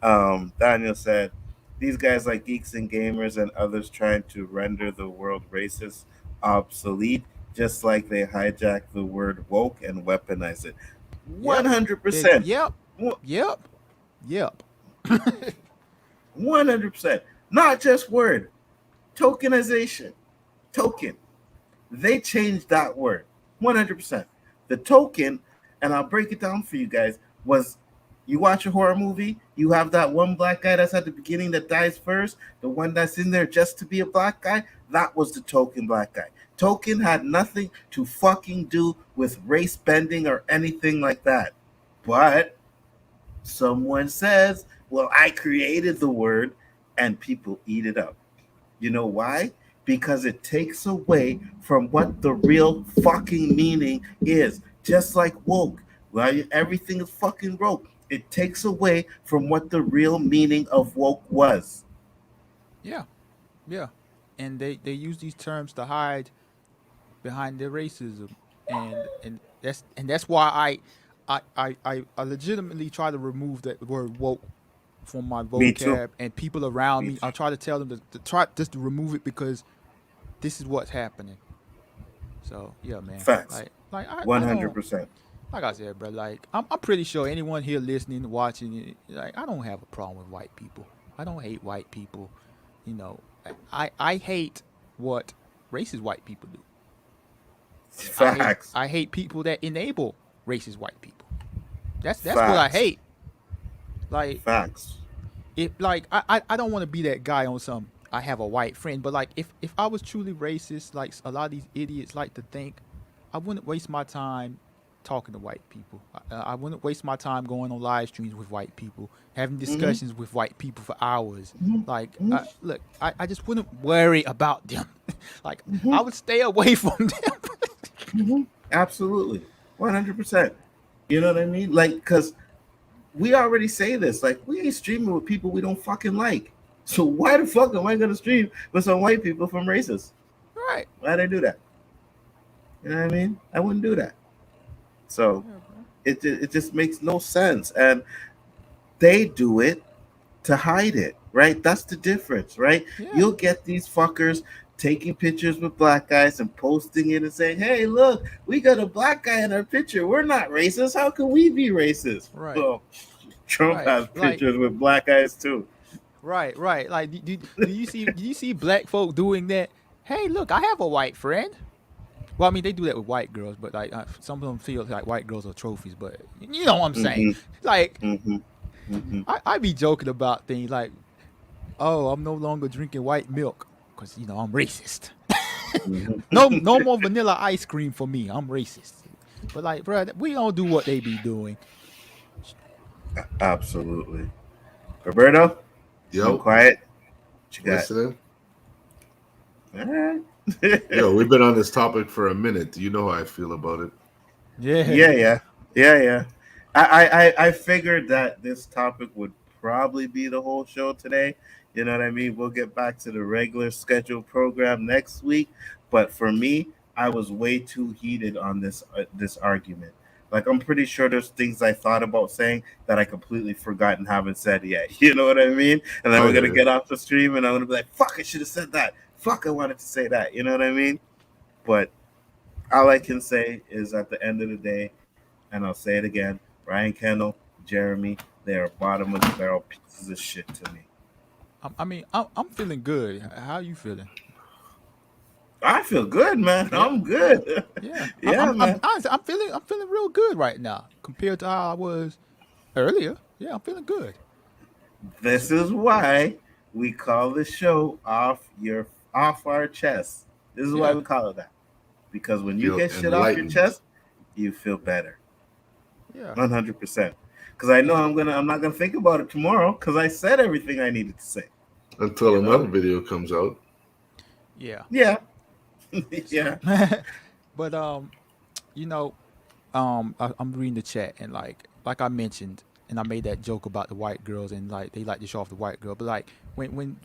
Daniel said, these guys like geeks and gamers and others trying to render the world racist, obsolete, just like they hijack the word woke and weaponize it. 100%. Yep. 100%. Not just word. Tokenization. Token. They changed that word. 100%. The token, and I'll break it down for you guys, was you watch a horror movie, you have that one black guy that's at the beginning that dies first, the one that's in there just to be a black guy, that was the token black guy. Token had nothing to fucking do with race bending or anything like that. But someone says, well, I created the word, and people eat it up. You know why? because it takes away from what the real fucking meaning is. Just like woke, well, everything is fucking woke. It takes away from what the real meaning of woke was. Yeah, yeah, and they use these terms to hide behind their racism, and that's why I legitimately try to remove that word woke from my Me too. vocab, and people around Me me, too. I try to tell them to try just to remove it because this is what's happening. So yeah, man. Facts. I don't 100%. like I said, bro. Like I'm pretty sure anyone here listening, watching, like I don't have a problem with white people. I don't hate white people. You know, I hate what racist white people do. Facts. I hate people that enable racist white people. That's what I Facts. hate. Like Facts. if like I don't want to be that guy on some I have a white friend, but like if I was truly racist, like a lot of these idiots like to think, I wouldn't waste my time talking to white people. I wouldn't waste my time going on live streams with white people, having Mm-hmm. discussions with white people for hours. Like, Mm-hmm. look, I just wouldn't worry about them. Like, Mm-hmm. I would stay away from them. Mm-hmm. Absolutely. 100%. You know what I mean? Like, because we already say this. Like, we ain't streaming with people we don't fucking like. So why the fuck am I going to stream with some white people from races? Right. Why'd I do that? You know what I mean? I wouldn't do that. So Yeah, bro. it just makes no sense. And they do it to hide it, right? That's the difference, right? Yeah. You'll get these fuckers taking pictures with black guys and posting it and saying, "Hey, look, we got a black guy in our picture. We're not racist. How can we be racist?" Right. Well, Trump Right. has Like, pictures with black guys too. right, right. Like, do you see black folk doing that? Hey, look, I have a white friend. Well, I mean, they do that with white girls, but like some of them feel like white girls are trophies. But you know what I'm saying? Mm-hmm. Like, Mm-hmm. Mm-hmm. I be joking about things like, oh, I'm no longer drinking white milk because I'm racist. Mm-hmm. No more vanilla ice cream for me. I'm racist. But like, bro, we don't do what they be doing. Absolutely. Roberto, you've been Yo, quiet. What you got? listening. All right. Yo, we've been on this topic for a minute. Do you know how I feel about it? Yeah. Yeah. I figured that this topic would probably be the whole show today. You know what I mean? We'll get back to the regular scheduled program next week. But for me, I was way too heated on this argument. Like I'm pretty sure there's things I thought about saying that I completely forgot and haven't said yet. You know what I mean? And then Oh we're gonna yeah. get off the stream, and I'm gonna be like, "Fuck! I should have said that. Fuck! I wanted to say that." You know what I mean? But all I can say is at the end of the day, and I'll say it again, Ryan Kendall, Jeremy, they are bottom of the barrel pieces of shit to me. I mean, I'm feeling good. How you feeling? I feel good, man. Yeah. I'm good. Yeah. Yeah, I'm man. honestly, I'm feeling real good right now compared to how I was earlier. Yeah, I'm feeling good. This is why we call the show off our chest. This is why Yeah. we call it that. Because when you Feel get shit off your enlightened chest, you feel better. Yeah. 100%. Because I know I'm not gonna think about it tomorrow because I said everything I needed to say. until You another know? video comes out. Yeah. Yeah. So, Yeah. but you know, I'm reading the chat, and like I mentioned, and I made that joke about the white girls, and like they like to show off the white girl, but like when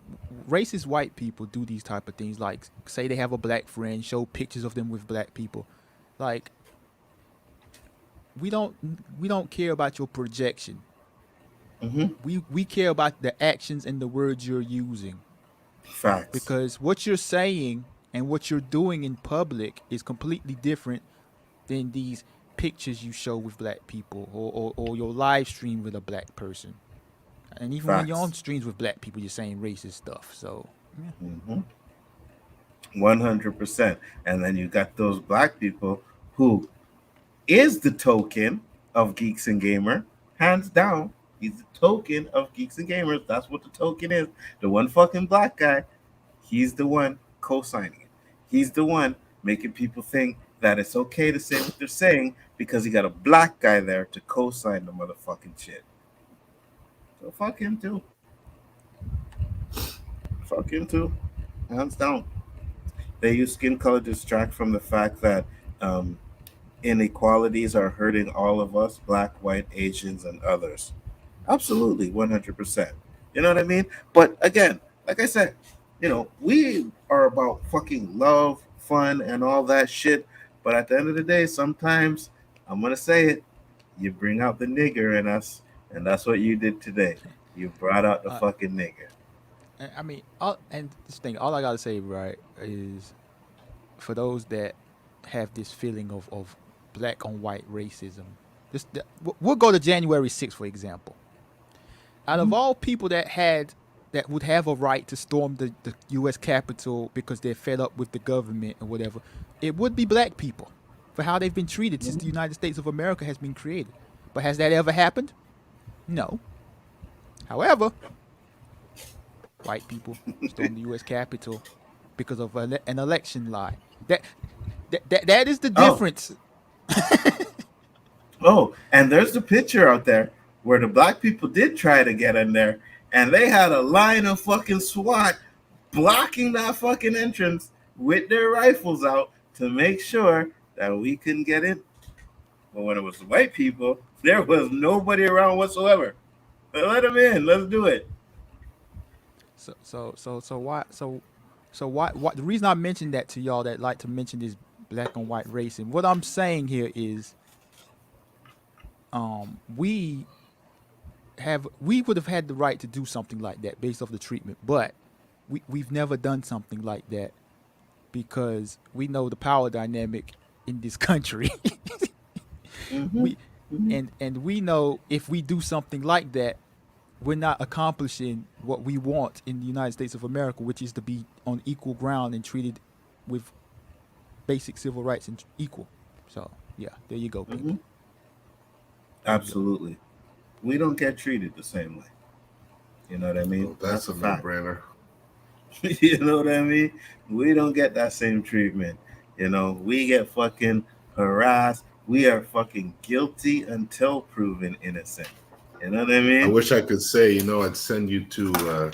racist white people do these type of things, like say they have a black friend, show pictures of them with black people, like we don't we don't care about your projection. Mm-hmm. We care about the actions and the words you're using, Facts. because what you're saying and what you're doing in public is completely different than these pictures you show with black people, or your live stream with a black person. And even when you're on Facts. streams with black people, you're saying racist stuff. So, yeah. Mm-hmm. 100%. And then you got those black people who is the token of Geeks and Gamer, hands down. He's the token of Geeks and Gamers. That's what the token is. The one fucking black guy, he's the one co-signing it. He's the one making people think that it's okay to say what they're saying because he got a black guy there to co-sign the motherfucking shit. So fuck him too. Fuck him too. Hands down. They use skin color to distract from the fact that um, inequalities are hurting all of us, black, white, Asians, and others. Absolutely, 100%. You know what I mean? But again, like I said, we are about fucking love, fun, and all that shit. But at the end of the day, sometimes I'm gonna say it. You bring out the nigger in us, and that's what you did today. You brought out the Uh, fucking nigger. I mean, and this thing, all I gotta say, right, is for those that have this feeling of black on white racism. We'll go to January 6th, for example. Out of all people that would have a right to storm the U.S. Capitol because they're fed up with the government or whatever, it would be black people for how they've been treated since the United States of America has been created. But has that ever happened? No. However, white people stormed the U.S. Capitol because of an election lie. That is the Oh, difference. oh, and there's the picture out there where the black people did try to get in there, and they had a line of fucking SWAT blocking that fucking entrance with their rifles out to make sure that we couldn't get in. But when it was the white people, there was nobody around whatsoever. Let them in. Let's do it. So why the reason I mentioned that to y'all that like to mention this black and white race, and what I'm saying here is we we would have had the right to do something like that based off the treatment, but we've never done something like that because we know the power dynamic in this country. Mm-hmm. we and we know if we do something like that, we're not accomplishing what we want in the United States of America, which is to be on equal ground and treated with basic civil rights and equal. So yeah, there you go, Mm-hmm. people. There you go. Absolutely. We don't get treated the same way. You know what I mean? Well, That's that's a a fact. no-brainer. You know what I mean? We don't get that same treatment. We get fucking harassed. We are fucking guilty until proven innocent. You know what I I mean? wish I could say, I'd send you to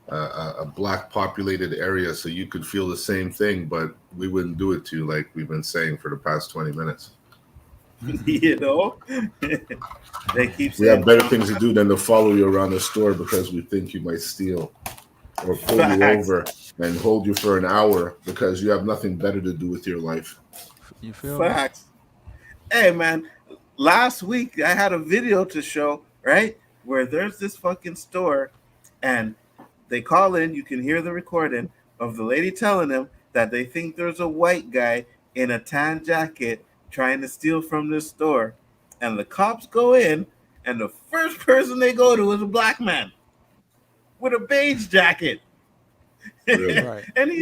a black populated area so you could feel the same thing, but we wouldn't do it to you like we've been saying for the past 20 minutes. you know? They keep We have saying better Trump things to do than to follow you around the store because we think you might steal or pull you facts. over and hold you for an hour because you have nothing better to do with your life. You feel me? Facts. Hey man, last week I had a video to show, right? Where there's this fucking store and they call in, you can hear the recording of the lady telling them that they think there's a white guy in a tan jacket trying to steal from this store. And the cops go in, and the first person they go to is a black man with a beige jacket. Really. Right. And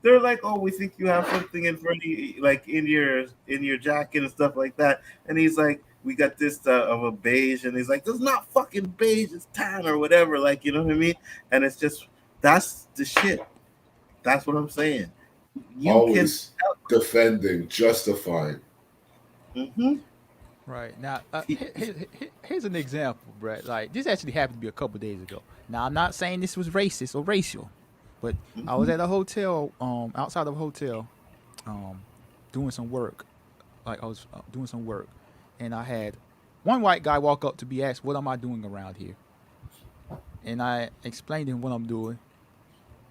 they're like, oh, we think you have something in front of you, like in your jacket and stuff like that. And he's like, we got this of a beige, and he's like, this is not fucking beige, it's tan or whatever, like, you know what I mean? And it's just that's the shit. That's what I'm saying. You can. Always defending, justifying. Mm-hmm. Right. Now, here's an example, Brett. Like, this actually happened to be a couple days ago. Now, I'm not saying this was racist or racial, but I was Mm-hmm. at a hotel, outside of a hotel, um, doing some work. Like, I was doing some work, and I had one white guy walk up to me, ask, "What am I doing around here?" And I explained to him what I'm doing.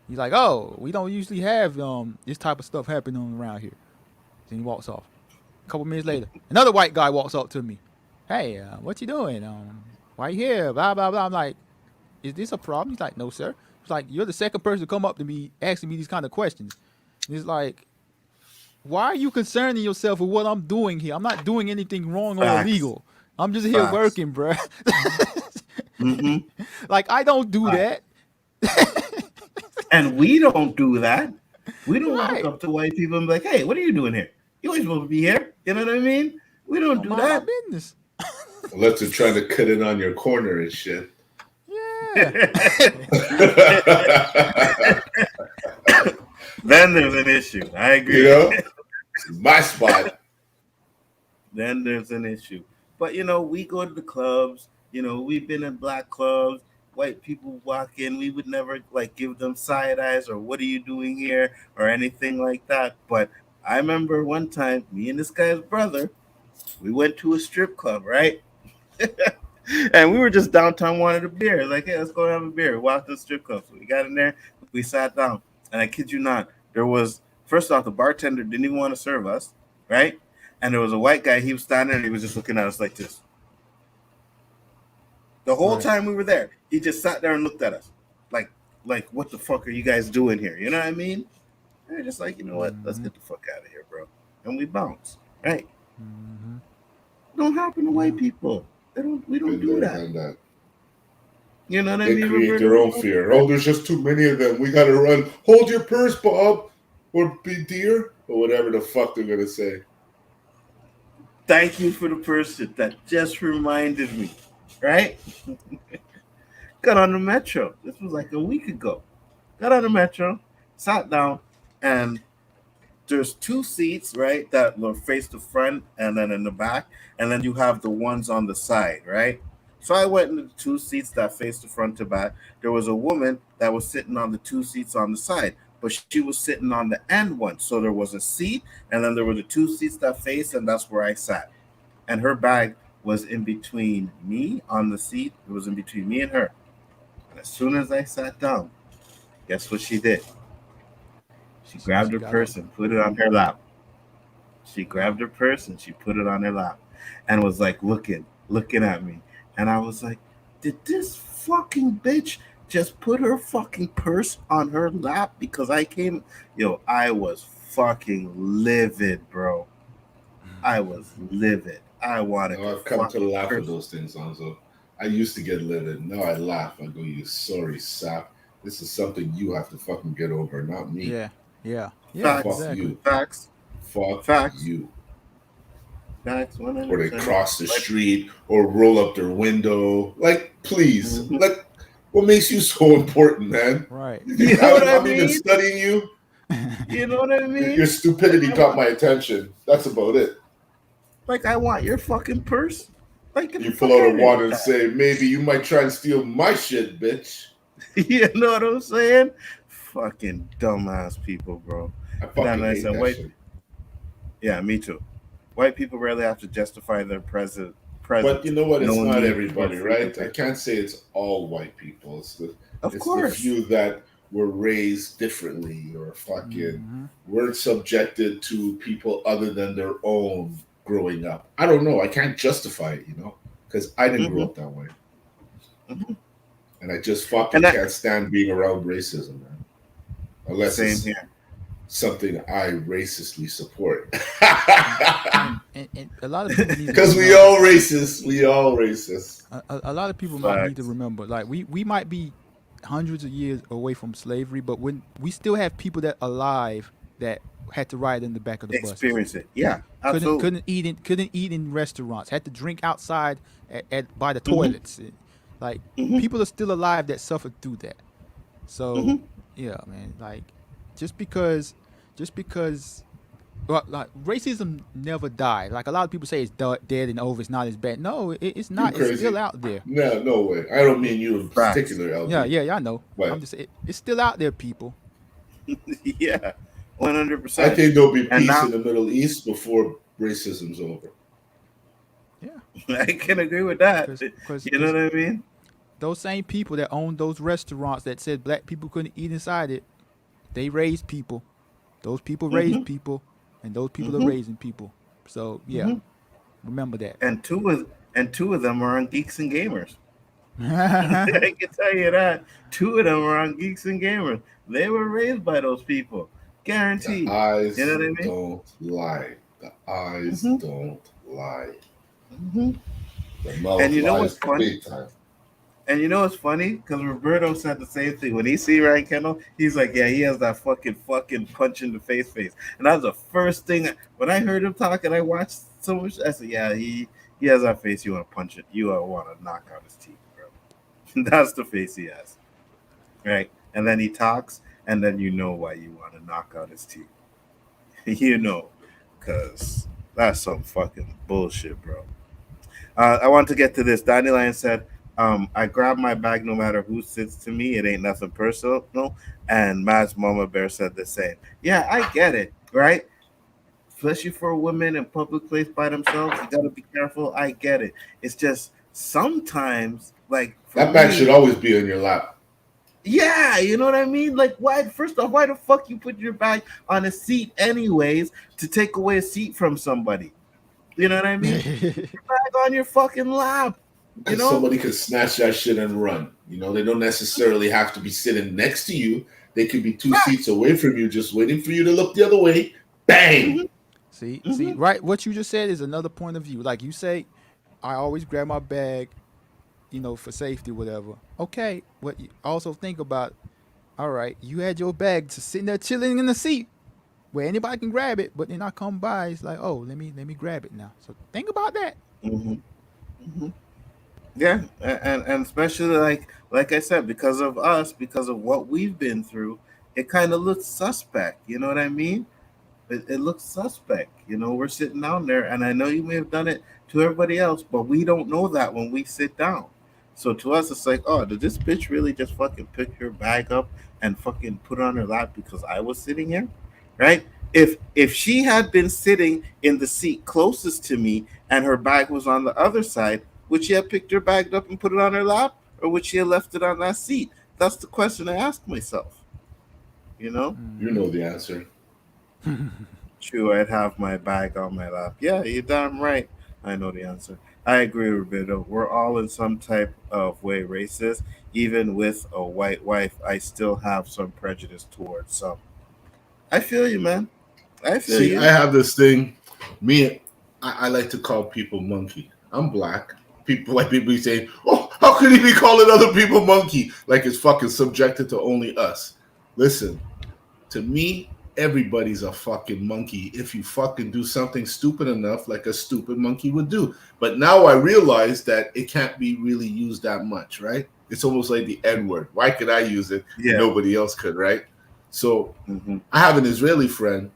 He's like, "Oh, we don't usually have this type of stuff happening around here." Then he walks off. A couple minutes later, another white guy walks up to me. Hey, what you doing? Why you here? Blah blah blah. I'm like, is this a problem? He's like, no, sir. He's like, you're the second person to come up to me asking me these kind of questions. And he's like, why are you concerning yourself with what I'm doing here? I'm not doing anything wrong or Facts. illegal. I'm just here Facts. working, bruh. Mm-hmm. Like, I don't do Facts. that. And we don't do that. We don't walk Right. up to white people and be like, hey, what are you doing here? You ain't supposed to be here. You know what I mean? We don't I'm do mind my that. business. Unless they're trying to cut in on your corner and shit. Yeah. Then there's an issue. I agree. You know, my spot. Then there's an issue. But we go to the clubs. We've been in black clubs. white people walk in, we would never like give them side eyes or what are you doing here or anything like that. But I remember one time, me and this guy's brother, we went to a strip club, right? And we were just downtown wanted a beer. Like, hey, let's go have a beer. We walked to the strip club. So we got in there, we sat down. And I kid you not, there was, first off, the bartender didn't even want to serve us, right? And there was a white guy, he was standing and he was just looking at us like this. The whole Right. time we were there, he just sat there and looked at us. Like, what the fuck are you guys doing here? You know what I mean? And we're just like, you know what? Let's get the fuck out of here, bro. And we bounce, right? Mm-hmm. Don't happen to white people. We don't Been do there, that. done that. You know what I They mean? create Roberto? their own fear. Oh, there's just too many of them. We gotta run. Hold your purse, Bob, or be dear, or whatever the fuck they're gonna say. Thank you for the person that just reminded me, right? Got on the metro. This was like a week ago. Got on the metro, sat down, and there's two seats, right, that will face the front and then in the back, and then you have the ones on the side, right? So I went into the two seats that face the front to back. There was a woman that was sitting on the two seats on the side, but she was sitting on the end one. So there was a seat, and then there were the two seats that face, and that's where I sat. And her bag was in between me on the seat. It was in between me and her. And as soon as I sat down, guess what she did? She Soon as grabbed you her got up. purse and put it on her lap. She grabbed her purse and she put it on her lap and was like looking at me. And I was like, did this fucking bitch just put her fucking purse on her lap because I came? Yo, I was fucking livid, bro. I was livid. I wanted Now to I've come to fucking laugh at curse. those things, Nzo. I used to get livid. Now I laugh. I go, you sorry sap. This is something you have to fucking get over, not me. Yeah. Yeah. Yeah. Facts, Fuck Exactly. you. facts, Fuck facts, you. facts, Or they 100%. cross the Like, street or roll up their window. Like, please. mhm. Like, what makes you so important, man? Right. You know what I I'm even mean? studying you. You know what I mean? Your stupidity Like, caught my attention. That's about it. I want your fucking purse. Like, get the You fuck pull out out a of here wand with and that. say, maybe you might try and steal my shit, bitch. You know what I'm saying? Fucking dumbass people, bro. I And then fucking I hate said, that wait, shit. yeah, me too. White people rarely have to justify their But presence. you know what? It's No not need for everybody, freedom. right? I can't say it's all white people. Of It's the course. few that were raised differently or fucking Mm-hmm. weren't subjected to people other than their own growing up. I don't know. I can't justify it, because I didn't grow Hmm. up that way. Hmm. And I just And fucking that can't stand being around racism, man. Unless same it's here. something I racistly support. And a lot of people need to Because we remember. all racist. We all racist. A lot of people might need to Facts. remember. Like we might be hundreds of years away from slavery, but when we still have people that alive that had to ride in the back of the buses. Experience it. Yeah, couldn't absolutely. couldn't eat in restaurants, had to drink outside by the Hmm. toilets. Like Hmm. people are still alive that suffered through that. So Hmm. yeah, man, like just because just because well, like racism never died. Like a lot of people say it's dead and over. It's not as bad. No, it's You not. It's still crazy. out there. No way. I don't mean you in Facts. particular, Yeah, LB. yeah, I know. I'm But just it's still out there, people. Yeah, one hundred I percent. think there'll be And peace now in the Middle East before racism's over. Yeah, I can agree with that. You know because what I mean? those same people that owned those restaurants that said black people couldn't eat inside it, they raised people. Those people raised Hmm. people, and those people are Hmm. raising people. So yeah, Hmm. remember that. And two of them are on Geeks and Gamers. I can tell you that. Two of them are on Geeks and Gamers. They were raised by those people. The Guaranteed. You know eyes what I mean? don't lie. The eyes Hmm. don't lie. Hmm. The And mouth you know what's lies funny? big time. And you know what's funny? Because Roberto said the same thing. When he see Ryan Kendall, he's like, yeah, he has that fucking punch in the face. And that was the first thing when I heard him talk and I watched so much. I said, yeah, he has that face. You want to punch it. You want to knock out his teeth, bro. That's the face he has, right? And then he talks, and then you know why you want to knock out his teeth. You know, because that's some fucking bullshit, bro. I want to get to this. Dandelion said, I grab my bag no matter who sits to me. It ain't nothing personal. No. And Matt's Mama Bear said the same. Yeah, I get it, right? Especially for women in public place by themselves, you gotta be careful. I get it. It's just sometimes, like for That bag should me, always be on your lap. yeah, you know what I mean? Like, why? First off, why the fuck you put your bag on a seat anyways to take away a seat from somebody? You know what I mean? Bag on your fucking lap. You Because know? somebody could snatch that shit and run. You know, they don't necessarily have to be sitting next to you. They could be two seats away from you, just waiting for you to look the other way. Bang! Mm-hmm, See, right? What you just said is another point of view. Like you say, I always grab my bag, for safety, whatever. Okay, what you also think about? All right, you had your bag just sitting there chilling in the seat where anybody can grab it, but then I come by, it's like, oh, let me grab it now. So think about that. mm-hmm, mm-hmm. Yeah, and especially like I said, because of us, because of what we've been through, it kind of looks suspect. You know what I mean? It looks suspect. You know, we're sitting down there, and I know you may have done it to everybody else, but we don't know that when we sit down. So to us, it's like, oh, did this bitch really just fucking pick her bag up and fucking put it on her lap because I was sitting here, right? If she had been sitting in the seat closest to me and her bag was on the other side, would she have picked her bag up and put it on her lap, or would she have left it on that seat? That's the question I ask myself. You know. You know the answer. True, I'd have my bag on my lap. Yeah, you're damn right. I know the answer. I agree, Roberto. We're all in some type of way racist. Even with a white wife, I still have some prejudice towards some. I feel you, man. I feel See, I you. have this thing. Me, I like to call people monkey. I'm black. People be saying, "Oh, how could he be calling other people monkey?" Like it's fucking subjected to only us. Listen, to me, everybody's a fucking monkey if you fucking do something stupid enough, like a stupid monkey would do. But now I realize that it can't be really used that much, right? It's almost like the N word. Why could I use it and Yeah. nobody else could, right? So Hmm. I have an Israeli friend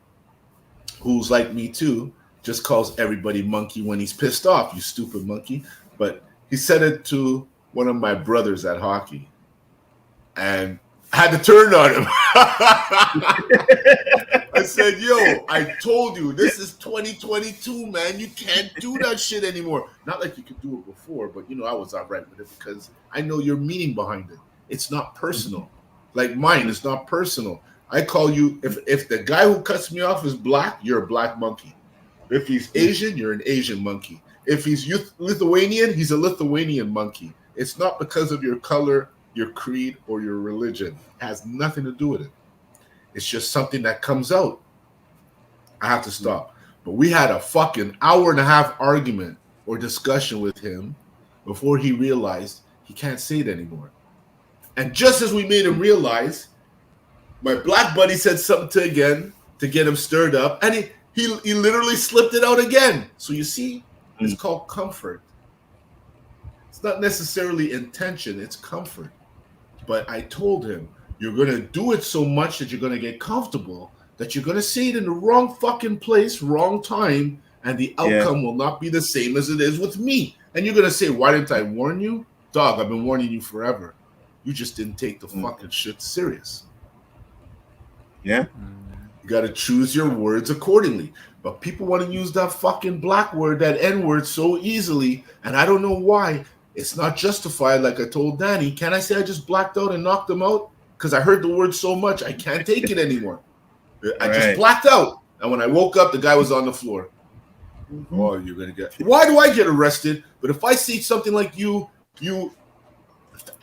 who's like me too, just calls everybody monkey when he's pissed off, you stupid monkey. But he said it to one of my brothers at hockey, and I had to turn on him. I said, yo, I told you, this is 2022, man. You can't do that shit anymore. Not like you could do it before, but I was all right with it because I know your meaning behind it. It's not personal. Like mine, it's not personal. I call you, if the guy who cuts me off is black, you're a black monkey. If he's Asian, you're an Asian monkey. If he's Lithuanian, he's a Lithuanian monkey. It's not because of your color, your creed, or your religion. It has nothing to do with it. It's just something that comes out. I have to stop. But we had a fucking hour and a half argument or discussion with him before he realized he can't say it anymore. And just as we made him realize, my black buddy said something to get him stirred up, and he literally slipped it out again. So you see, it's called comfort. It's not necessarily intention, it's comfort. But I told him, you're going to do it so much that you're going to get comfortable, that you're going to say it in the wrong fucking place, wrong time, and the Yeah. outcome will not be the same as it is with me. And you're going to say, why didn't I warn you? Dog, I've been warning you forever. You just didn't take the fucking shit serious. Yeah. You got to choose your words accordingly. But people want to use that fucking black word, that N word, so easily. And I don't know why. It's not justified, like I told Danny. Can I say I just blacked out and knocked him out? Because I heard the word so much, I can't take it anymore. I just Right. blacked out. And when I woke up, the guy was on the floor. Oh, you're going to get... Why do I get arrested? But if I see something like you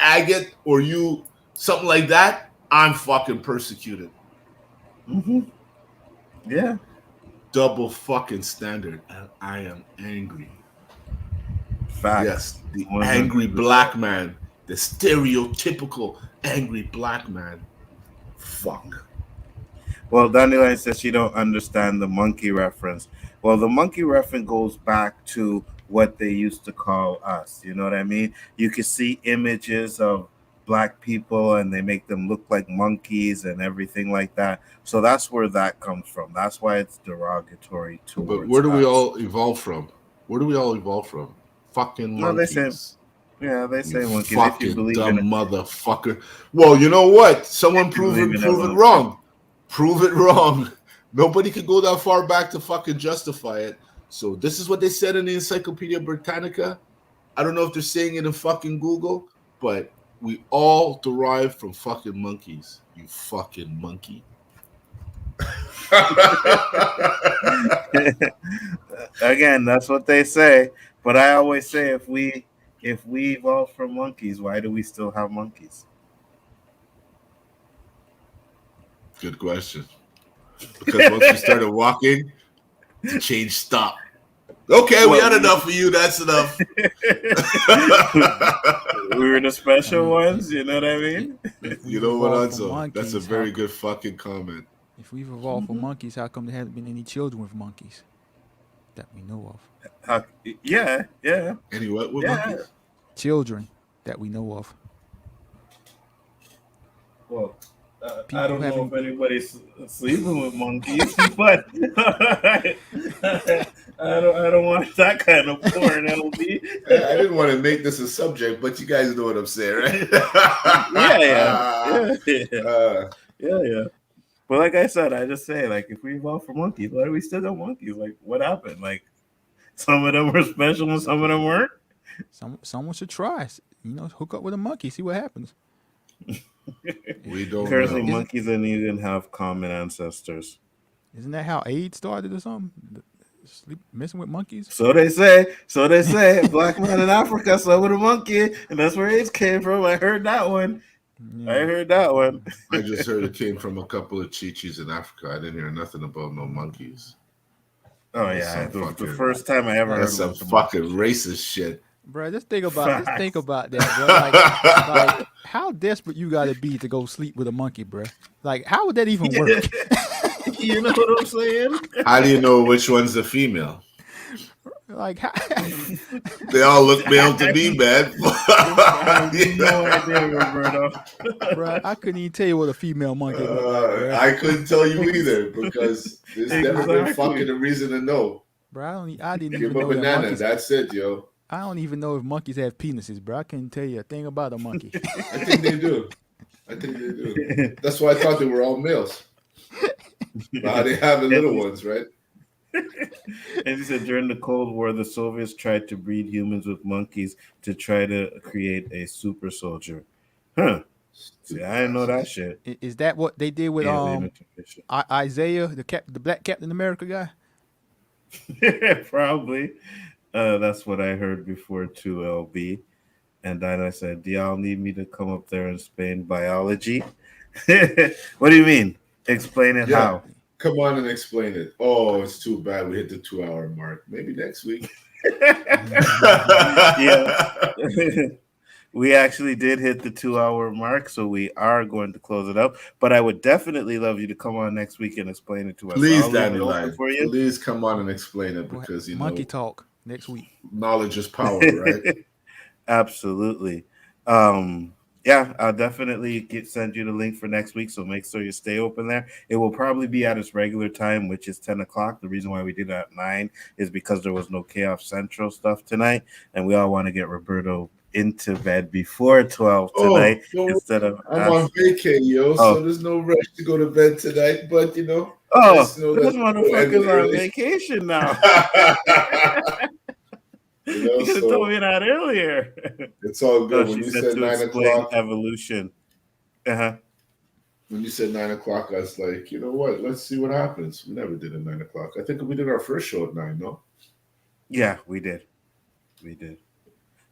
agate, or you something like that, I'm fucking persecuted. Mm-hmm. Yeah. Double fucking standard. And I am angry. Facts. Yes, the 100%. angry black man. The stereotypical angry black man. Fuck. Well, Dandelion says she don't understand the monkey reference. Well, the monkey reference goes back to what they used to call us. You know what I mean? You can see images of black people and they make them look like monkeys and everything like that. So that's where that comes from. That's why it's derogatory towards But where do we us. all evolve from? Where do we all evolve from? Fucking No, listen. monkeys. Yeah, they You say monkeys. If you fucking believe dumb in it, motherfucker. Well, you know what? Someone you believe in prove it evolution. wrong. Prove it wrong. Nobody could go that far back to fucking justify it. So this is what they said in the Encyclopedia Britannica. I don't know if they're saying it in fucking Google, but we all derive from fucking monkeys. You fucking monkey. Again, that's what they say. But I always say, if we evolved from monkeys, why do we still have monkeys? Good question. Because once we started walking, the change stopped. Okay, we Well, had enough of you. That's enough. we were the special I mean, ones. You know what I mean? If You we've know what, evolved from Nzo? monkeys, That's a very good fucking comment. If we've evolved from monkeys, how come there haven't been any children with monkeys that we know of? Yeah. Any what with Yeah. monkeys? Children that we know of. Well, People I don't know having- if anybody's sleeping with monkeys, but I don't want that kind of porn, LB. I didn't want to make this a subject, but you guys know what I'm saying, right? Yeah. But like I said, I just say, like, if we evolved from monkeys, why do we still got monkeys? Like, what happened? Like, some of them were special and some of them weren't. Someone should try. Hook up with a monkey, see what happens. We don't Currently, know. monkeys and Indian have common ancestors. Isn't that how AIDS started or something? Messing with monkeys? So they say. Black man in Africa slept with a monkey, and that's where AIDS came from. I heard that one. Yeah. I heard that one. I just heard it came from a couple of chichis in Africa. I didn't hear nothing about no monkeys. Oh That's yeah, some the first time I ever heard That's some about the fucking racist shit. Bro, just think about that, bro. Like how desperate you gotta be to go sleep with a monkey, bro. Like, how would that even work? You know what I'm saying? How do you know which one's the female? Like, how? They all look male to me, man. I have no idea, Roberto. Bro, I couldn't even tell you what a female monkey looked like, bro. I couldn't tell you either because there's never been fucking a reason to know. Bro, I didn't Give even a know that banana. monkeys. That's it, yo. I don't even know if monkeys have penises, bro. I couldn't tell you a thing about a monkey. I think they do. That's why I thought they were all males. Now they have the little ones, right? And he said during the Cold War, the Soviets tried to breed humans with monkeys to try to create a super soldier. Huh. See, I didn't know that shit. Is that what they did with Isaiah, the black Captain America guy? Probably. That's what I heard before too, LB. And then I said, do y'all need me to come up there and explain biology? What do you mean? Explain it how? Come on and explain it. Oh, it's too bad we hit the 2-hour mark. Maybe next week. Yeah. We actually did hit the 2-hour mark, so we are going to close it up. But I would definitely love you to come on next week and explain it to us. Please, I'll leave it Danny open Line. for you. Please come on and explain it because Monkey talk next week. Knowledge is power, right? Absolutely. Yeah, I'll definitely send you the link for next week, so make sure you stay open there. It will probably be at its regular time, which is 10 o'clock. The reason why we did it at 9 is because there was no Chaos Central stuff tonight, and we all want to get Roberto into bed before 12 tonight instead of I'm on vacay, yo, so there's no rush to go to bed tonight, but you know. This motherfucker's on vacation now. You could have told me that earlier. It's all good. When you said 9 o'clock, evolution. When you said 9 o'clock, I was like, you know what? Let's see what happens. We never did at 9 o'clock. I think we did our first show at 9, no? Yeah, we did.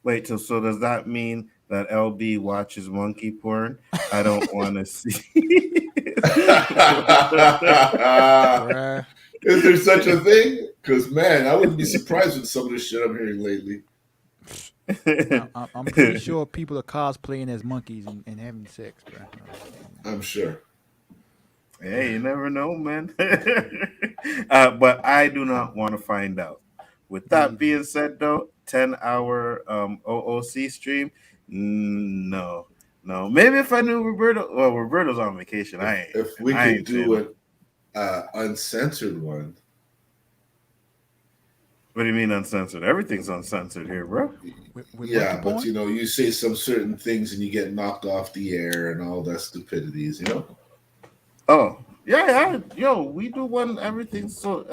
Wait, so does that mean that LB watches monkey porn? I don't want to see. Is there such a thing? Because, man, I wouldn't be surprised with some of the shit I'm hearing lately. I'm pretty sure people are cosplaying as monkeys and having sex, bro. I'm sure. Hey, you never know, man. But I do not want to find out. With that being said, though, 10-hour O.O.C stream, no. Maybe if I knew Roberto. Well, Roberto's on vacation. If we could do an uncensored one, What do you mean uncensored? Everything's uncensored here, bro. With monkey Yeah, but porn. you say some certain things and you get knocked off the air and all that stupidities, Oh, yeah. Yo, we do one everything so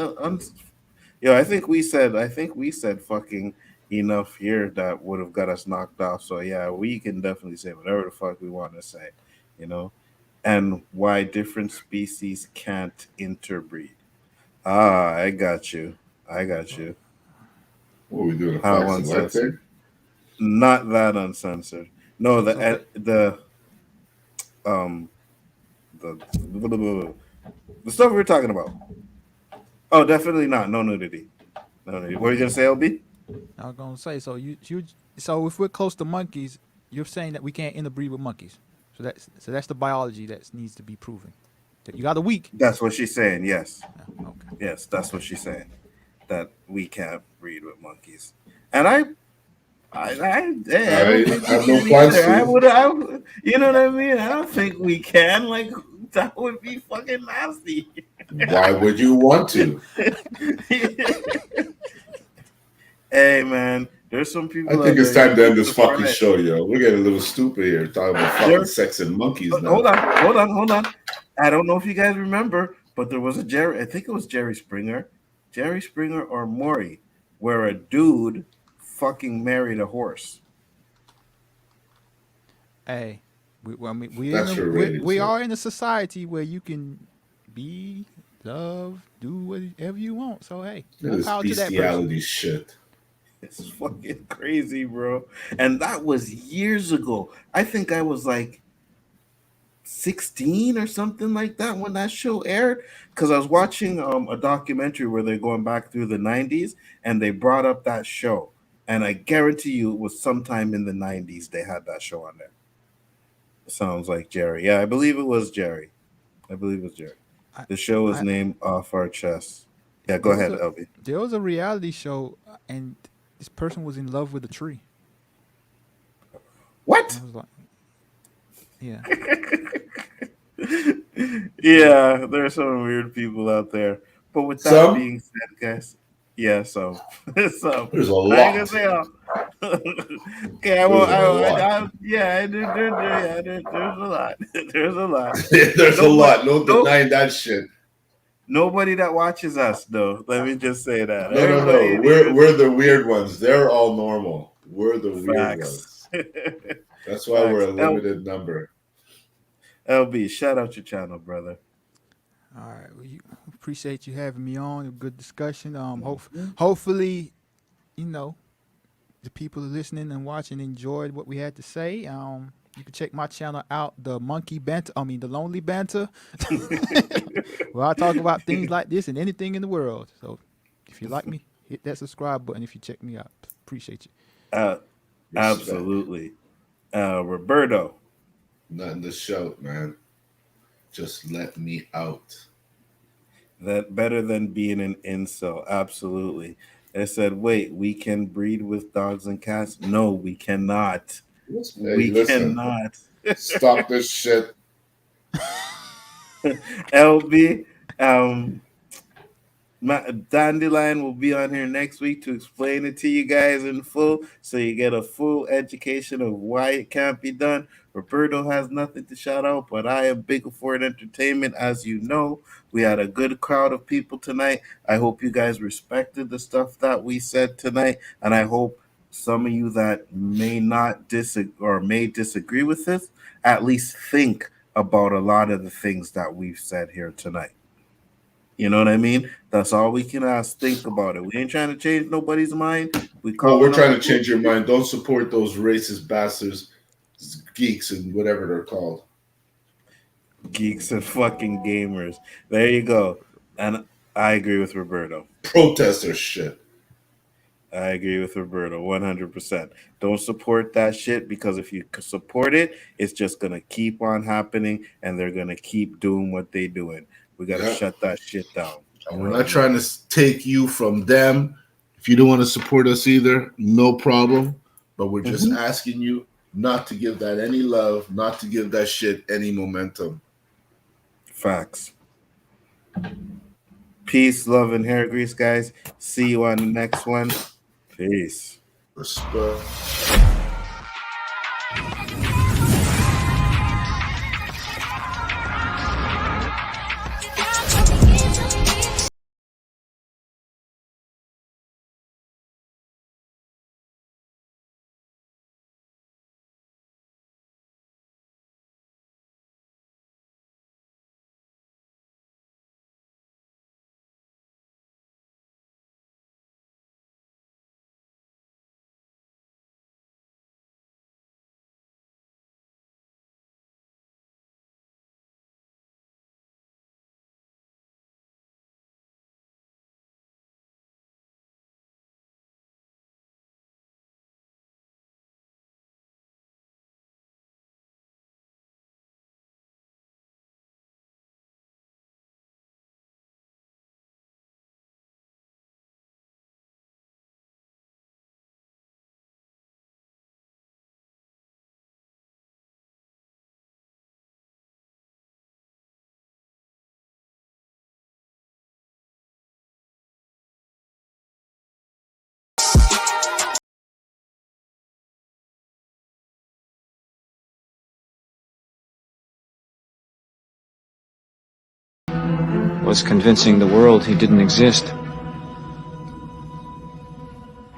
yo, I think we said fucking enough here that would have got us knocked off. So yeah, we can definitely say whatever the fuck we want to say, you know. And why different species can't interbreed. Ah, I got you. I got you. What are we doing, a How Fox and White uncensored? thing? Not that uncensored. No, So um the the stuff we were talking about. Oh, definitely not. No nudity. No nudity. What are you gonna say, LB? I was gonna say, so if we're close to monkeys, you're saying that we can't interbreed with monkeys. So that's the biology that needs to be proven. That you got a week. That's what she's saying. Yes, Yeah, okay. yes, that's what she's saying. That we can't breed with monkeys. And I don't think I we have no can plans either. to. You know what I mean? I don't think we can. Like that would be fucking nasty. Why would you want to? Hey man, there's some I people think out it's there time you'd to be end this fucking surprised. show, yo. We're getting a little stupid here talking about fucking There, sex and monkeys now. hold on. I don't know if you guys remember, but there was a Jerry. I think it was Jerry Springer or Maury, where a dude fucking married a horse. Hey, I mean, we in That's a, for we ratings, yo. are in a society where you can be, love, do whatever you want. So hey, It more is power to that person. bestiality shit. It's fucking crazy, bro. And that was years ago. I think I was like 16 or something like that when that show aired, because I was watching a documentary where they're going back through the 90s and they brought up that show, and I guarantee you it was sometime in the 90s they had that show on there. Sounds like Jerry. Yeah, I believe it was Jerry. I believe it was Jerry. I, The show is I named Off Our Chest. Yeah, go there was ahead, a LB. there was a reality show, and this person was in love with a tree. I What? was like, yeah. Yeah, there are some weird people out there. But with that Some? being said, guys, yeah, so so There's a I ain't gonna lot. say all. Okay, I There's won't. a lot. Yeah, there's a lot. There's a lot. There's a Nobody, lot. No no, denying that shit. nobody that watches us though. Let me just say that No, no, everybody no. in here is We're the weird ones. They're all normal. We're the weird facts. ones. That's why we're Facts. a limited number. LB, shout out your channel, brother. All right. Well, appreciate you having me on. A good discussion. Mhm. Hopefully, you know, the people listening and watching enjoyed what we had to say. You can check my channel out, the Lonely Banter, where I talk about things like this and anything in the world. So, if you like me, hit that subscribe button. If you check me out, appreciate you. Uh, Respect. absolutely. Roberto. Nothing to shout, man. Just let me out. That better than being an incel. Absolutely. They said, wait, we can breed with dogs and cats? No, we cannot. Hey, We listen. cannot. Stop this shit. LB, um, Dandelion will be on here next week to explain it to you guys in full, so you get a full education of why it can't be done. Roberto has nothing to shout out, but I am big for it entertainment. As you know, we had a good crowd of people tonight. I hope you guys respected the stuff that we said tonight, and I hope some of you that may not disagree or may disagree with this at least think about a lot of the things that we've said here tonight. You know what I mean? That's all we can ask. Think about it. We ain't trying to change nobody's mind. We Well, we're calling trying out to change your mind. Don't support those racist bastards, geeks, and whatever they're called. geeks and fucking gamers. There you go. And I agree with Roberto. Protester shit. I agree with Roberto 100%. Don't support that shit, because if you support it, it's just going to keep on happening and they're going to keep doing what they doing. We got to Yeah. shut that shit down. And You we're know what not I mean? trying to take you from them. If you don't want to support us either, no problem. But we're just Mhm. asking you not to give that any love, not to give that shit any momentum. Facts. Peace, love, and hair grease, guys. See you on the next one. Peace. Respect. Was convincing the world he didn't exist.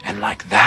And like that,